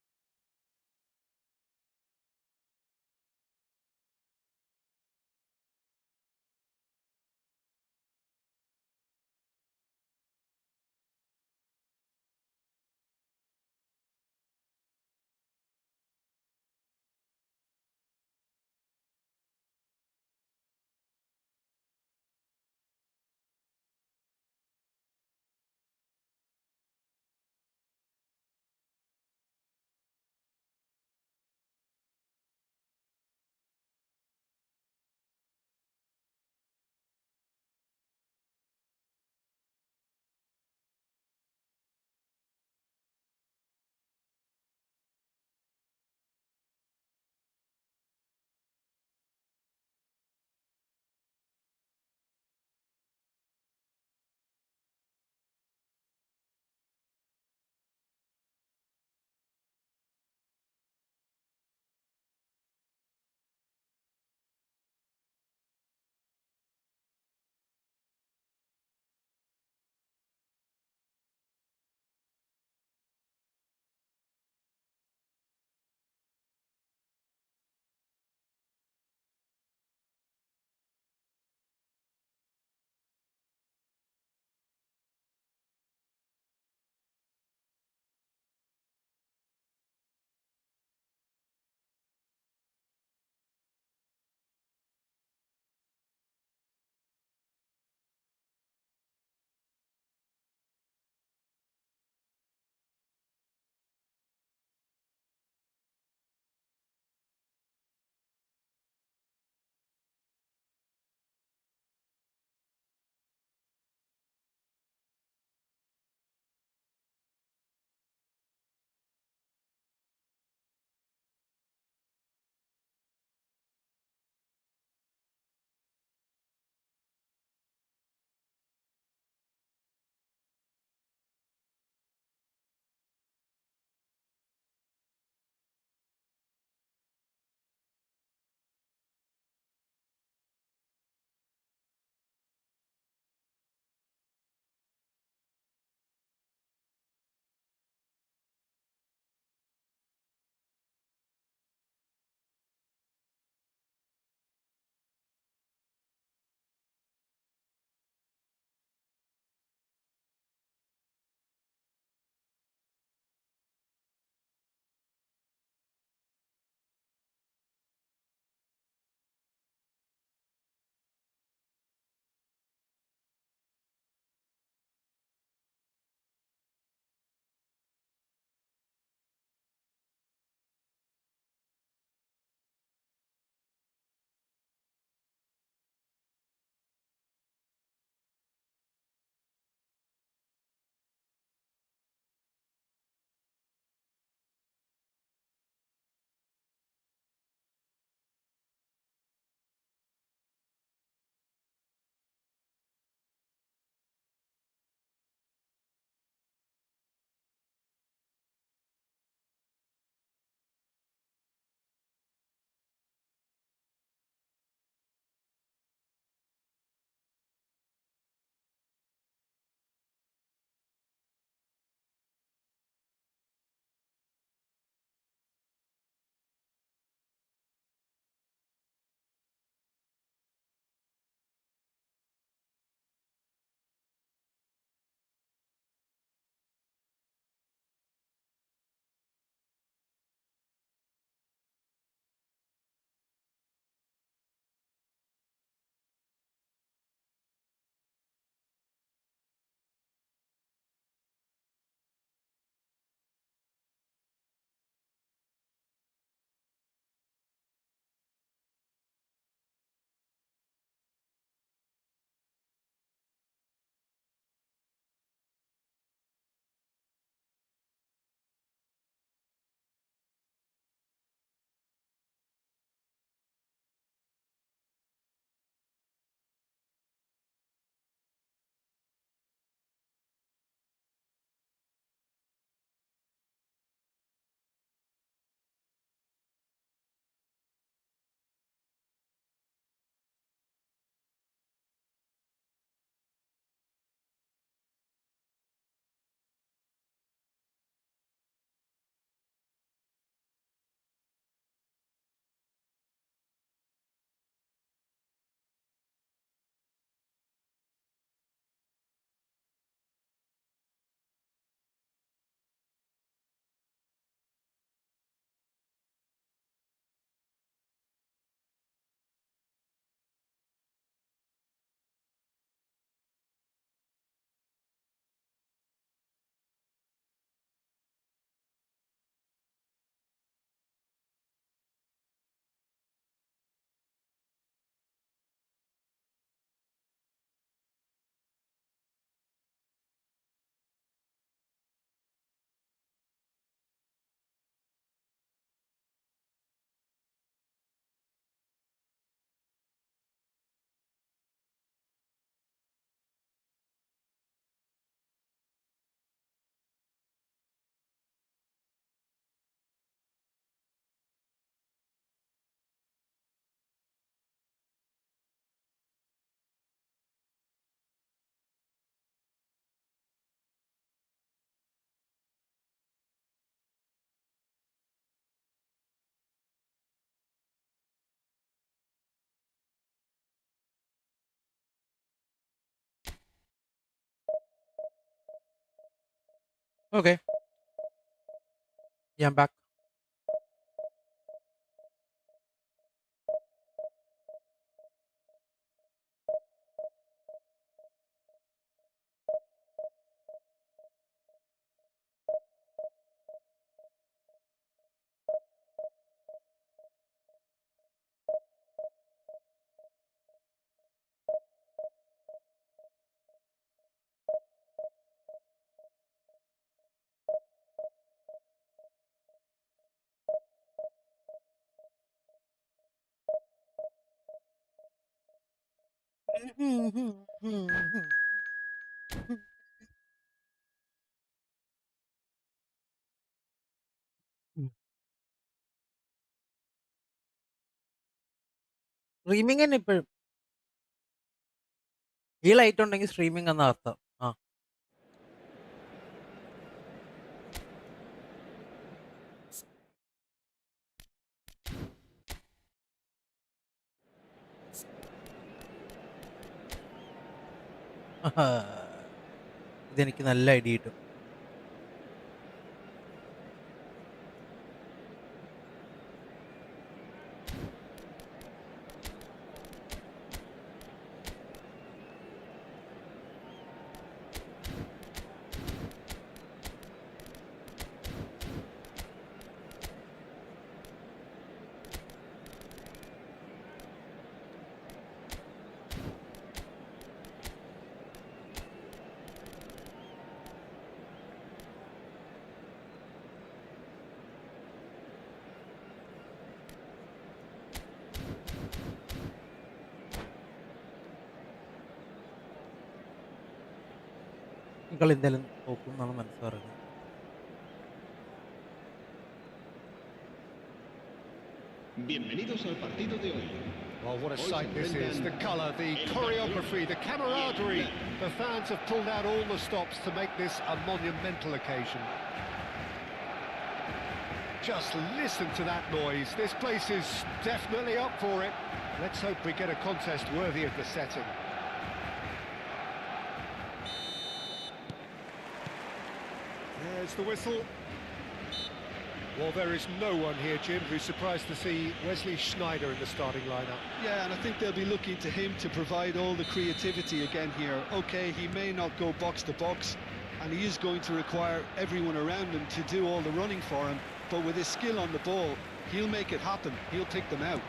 Okay. Yeah, I'm back. സ്ട്രീമിങ്ങിന് ഇപ്പോഴും ഈ light ഉണ്ടെങ്കിൽ സ്ട്രീമിംഗ് എന്ന അർത്ഥം. ആ ഇതെനിക്ക് നല്ല ഐഡിയ കിട്ടും. നിങ്ങൾ എന്തായാലും നോക്കും എന്നാണ് മനസ്സിലാറുന്നത്. Bienvenidos al partido de hoy. Well, what a sight this is. The colour, the choreography, the camaraderie. The fans have pulled out all the stops to make this a monumental occasion. Just listen to that noise. This place is definitely up for it. Let's hope we get a contest worthy of the setting. There's the whistle. Well, there is no one here, Jim, who's surprised to see Wesley Sneijder in the starting lineup. Yeah, and I think they'll be looking to him to provide all the creativity again here. Okay, he may not go box to box, and he is going to require everyone around him to do all the running for him, but with his skill on the ball, he'll make it happen. He'll pick them out.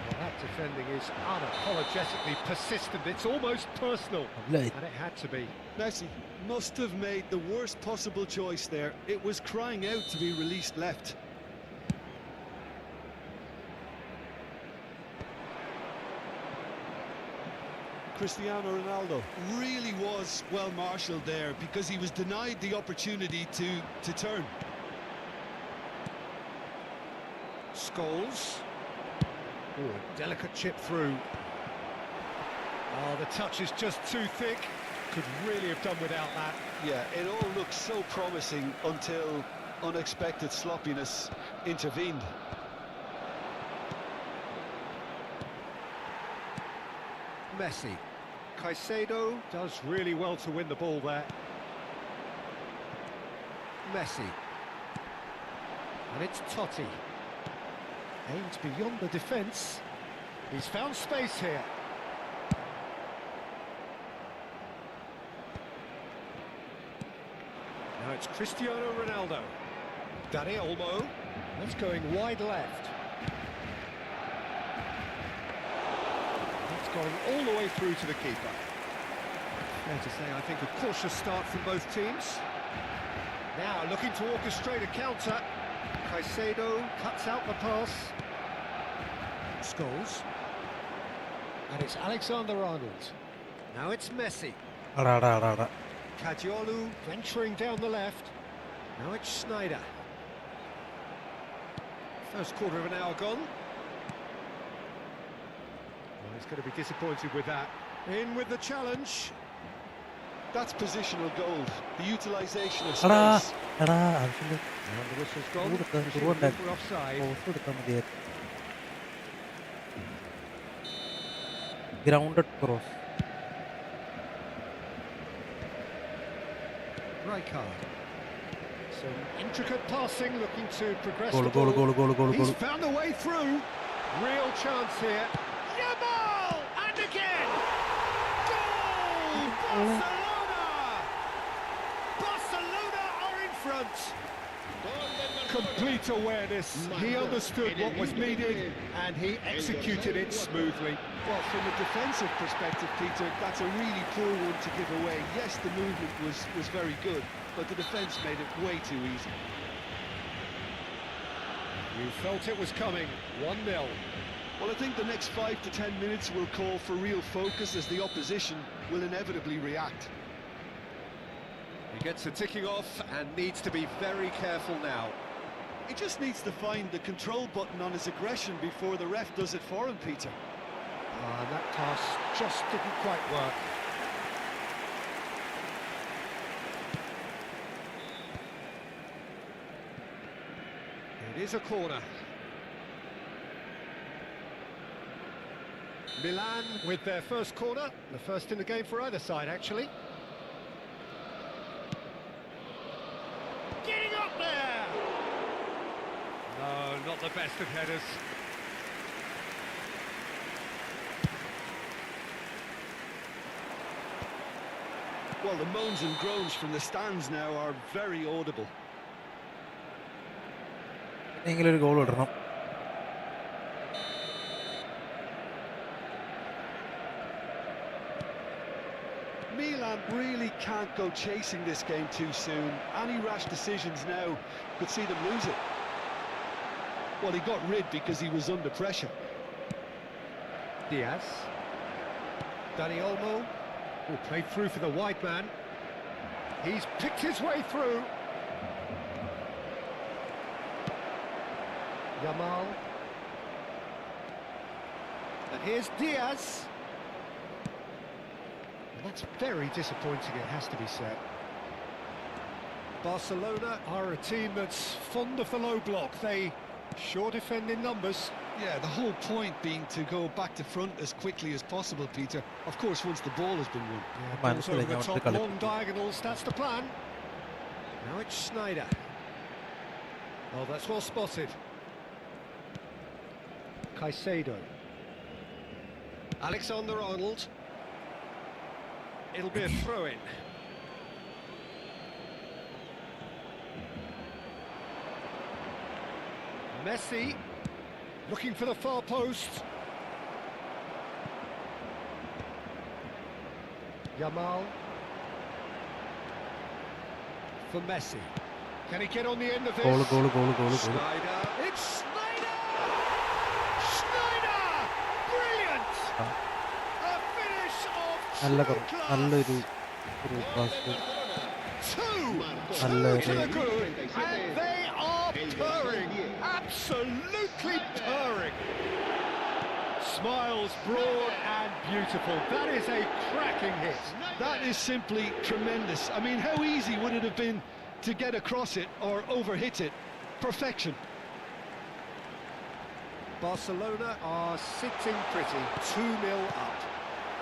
Well, that defending is unapologetically persistent. It's almost personal, and it had to be. Messi must have made the worst possible choice there. It was crying out to be released left. Cristiano Ronaldo really was well marshalled there because he was denied the opportunity to turn. Scholes. Oh, a delicate chip through. Oh, the touch is just too thick. Could really have done without that. Yeah, it all looked so promising until unexpected sloppiness intervened. Messi. Caicedo does really well to win the ball there. Messi. And it's Totti. Aimed beyond the defence. He's found space here. Now it's Cristiano Ronaldo. Dani Olmo. That's going wide left. That's going all the way through to the keeper. Fair to say, I think a cautious start from both teams. Now looking to orchestrate a counter. Caicedo cuts out the pass. Scholes. And it's Alexander-Arnold. Now it's Messi. Kadiolu venturing down the left. Now it's Sneijder. First quarter of an hour gone. Well, he's going to be disappointed with that. In with the challenge. That's positional gold. The utilisation of എടാ space. എടാ ആവശ്യമില്ല. And the whistle's gone. കൊടുക്കാൻ Presumably for offside. Post കൊടുക്കാൻ മതിയായിരുന്നു. Grounded cross. Rijkaard. Some intricate passing, looking to progress Goal, the goal, ball. goal, goal, goal, He's goal. found a way through. Real chance here. Yamal! And again! Goal! Barcelona! Barcelona are in front. Complete awareness. He understood what was needed and he executed it smoothly. Well, from a defensive perspective, Peter, that's a really poor one to give away. Yes, the movement was very good, but the defence made it way too easy. You felt it was coming. 1-0. Well, I think the next 5 to 10 minutes will call for real focus as the opposition will inevitably react. He gets the ticking off and needs to be very careful now. He just needs to find the control button on his aggression before the ref does it for him, Peter. That pass just didn't quite work. It is a corner. Milan with their first corner, the first in the game for either side, actually. Getting up there! No, not the best of headers. Well, the moans and groans from the stands now are very audible. എങ്കിലും ഒരു goal ഇടണം. Milan really can't go chasing this game too soon. Any rash decisions now could see them lose it. Well, he got rid because he was under pressure. Diaz. Dani Olmo, who played through for the wide man. He's picked his way through. Yamal. And here's Diaz. And that's very disappointing, it has to be said. Barcelona are a team that's fond of the low block. They sure defend in numbers. Yeah, the whole point being to go back to front as quickly as possible, Peter. Of course, once the ball has been won. Balls over the top, long diagonals, that's the plan. Now it's Schneider. Oh, that's well spotted. Caicedo. Alexander-Arnold. It'll be a throw-in. Messi, looking for the far post. Yamal. For Messi. Can he get on the end of this? Goal. Schneider. It's Schneider! Schneider! Brilliant! A finish of true class. നല്ലൊരു pass. Two നല്ല to the good, and they are purring, absolutely purring. Smiles broad and beautiful. That is a cracking hit. That is simply tremendous. I mean, how easy would it have been to get across it or overhit it? Perfection. Barcelona are sitting pretty, 2-0 up.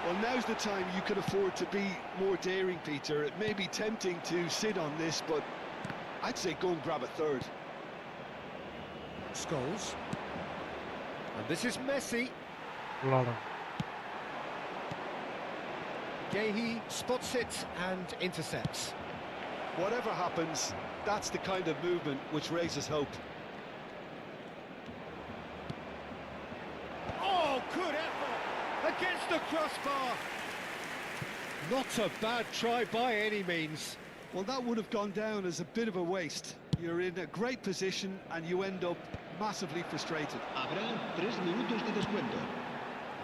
Well, now's the time you can afford to be more daring, Peter. It may be tempting to sit on this, but I'd say go and grab a third. Scholes. And this is Messi. Gehi spots it and intercepts. Whatever happens, that's the kind of movement which raises hope. Oh, good effort against the crossbar. Not a bad try by any means. Well, that would have gone down as a bit of a waste. You're in a great position and you end up massively frustrated. Habrá 3 minutos de descuento.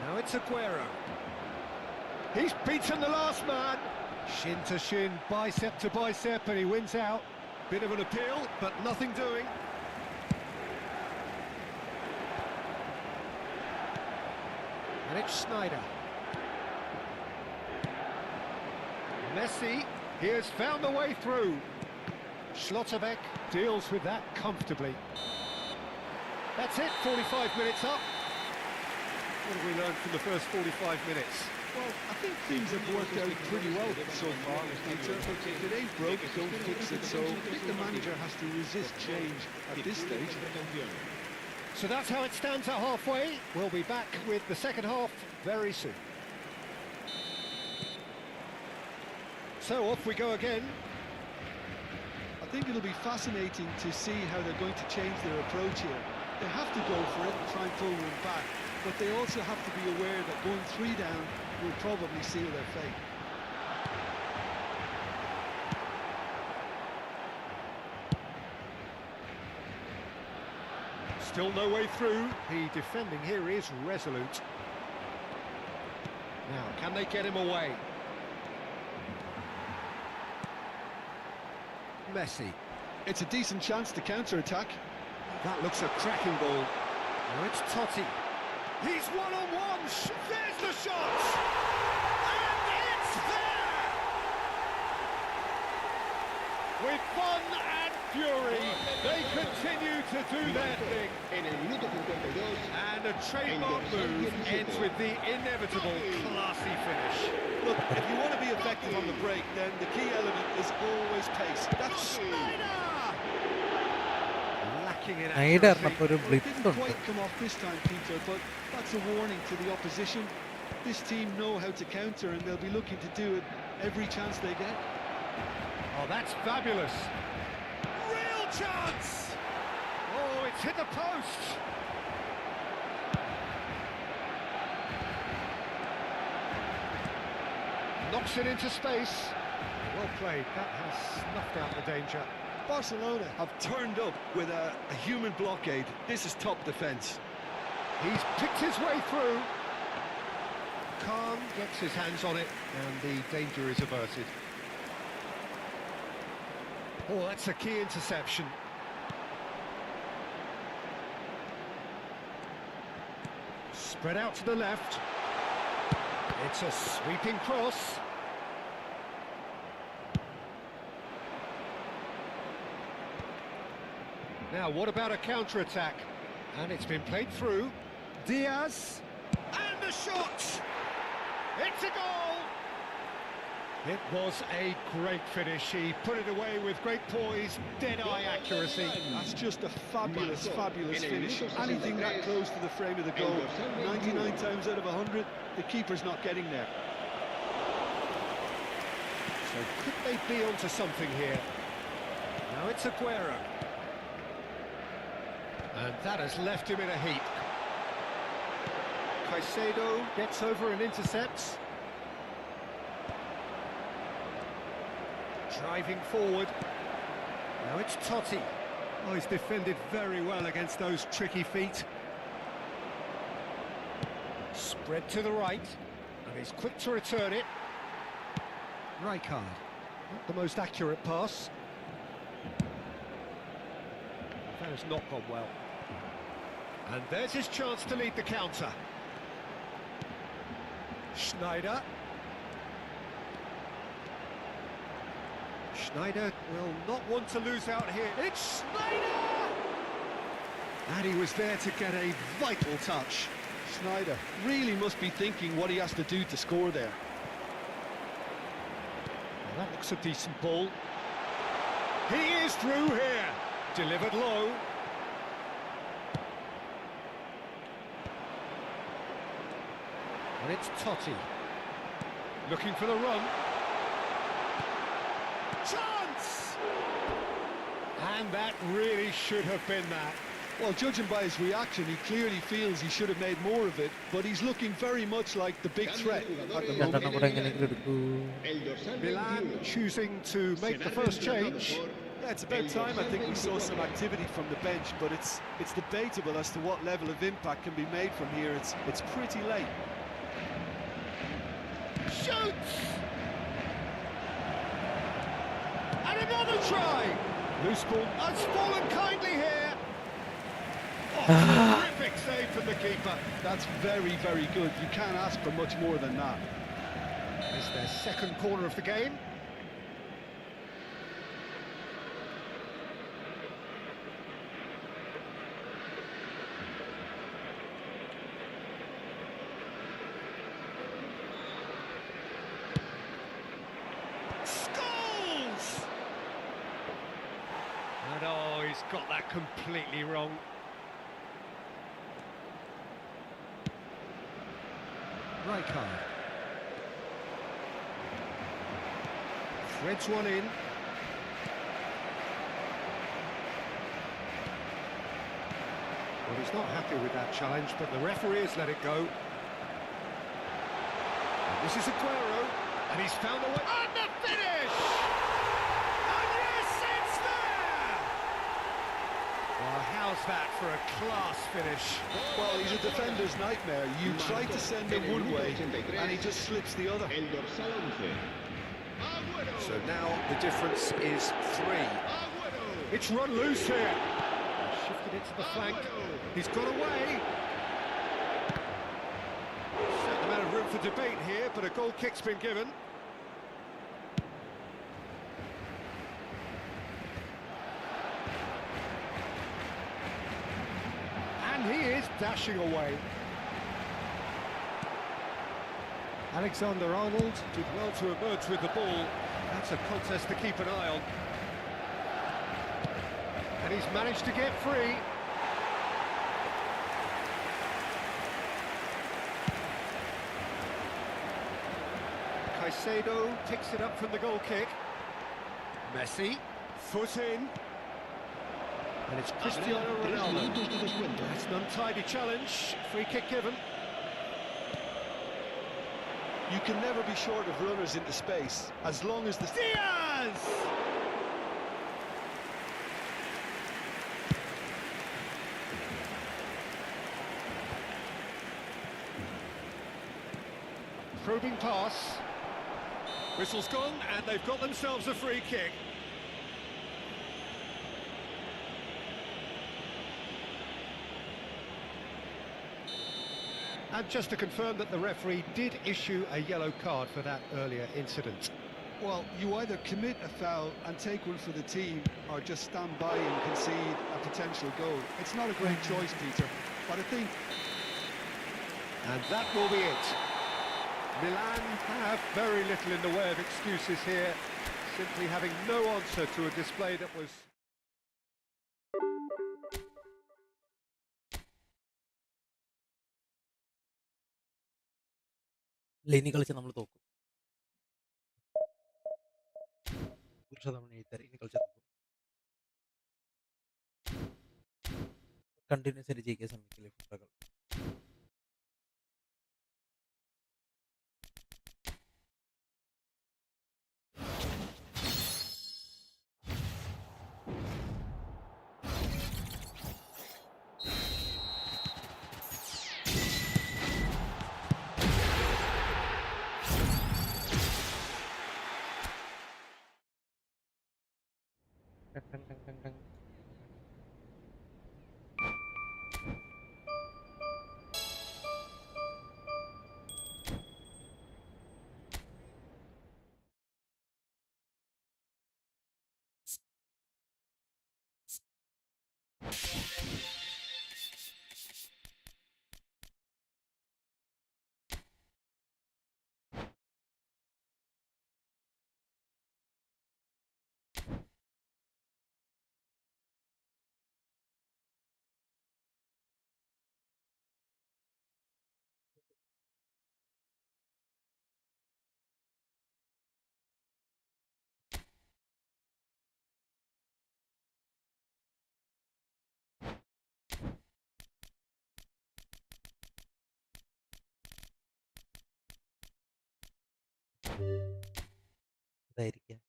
Now it's Aguero. He's beaten the last man. Shin to shin, bicep to bicep, and he wins out. Bit of an appeal, but nothing doing. And it's Schneider. Messi, he has found a way through. Schlotterbeck deals with that comfortably. That's it, 45 minutes up. What have we learned from the first 45 minutes? Well, I think things have worked out pretty well so far, Peter. If it ain't broke, don't fix it. So I think the manager has to resist change at this stage. So that's how it stands at halfway. We'll be back with the second half very soon. So off we go again. I think it'll be fascinating to see how they're going to change their approach here. They have to go for it and try and pull one back, but they also have to be aware that going 3 down will probably seal their fate. Still no way through. The defending here is resolute. Now, can they get him away? Messi. It's a decent chance to counter-attack. That looks a cracking ball. Now it's Totti. He's one-on-one. There's the shot. And it's there. With fun and fury, they continue to do their thing. En el minuto 52, And a trademark move ends with the inevitable classy finish. Look, if you want to be effective on the break, then the key element is always pace. That's Lacking in Snyder accuracy. അപ്പൊ ഒരു Well, it blitz didn't ഉണ്ട്. quite come off this time, Peter, but that's a warning to the opposition. This team know how to counter, and they'll be looking to do it every chance they get. Oh, that's fabulous. Real chance. Oh, it's hit the post. Knocks it into space. Well played. That has snuffed out the danger. Barcelona have turned up with a human blockade. This is top defence. He's picked his way through. Khan gets his hands on it, and the danger is averted. Oh, that's a key interception. Spread out to the left. It's a sweeping cross. Now, what about a counter-attack? And it's been played through. Diaz. And the shot! It's a goal! It was a great finish. He put it away with great poise, dead-eye accuracy. That's just a fabulous, fabulous finish. Anything that close to the frame of the goal, 99 times out of 100, the keeper's not getting there. So could they be onto something here? Now it's Aguero. And that has left him in a heap. Caicedo gets over and intercepts. Driving forward. Now it's Totti. Oh, he's defended very well against those tricky feet. Spread to the right. And he's quick to return it. Rijkaard. Not the most accurate pass. That has not gone well. And there's his chance to lead the counter. Schneider. Schneider will not want to lose out here. It's Schneider! And he was there to get a vital touch. Schneider really must be thinking what he has to do to score there. Well, that looks a decent ball. He is through here. Delivered low. And it's Totti. Looking for the run. Chance! And that really should have been that. Well, judging by his reaction, he clearly feels he should have made more of it, but he's looking very much like the big threat at the moment. രണ്ടെണ്ണം കൂടെ എങ്ങനെയെങ്കിലും എടുക്കൂ. el dorsal Milan 21. choosing to make the first change. Yeah, it's about time I think we saw some activity from the bench, but it's debatable as to what level of impact can be made from here. It's pretty late. Shoots! And another try! Loose ball has fallen kindly here. Oh, terrific save from the keeper. That's very, very good. You can't ask for much more than that. It's their second corner of the game. Scores! And oh, he's got that completely wrong. Rijkaard. Threads one in. Well, he's not happy with that challenge, but the referee has let it go. And this is Aguero, and he's found a way. And the finish! And yes, it's there! Well, how's that for a class finish? Well, he's a defender's nightmare. You try to send him one way, and he just slips the other. El dorsal 11. So now the difference is 3. It's run loose here. Shifted it to the flank. He's got away. Certain amount of room for debate here, but a goal kick's been given. And he is dashing away. Alexander-Arnold did well to emerge with the ball. That's a contest to keep an eye on. And he's managed to get free. Caicedo picks it up from the goal kick. Messi, foot in. And it's Cristiano Ronaldo. That's an untidy challenge. Free kick given. You can never be short of runners into space, as long as the... Diaz! Probing pass. Whistle's gone, and they've got themselves a free kick. And just to confirm that the referee did issue a yellow card for that earlier incident. Well, you either commit a foul and take one for the team, or just stand by and concede a potential goal. It's not a great choice, Peter, but I think... And that will be it. Milan have very little in the way of excuses here, simply having no answer to a display that was... ലൈനി കളിച്ച് നമ്മൾ തോക്കും. പുരുഷ തവണ എഴുത്തറി ഇനി കളിച്ച് തോക്കും. Continuous ആയിട്ട് ജയിക്കാൻ ശ്രമിക്കില്ലേ football. Dang, dang, dang, dang. ഇതായിരിക്കാം.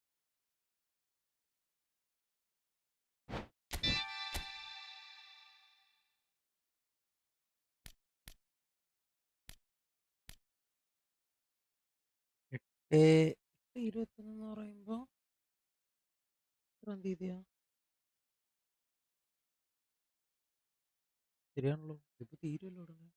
എട്ട് 21 എന്ന് പറയുമ്പോ എത്രാം തീയതിയാ? ശരിയാണല്ലോ, ഇപ്പൊ തീരുമല്ലോ ഉടനെ.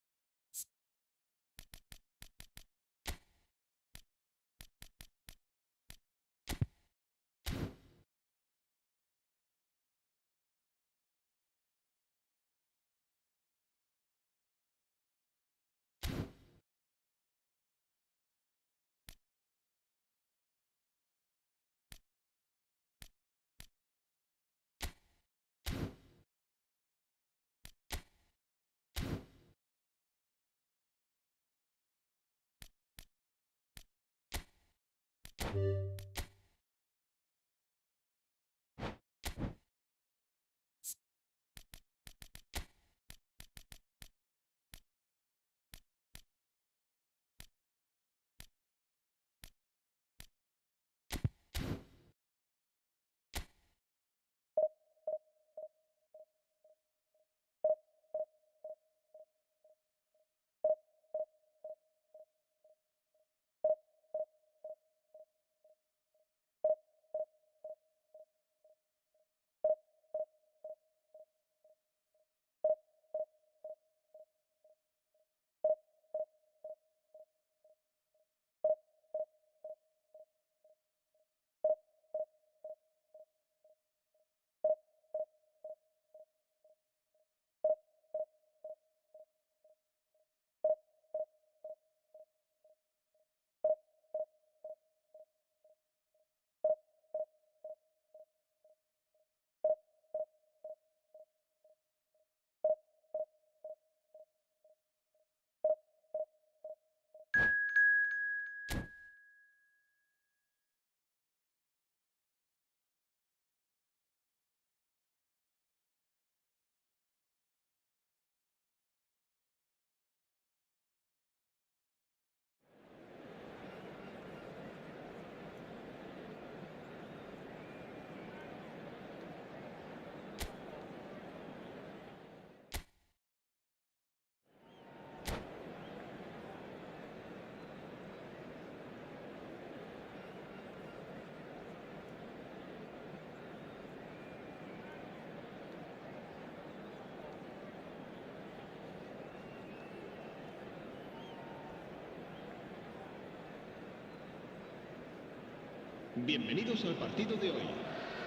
Bienvenidos al partido de hoy.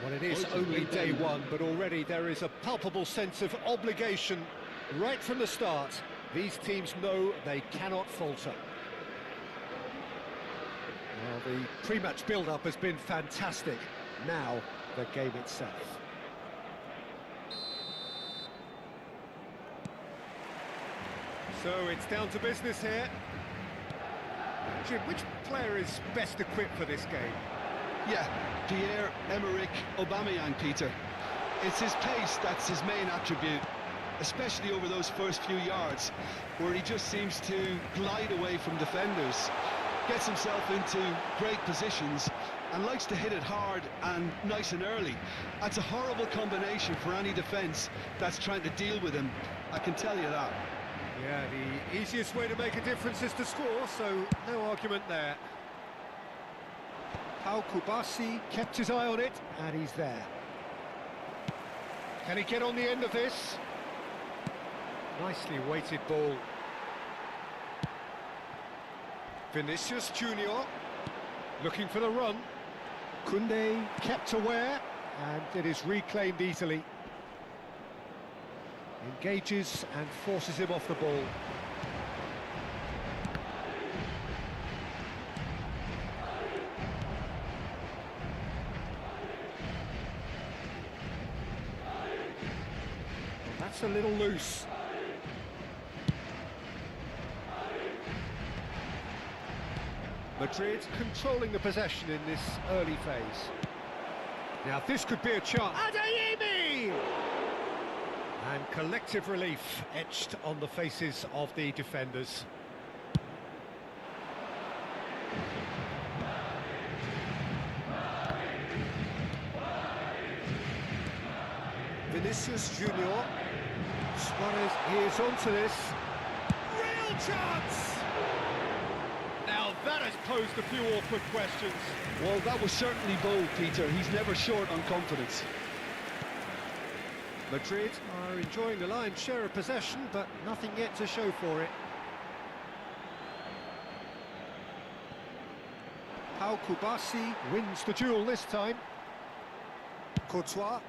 Well, it is only day one, but already there is a palpable sense of obligation right from the start. These teams know they cannot falter. Well, the pre-match build-up has been fantastic. Now, the game itself. So it's down to business here. Jim, which player is best equipped for this game? Yeah, Pierre-Emerick Aubameyang, Peter. It's his pace that's his main attribute, especially over those first few yards, where he just seems to glide away from defenders, gets himself into great positions, and likes to hit it hard and nice and early. That's a horrible combination for any defence that's trying to deal with him, I can tell you that. Yeah, the easiest way to make a difference is to score, so no argument there. Pau Kubasi kept his eye on it, and he's there. Can he get on the end of this? Nicely weighted ball. Vinicius Junior looking for the run. Koundé kept aware, and it is reclaimed easily. Engages and forces him off the ball. That's a little loose. Madrid controlling the possession in this early phase. Now this could be a chance. Adeyemi! And collective relief etched on the faces of the defenders. Vinicius Junior. Suarez is onto this. Real chance! Now that has posed a few awkward questions. Well, that was certainly bold, Peter. He's never short on confidence. Madrid are enjoying the lion's share of possession, but nothing yet to show for it. Pau Kubasi wins the duel this time. Courtois.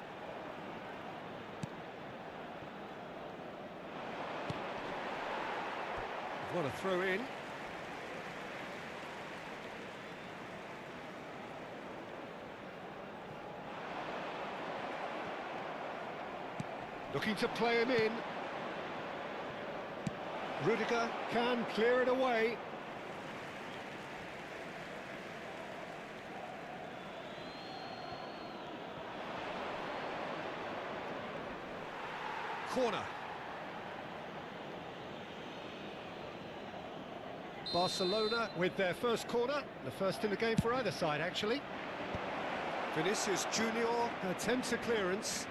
What a throw in. Looking to play him in. Rudiger can clear it away. corner. Barcelona with their first corner, the first in the game for either side, actually. Vinicius Junior attempts a clearance.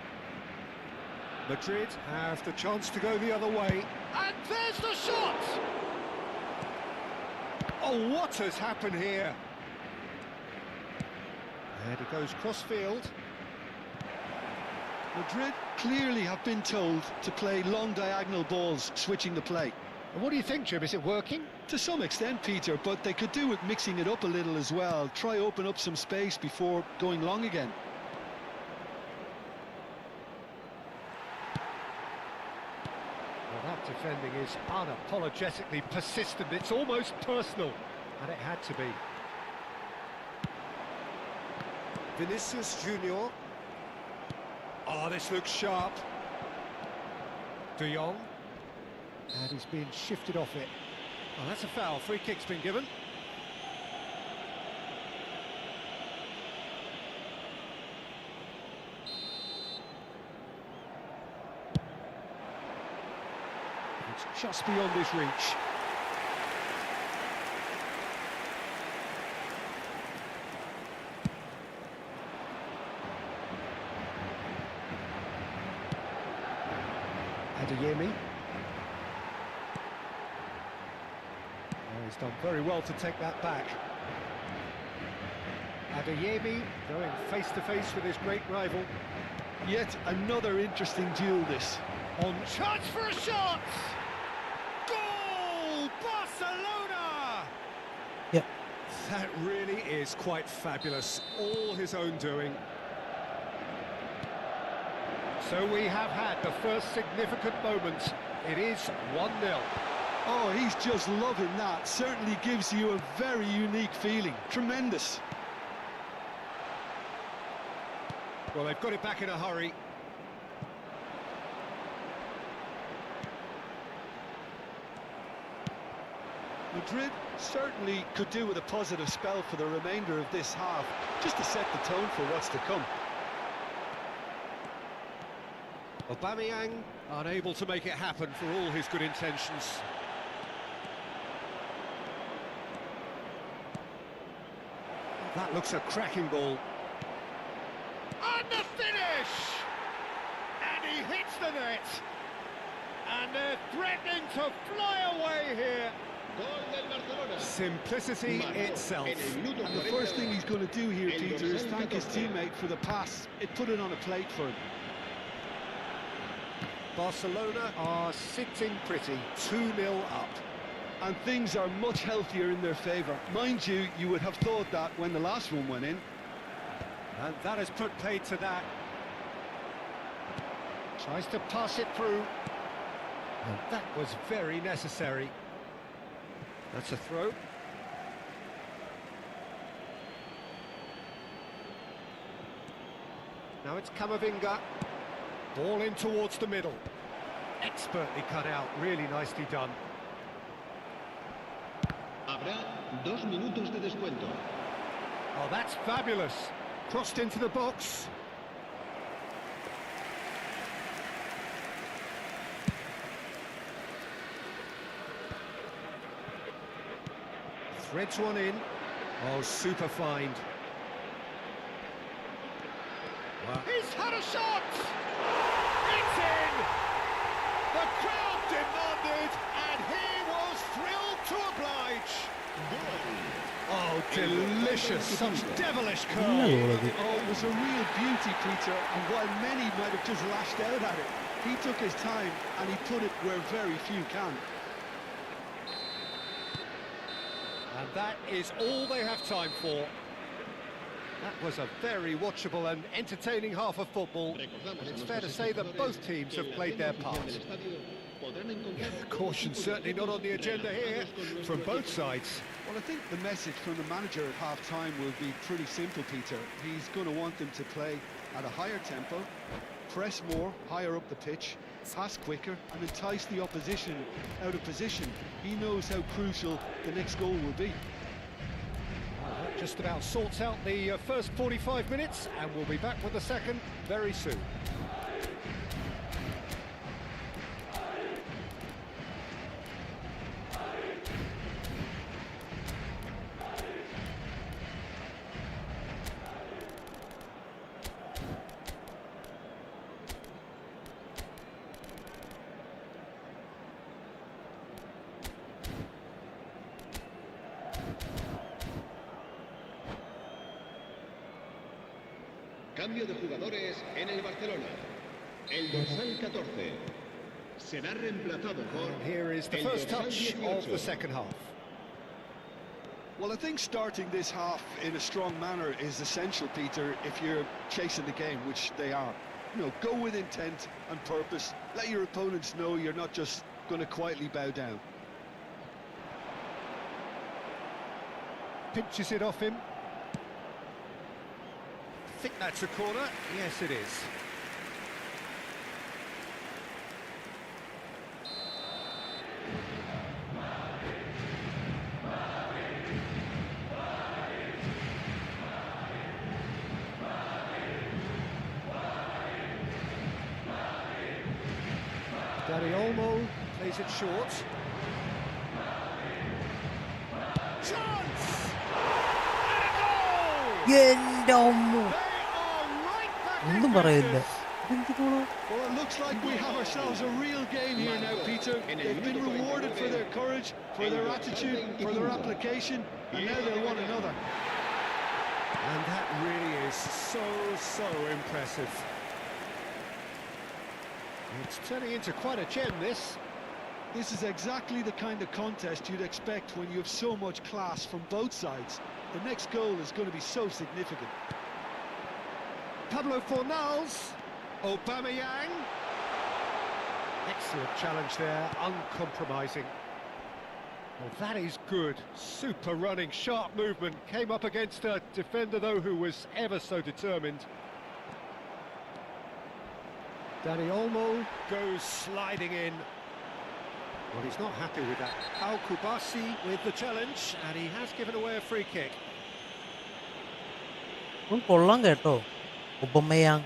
Madrid have the chance to go the other way. And there's the shot! Oh, what has happened here? And it goes cross-field. Madrid clearly have been told to play long diagonal balls, switching the play. And what do you think, Jim? Is it working? To some extent, Peter, but they could do with mixing it up a little as well. Try open up some space before going long again. Well, that defending is unapologetically persistent. It's almost personal, and it had to be. Vinicius Junior. Oh, this looks sharp. De Jong. And he's being shifted off it. Oh, that's a foul. Free kick's been given. It's just beyond his reach. Adeyemi. He's done very well to take that back. Adeyemi going face-to-face with his great rival. Yet another interesting duel, this. On chance for a shot! Goal! Barcelona! Yeah. That really is quite fabulous. All his own doing. So we have had the first significant moment. It is 1-0. Oh, he's just loving that. Certainly gives you a very unique feeling. Tremendous. Well, they've got it back in a hurry. Madrid certainly could do with a positive spell for the remainder of this half, just to set the tone for what's to come. Aubameyang unable to make it happen for all his good intentions. That looks a cracking ball. And the finish! And he hits the net. And they're threatening to fly away here. Simplicity itself. And the first thing he's going to do here, Peter, is thank his teammate for the pass. It put it on a plate for him. Barcelona are sitting pretty, 2-0 up. And things are much healthier in their favour. Mind you, you would have thought that when the last one went in. And that has put paid to that. Tries to pass it through. And that was very necessary. That's a throw. Now it's Camavinga. Ball in towards the middle. Expertly cut out, really nicely done. Habrá 2 minutos de descuento. Oh, that's fabulous. Crossed into the box. Threads one in. Oh, super find. Wow. He's had a shot! It's in! The crowd demanded, and he was thrilled to oblige. Oh, delicious. Such devilish curl. Oh, it was a real beauty, Peter, and while many might have just lashed out at it, he took his time and he put it where very few can. And that is all they have time for. That was a very watchable and entertaining half of football. And it's fair to say that both teams have played their part. Caution certainly not on the agenda here from both sides. Well, I think the message from the manager at half-time will be pretty simple, Peter. He's going to want them to play at a higher tempo, press more, higher up the pitch, pass quicker, and entice the opposition out of position. He knows how crucial the next goal will be. That just about sorts out the first 45 minutes, and we'll be back with the second very soon. Cambio de jugadores en el Barcelona. El dorsal 14 será reemplazado por And here is the el first dorsal touch 18. of the second half. Well, I think starting this half in a strong manner is essential, Peter, if you're chasing the game, which they are. You know, go with intent and purpose. Let your opponents know you're not just going to quietly bow down. Pinches it off him. I think that's a corner. Yes, it is. Dani Olmo plays it short. Chance! എന്റെ അമ്മോ, ഒന്നും പറയില്ല. Well, it looks like we have ourselves a real game here now, Peter. They've been rewarded for their courage, for their attitude, for their application, and now they'll want another. And that really is so impressive. It's turning into quite a gem, this. This is exactly the kind of contest you'd expect when you have so much class from both sides. The next goal is going to be so significant. Pablo Fornals. Aubameyang. Excellent challenge there, uncompromising. Well, that is good. Super running, sharp movement. Came up against a defender, though, who was ever so determined. Dani Olmo goes sliding in. Well, he's not happy with that. Al Kubasi with the challenge, and he has given away a free kick. കൊള്ളാം കേട്ടോ ഉപമയാങ്.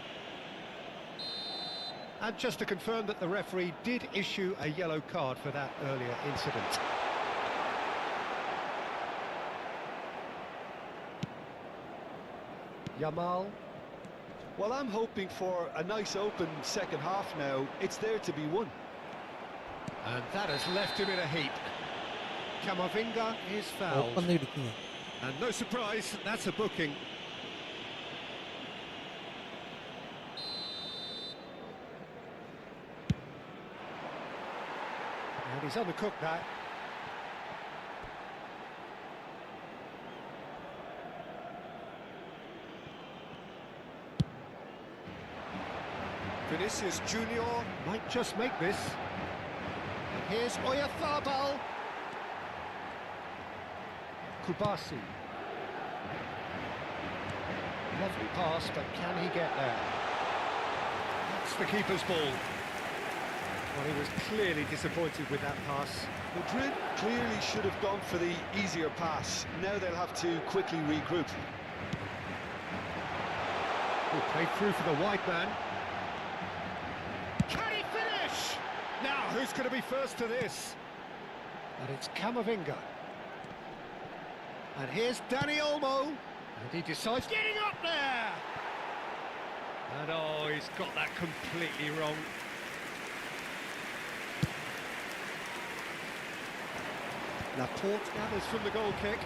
And just to confirm that the referee did issue a yellow card for that earlier incident. Yamal. Well, I'm hoping for a nice open second half now. It's there to be won. And that has left him in a heap. Camavinga is fouled. ഒപ്പം ഇടിക്കുന്നു. And no surprise, that's a booking. And he's undercooked that. Vinicius Junior might just make this. And here's Oyarzabal. Kubasi. Lovely pass, but can he get there? That's the keeper's ball. Well, he was clearly disappointed with that pass. Madrid clearly should have gone for the easier pass. Now they'll have to quickly regroup. He played through for the wide man. Can he finish? Now, who's going to be first to this? And it's Camavinga. And here's Dani Olmo. And he decides getting up there. And oh, he's got that completely wrong. Laporte gathers from the goal kick.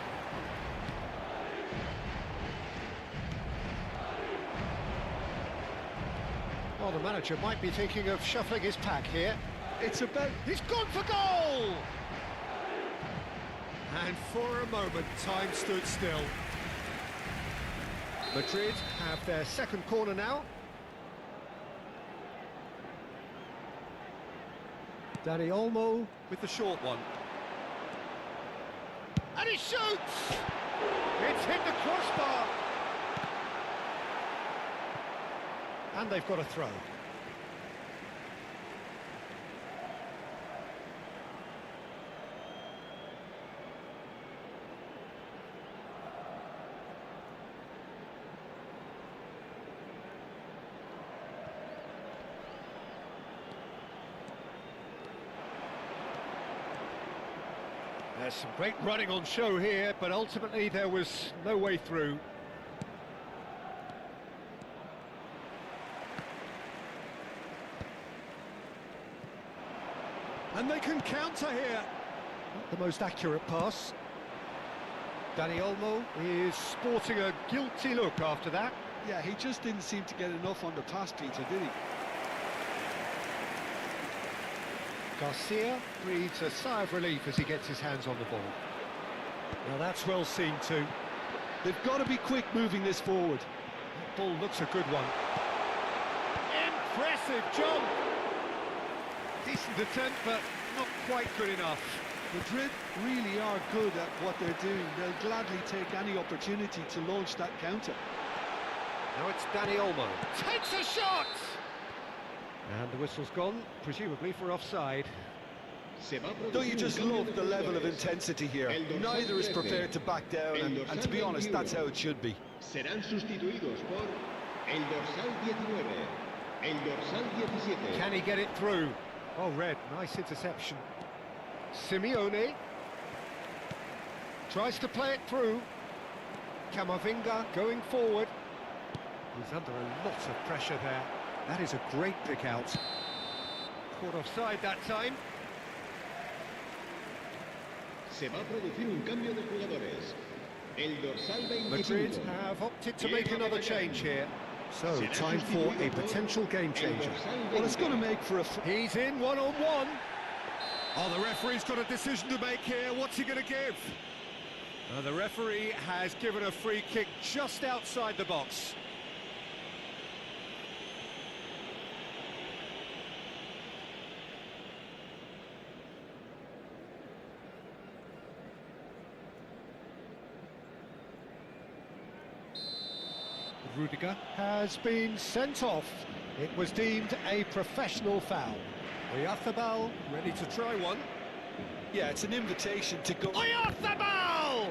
Well, the manager might be thinking of shuffling his pack here. It's about... He's gone for goal! And for a moment, time stood still. Madrid have their second corner now. Dani Olmo with the short one. And he shoots! It's hit the crossbar! And they've got a throw. There's some great running on show here, but ultimately there was no way through. And they can counter here. Not the most accurate pass. Dani Olmo is sporting a guilty look after that. Yeah, he just didn't seem to get enough on the pass, Peter, did he? Garcia breathes a sigh of relief as he gets his hands on the ball. Now that's well seen too. They've got to be quick moving this forward. That ball looks a good one. Impressive jump! Decent attempt, but not quite good enough. Madrid really are good at what they're doing. They'll gladly take any opportunity to launch that counter. Now it's Dani Olmo. Takes a shot! And the whistle's gone, presumably for offside. Don't you just love the level of intensity here? Neither is prepared to back down, and to be honest, that's how it should be. Serán sustituidos por el dorsal 19, el dorsal 17. Can he get it through? Oh, Red, nice interception. Simeone tries to play it through. Camavinga going forward. He's under a lot of pressure there. That is a great pick out. Caught offside that time. Se va a producir un cambio de jugadores. El dorsal 25. Madrid have opted to make another change here. So, time for a potential game changer. Well, it's going to make for a... He's in one-on-one. Oh, the referee's got a decision to make here. What's he going to give? The referee has given a free kick just outside the box. Rudiger has been sent off. It was deemed a professional foul. Oyarzabal ready to try one. Yeah, it's an invitation to go... Oyarzabal!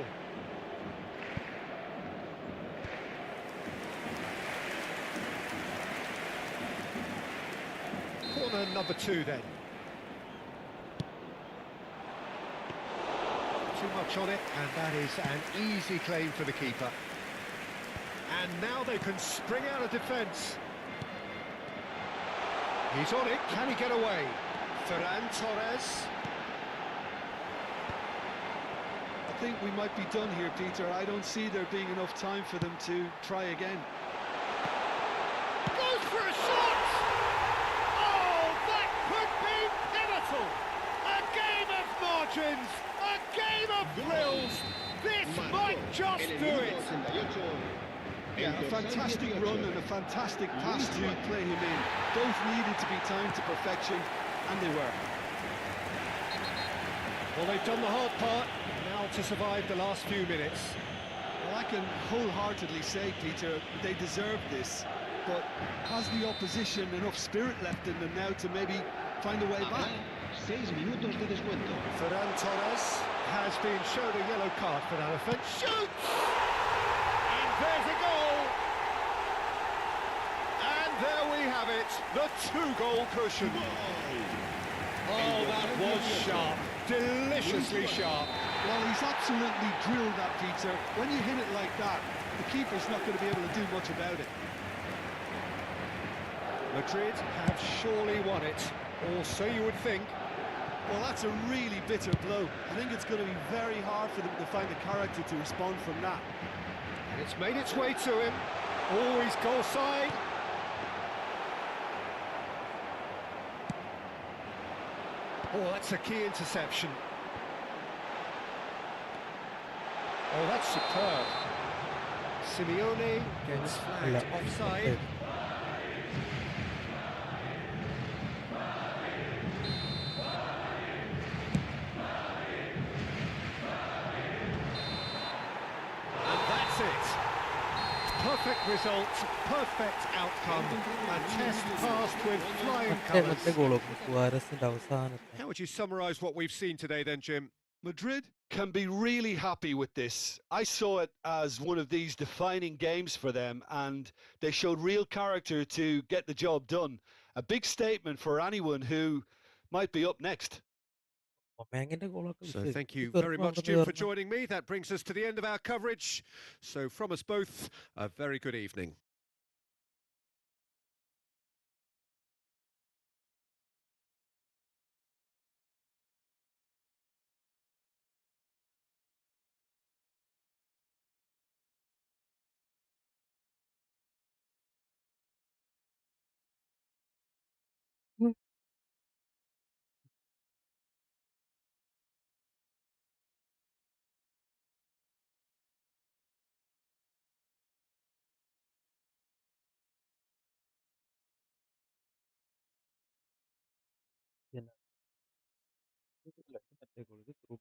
Corner number 2 then. Too much on it, and that is an easy claim for the keeper. And now they can spring out of defence. He's on it, can he get away? Ferran Torres. I think we might be done here, Peter. I don't see there being enough time for them to try again. Goes for a shot! Oh, that could be pivotal! A game of margins, a game of thrills. This might just do it. Yeah, a fantastic run and a fantastic pass to play him in. Both needed to be timed to perfection, and they were. Well, they've done the hard part, now to survive the last few minutes. Well, I can wholeheartedly say, Peter, they deserve this, but has the opposition enough spirit left in them now to maybe find a way back? 6 minutos de descuento. Ferran Torres has been shown a yellow card for that offence. Shoots! And there's a goal! And there we have it, the 2-goal cushion. Oh, that was sharp, deliciously sharp. Well, he's absolutely drilled that, Peter. When you hit it like that, the keeper's not going to be able to do much about it. Madrid have surely won it, or so you would think. Well, that's a really bitter blow. I think it's going to be very hard for them to find the character to respond from that. And it's made its way to him. Always goal side. Oh, that's a key interception. Oh, that's superb. Simeone gets flagged offside. Perfect result, perfect outcome, a test passed with flying മറ്റേ colours. ഗോളൊക്കെ സുവാരസിന്റെ അവസാനത്തെ How would you summarise what we've seen today then, Jim? Madrid can be really happy with this. I saw it as one of these defining games for them, and they showed real character to get the job done. A big statement for anyone who might be up next. ഒമാങ്ങിന്റെ ഗോളൊക്കെ So thank you very much, Jim, for joining me. That brings us to the end of our coverage. So from us both, a very good evening.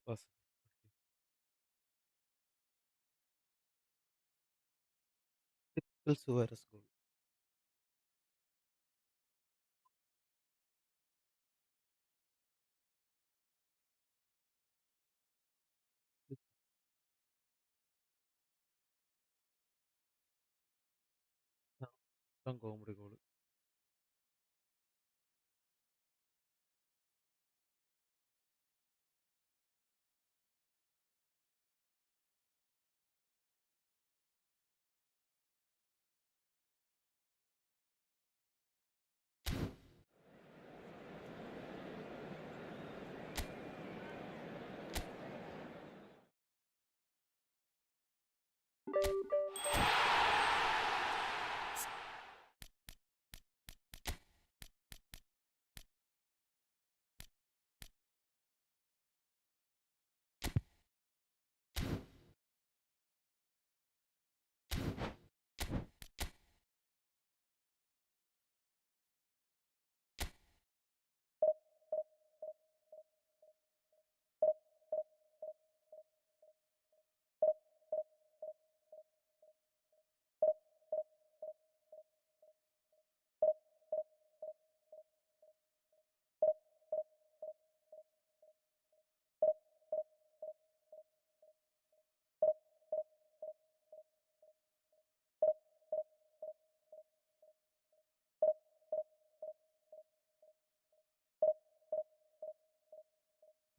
capacity. Typical Suarez goal. Comedy goal.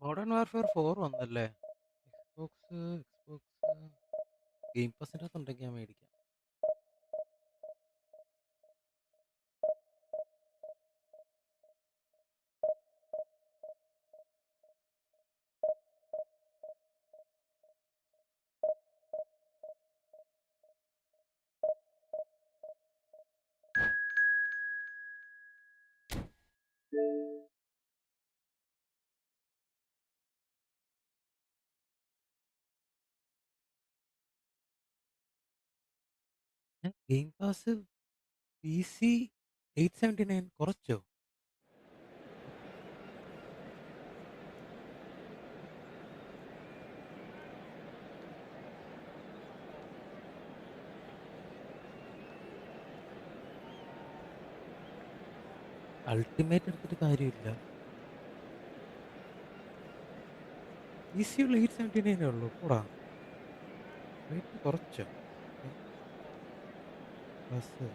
Modern Warfare 4 വന്നല്ലേ? Xbox game പാസിൻ്റെ അകത്തുണ്ടെങ്കിൽ ഞാൻ മേടിക്കാം. Game pass PC 879 കുറച്ചോ? Ultimate എടുത്തിട്ട് കാര്യമില്ല. PC ഉള്ള 879 ഉള്ളൂ കൂടാ. റേറ്റ് കുറച്ചോ? ബസ് ഗെയിം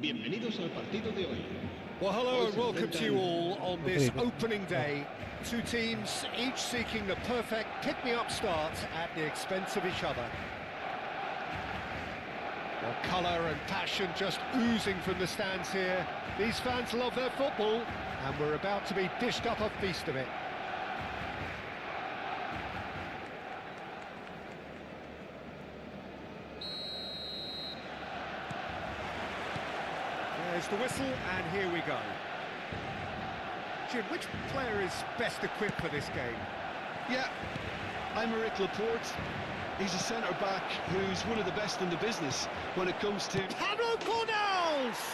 Bienvenidos al partido de hoy. Well, hello Hoy and se welcome to you enfrentan- all on this opening day. Two teams, each seeking the perfect pick-me-up start at the expense of each other. Well, colour and passion just oozing from the stands here. These fans love their football, and we're about to be dished up a feast of it. There's the whistle, and here we go. Jim, which player is best equipped for this game? Yeah, I'm Eric Laporte. He's a centre-back who's one of the best in the business when it comes to... Pablo Cornals! pace.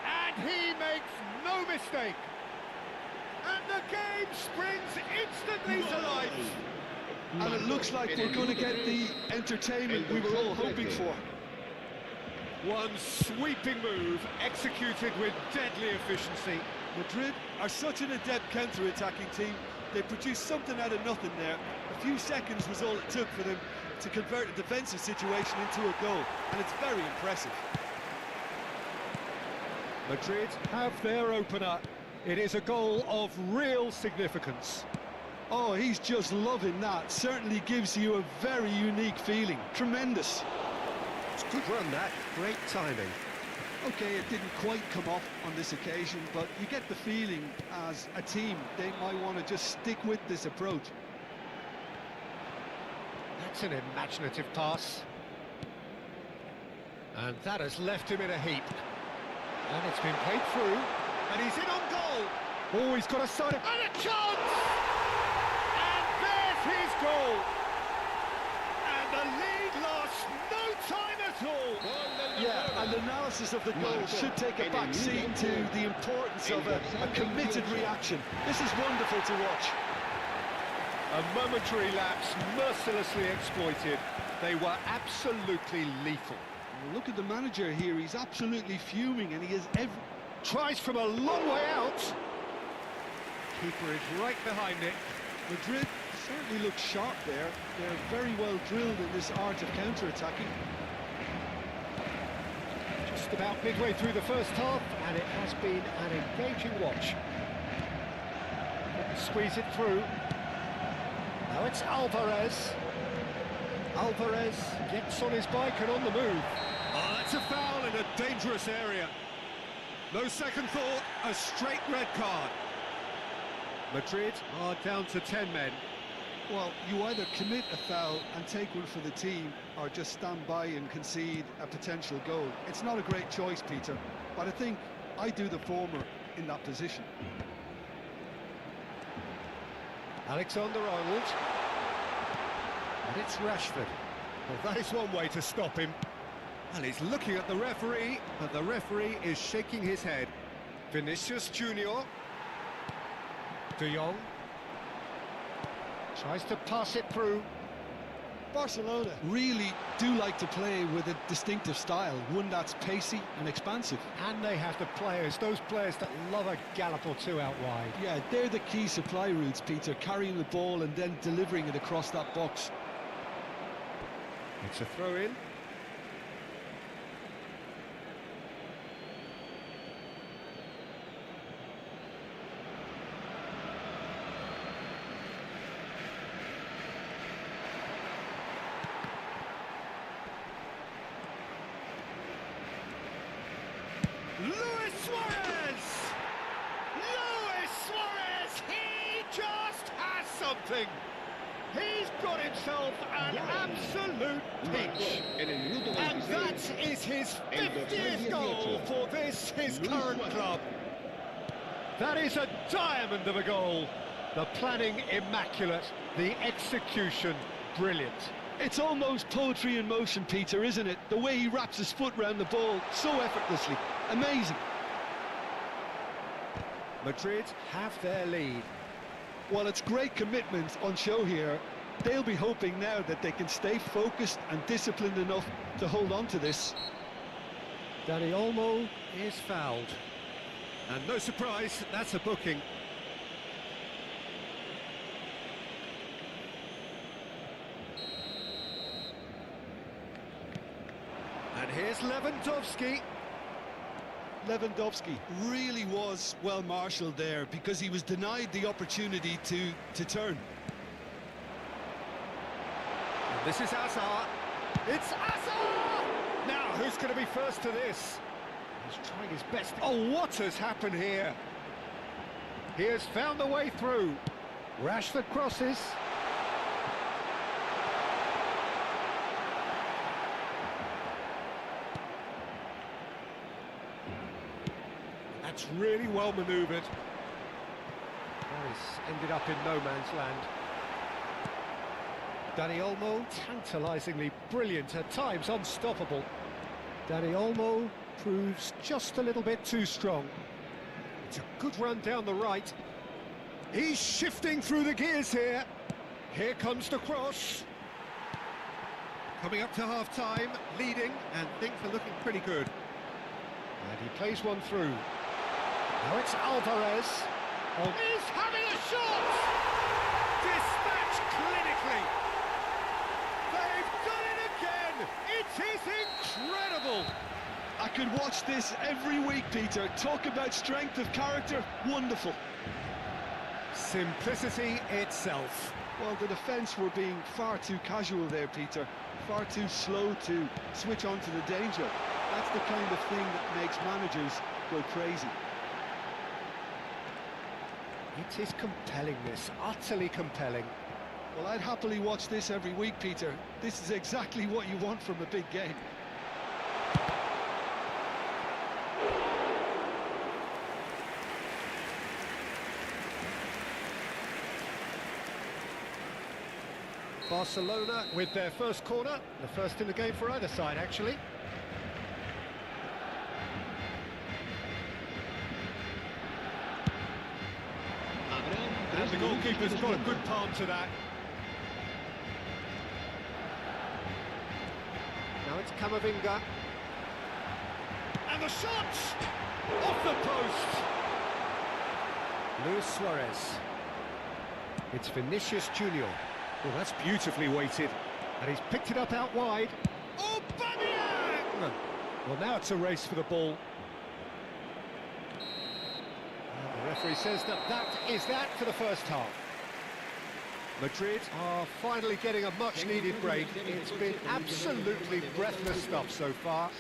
And he makes no mistake. And the game springs instantly to life. And it looks like we're going to get the entertainment we were all hoping for. One sweeping move executed with deadly efficiency. Madrid are such an adept counter-attacking team. They produced something out of nothing there. A few seconds was all it took for them to convert a defensive situation into a goal, and it's very impressive. Madrid have their opener. It is a goal of real significance. Oh, he's just loving that. Certainly gives you a very unique feeling. Tremendous. It's a good run, that. Great timing. Okay, it didn't quite come off on this occasion, but you get the feeling as a team they might want to just stick with this approach. That's an imaginative pass. And that has left him in a heap. And it's been played through, and he's in on goal. Oh, he's got a side of... And a chance! And there's his goal! And the lead lost no time at all. Yeah, and analysis of the goal should take a back seat to the importance of a committed reaction. This is wonderful to watch. A momentary lapse mercilessly exploited. They were absolutely lethal. Look at the manager here, he's absolutely fuming, and he is Tries from a long way out. Keeper is right behind it. Madrid certainly looks sharp there. They're very well drilled in this art of counter-attacking. Just about midway through the first half, and it has been an engaging watch. Squeeze it through. Now it's Alvarez. Alvarez gets on his bike and on the move. Oh, that's a foul in a dangerous area. No second thought, a straight red card. Madrid are down to 10 men. Well, you either commit a foul and take one for the team, or just stand by and concede a potential goal. It's not a great choice, Peter, but I think I do the former in that position. Alexander-Arnold. And it's Rashford. Well, that is one way to stop him. And he's looking at the referee, but the referee is shaking his head. Vinicius Junior. De Jong. Tries to pass it through. Barcelona really do like to play with a distinctive style, one that's pacey and expansive. And they have the players, those players that love a gallop or two out wide. Yeah, they're the key supply routes, Peter, carrying the ball and then delivering it across that box. It's a throw-in. Luis Suarez! Luis Suarez! He just has something! He's got himself an absolute pinch. And that is his 50th goal for this, his current club. That is a diamond of a goal. The planning immaculate, the execution brilliant. It's almost poetry in motion, Peter, isn't it? The way he wraps his foot round the ball so effortlessly. Amazing. Madrid have their lead. Well, it's great commitment on show here. They'll be hoping now that they can stay focused and disciplined enough to hold on to this. Dani Olmo is fouled. And no surprise, that's a booking. And here's Lewandowski. Lewandowski really was well marshalled there because he was denied the opportunity to turn. And this is Hazard. It's Hazard! Now, who's going to be first to this? He's trying his best. Oh, what has happened here? He has found the way through. Rashford crosses. That's really well manoeuvred. Nice. Ended up in no man's land. Dani Olmo, tantalisingly brilliant, at times unstoppable. Dani Olmo proves just a little bit too strong. It's a good run down the right. He's shifting through the gears here. Here comes the cross. Coming up to half-time, leading, and things are looking pretty good. And he plays one through. Now it's Alvarez. Oh, he's having a shot! Dispatched clinically. They've done it again! It is incredible! I could watch this every week, Peter. Talk about strength of character, wonderful. Simplicity itself. Well, the defence were being far too casual there, Peter. Far too slow to switch on to the danger. That's the kind of thing that makes managers go crazy. It is compelling, this, utterly compelling. Well, I'd happily watch this every week, Peter. This is exactly what you want from a big game. Barcelona with their first corner, the first in the game for either side, actually. And the goalkeeper's got a good palm to that. Now it's Camavinga. And the shot! Off the post! Luis Suarez. It's Vinicius Junior. Well, that's beautifully weighted. And he's picked it up out wide. Oh, Bamian! Well, now it's a race for the ball. And the referee says that is that for the first half. Madrid are finally getting a much-needed break. It's been absolutely breathless stuff so far.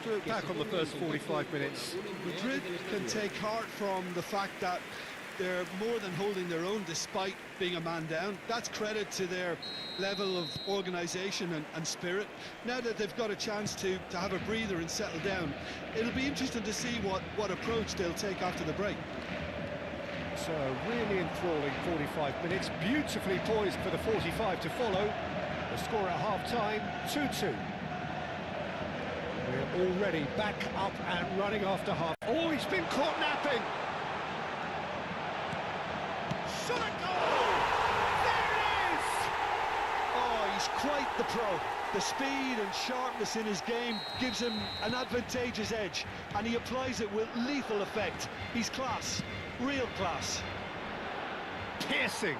We'll look back on the first 45 minutes. Madrid can take heart from the fact that they're more than holding their own despite being a man down. That's credit to their level of organisation and spirit. Now that they've got a chance to have a breather and settle down, it'll be interesting to see what approach they'll take after the break. So a really enthralling 45 minutes, beautifully poised for the 45 to follow. The score at half-time, 2-2. We're already back up and running after half. Oh, he's been caught napping! Shot a goal! There it is! Oh, he's quite the pro. The speed and sharpness in his game gives him an advantageous edge, and he applies it with lethal effect. He's class, real class. Piercing,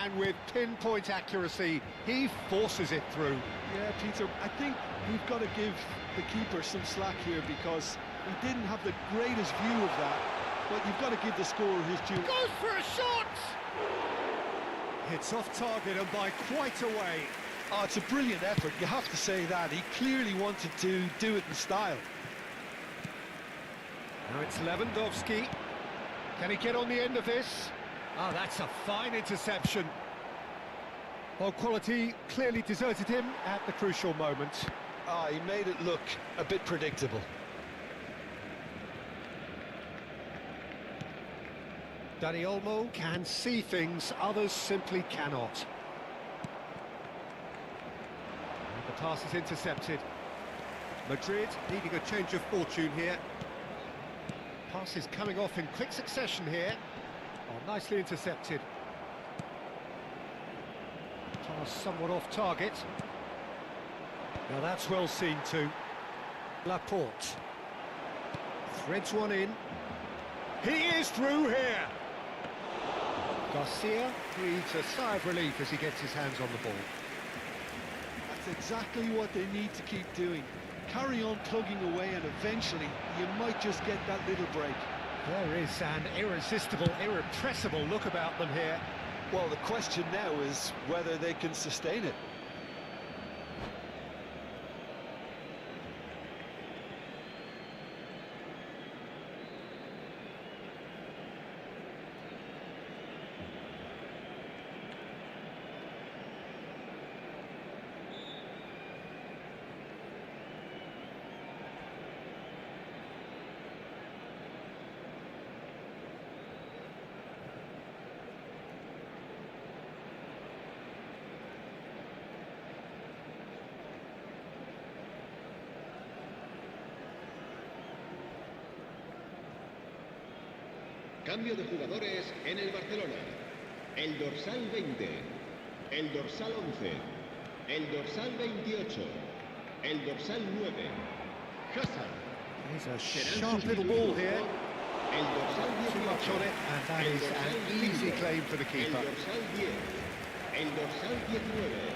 and with pinpoint accuracy, he forces it through. Yeah, Peter, I think we've got to give the keeper some slack here because he didn't have the greatest view of that. But you've got to give the scorer his due. Goes for a shot! Hits off target and by quite a way. Oh, it's a brilliant effort, you have to say that. He clearly wanted to do it in style. Now it's Lewandowski. Can he get on the end of this? Oh, that's a fine interception. Well, quality clearly deserted him at the crucial moment. Ah, he made it look a bit predictable. Dani Olmo can see things others simply cannot. And the pass is intercepted. Madrid needing a change of fortune here. Pass is coming off in quick succession here. Oh, nicely intercepted. Pass somewhat off target. Now that's well seen too. Laporte. Threads one in. He is through here. Garcia breathes a sigh of relief as he gets his hands on the ball. That's exactly what they need to keep doing. Carry on plugging away and eventually you might just get that little break. There is an irresistible, irrepressible look about them here. Well, the question now is whether they can sustain it. Cambio de jugadores en el Barcelona. El dorsal 20, el dorsal 11, el dorsal 28, el dorsal 9. Hazard. Here's a sharp little ball here. El dorsal Too much on 18. it, and that is an easy claim for the El keeper. dorsal 10. El dorsal 19.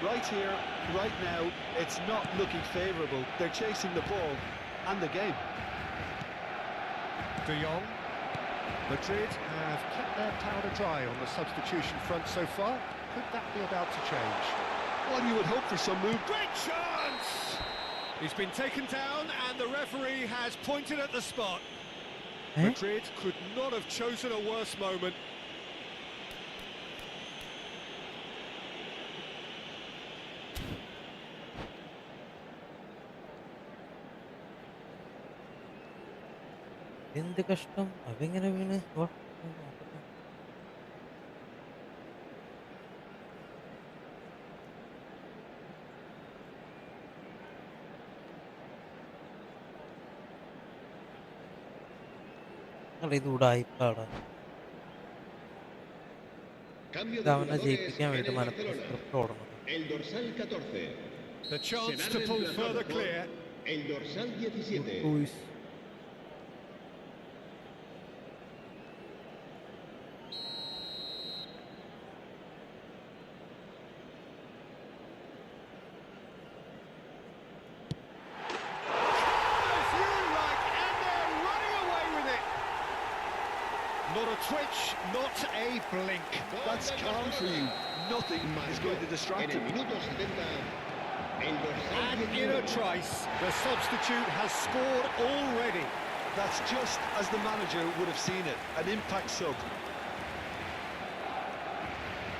Right here, right now, it's not looking favourable. They're chasing the ball and the game. De Jong. Madrid have kept their powder dry on the substitution front so far. Could that be about to change? Well, you would hope for some move. Great chance! He's been taken down and the referee has pointed at the spot. Eh? Madrid could not have chosen a worse moment. എന്ത് കഷ്ടം അതെങ്ങനെ വീണ് വാ നോക്കട്ടെ. അല്ല ഇത് ഉടായിപ്പാടാ Cambio de ഇതവനെ jugadores ജയിപ്പിക്കാൻ en വേണ്ടി el Manappuram Barcelona. Script ഓടുന്നത്. El dorsal 14. The chance Será to pull reemplazado further por clear. El dorsal 17. ഉയ്സ്. As you like, and they're running away with it. Not a twitch, not a blink. That's calm for you. Nothing is going to distract En el him. minuto 70. El dorsal And in 19. a trice, the substitute has scored already. That's just as the manager would have seen it. An impact sub.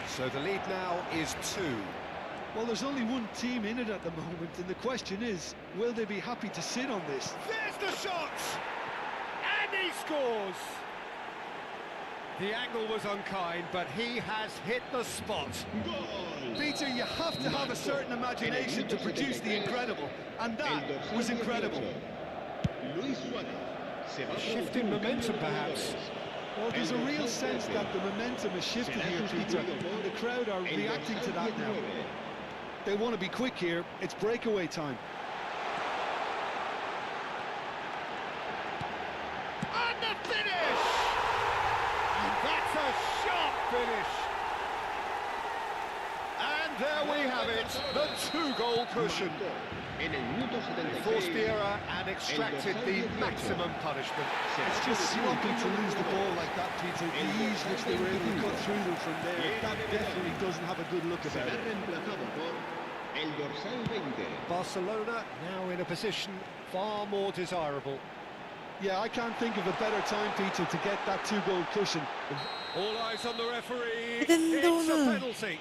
So the lead now is 2. Well, there's only one team in it at the moment, and the question is, will they be happy to sit on this? There's the shot! And he scores! The angle was unkind, but he has hit the spot. Gol. Peter, you have to have a certain imagination to produce the incredible, and El that dorsal was 18. incredible. Luis Suárez. Se va a Shifting producir un momentum, cambio de perhaps. jugadores. Well, there's a El real dorsal sense 13. that the momentum has shifted Será here, Peter, sustituido por and the crowd are el reacting to dorsal that now. 19. They want to be quick here. It's breakaway time. And the finish! And that's a sharp finish! And there we have it, the 2-goal cushion. En el minuto They forced the 76. error and extracted the maximum punishment. It's just slumping to lose the ball like that, Peter. The ease which they were able to cut through them from there, that definitely doesn't have a good look about Será it. reemplazado por el dorsal 20. Barcelona now in a position far more desirable. Yeah, I can't think of a better time, Peter, to get that 2-goal cushion. All eyes on the referee. ഇതെന്തോന്ന്? It's a penalty.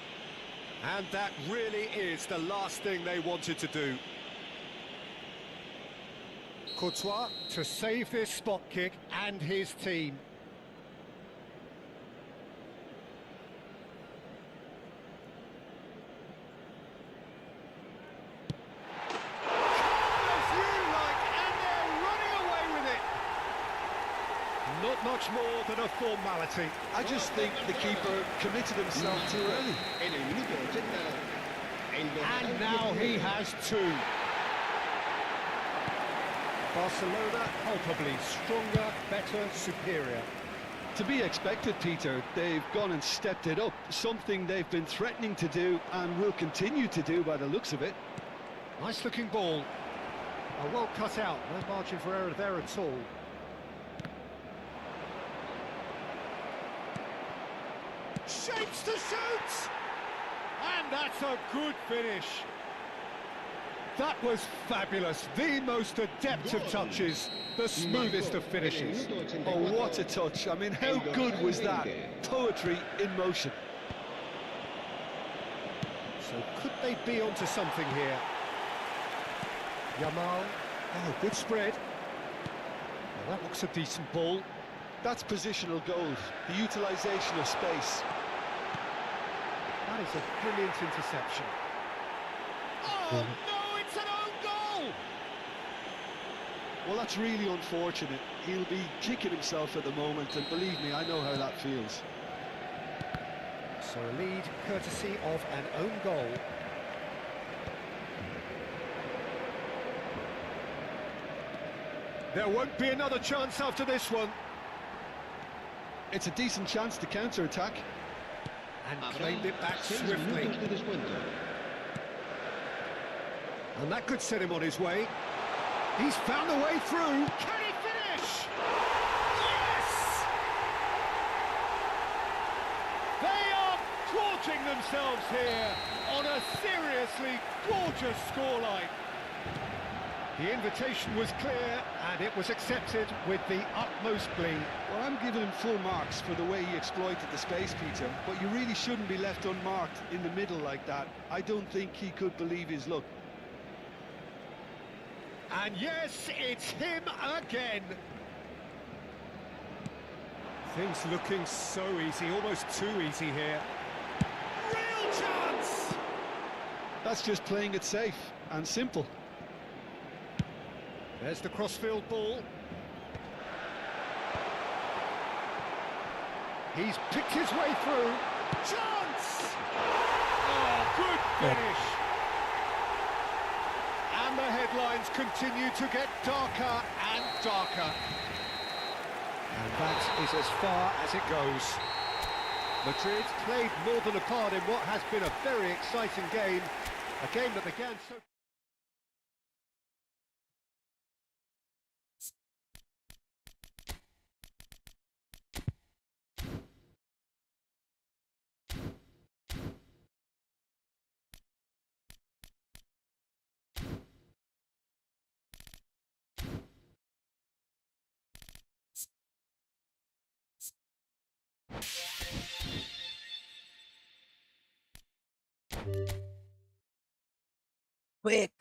And that really is the last thing they wanted to do. Courtois to save this spot kick and his team. As you like, and they're running away with it. Not much more than a formality. I just think the keeper committed himself too early. En el minuto 80. El dorsal And now he 19. has 2. Barcelona palpably stronger, better, superior. To be expected, Peter. They've gone and stepped it up, something they've been threatening to do and will continue to do by the looks of it. Nice looking ball. Well cut out, no margin for error there at all. Shapes to shoot! And that's a good finish. That was fabulous. The most adept of touches, the smoothest of finishes. En el minuto Oh, 84. what a touch. I mean, how good was that? Poetry in motion. So could they be onto something here? Yamal. Oh, good spread. Well, that looks a decent ball. That's positional gold, the utilisation of space. That is a brilliant interception. Oh, no, it's an own goal! Well, that's really unfortunate. He'll be kicking himself at the moment, and believe me, I know how that feels. So a lead courtesy of an own goal. There won't be another chance after this one. It's a decent chance to counter-attack. And claimed it back 6 swiftly. minutos de descuento. And that could set him on his way. He's found a way through. Can he finish? Yes! They are gorging themselves here on a seriously gorgeous scoreline. The invitation was clear and it was accepted with the utmost glee. Well, I'm giving him full marks for the way he exploited the space, Peter, but you really shouldn't be left unmarked in the middle like that. I don't think he could believe his luck. And yes, it's him again. Things looking so easy, almost too easy here. Real chance! That's just playing it safe and simple. There's the crossfield ball. He's picked his way through. Chance! Oh, good finish. And the headlines continue to get darker and darker. And that is as far as it goes. Madrid played more than a part in what has been a very exciting game. A game that began so... Quick.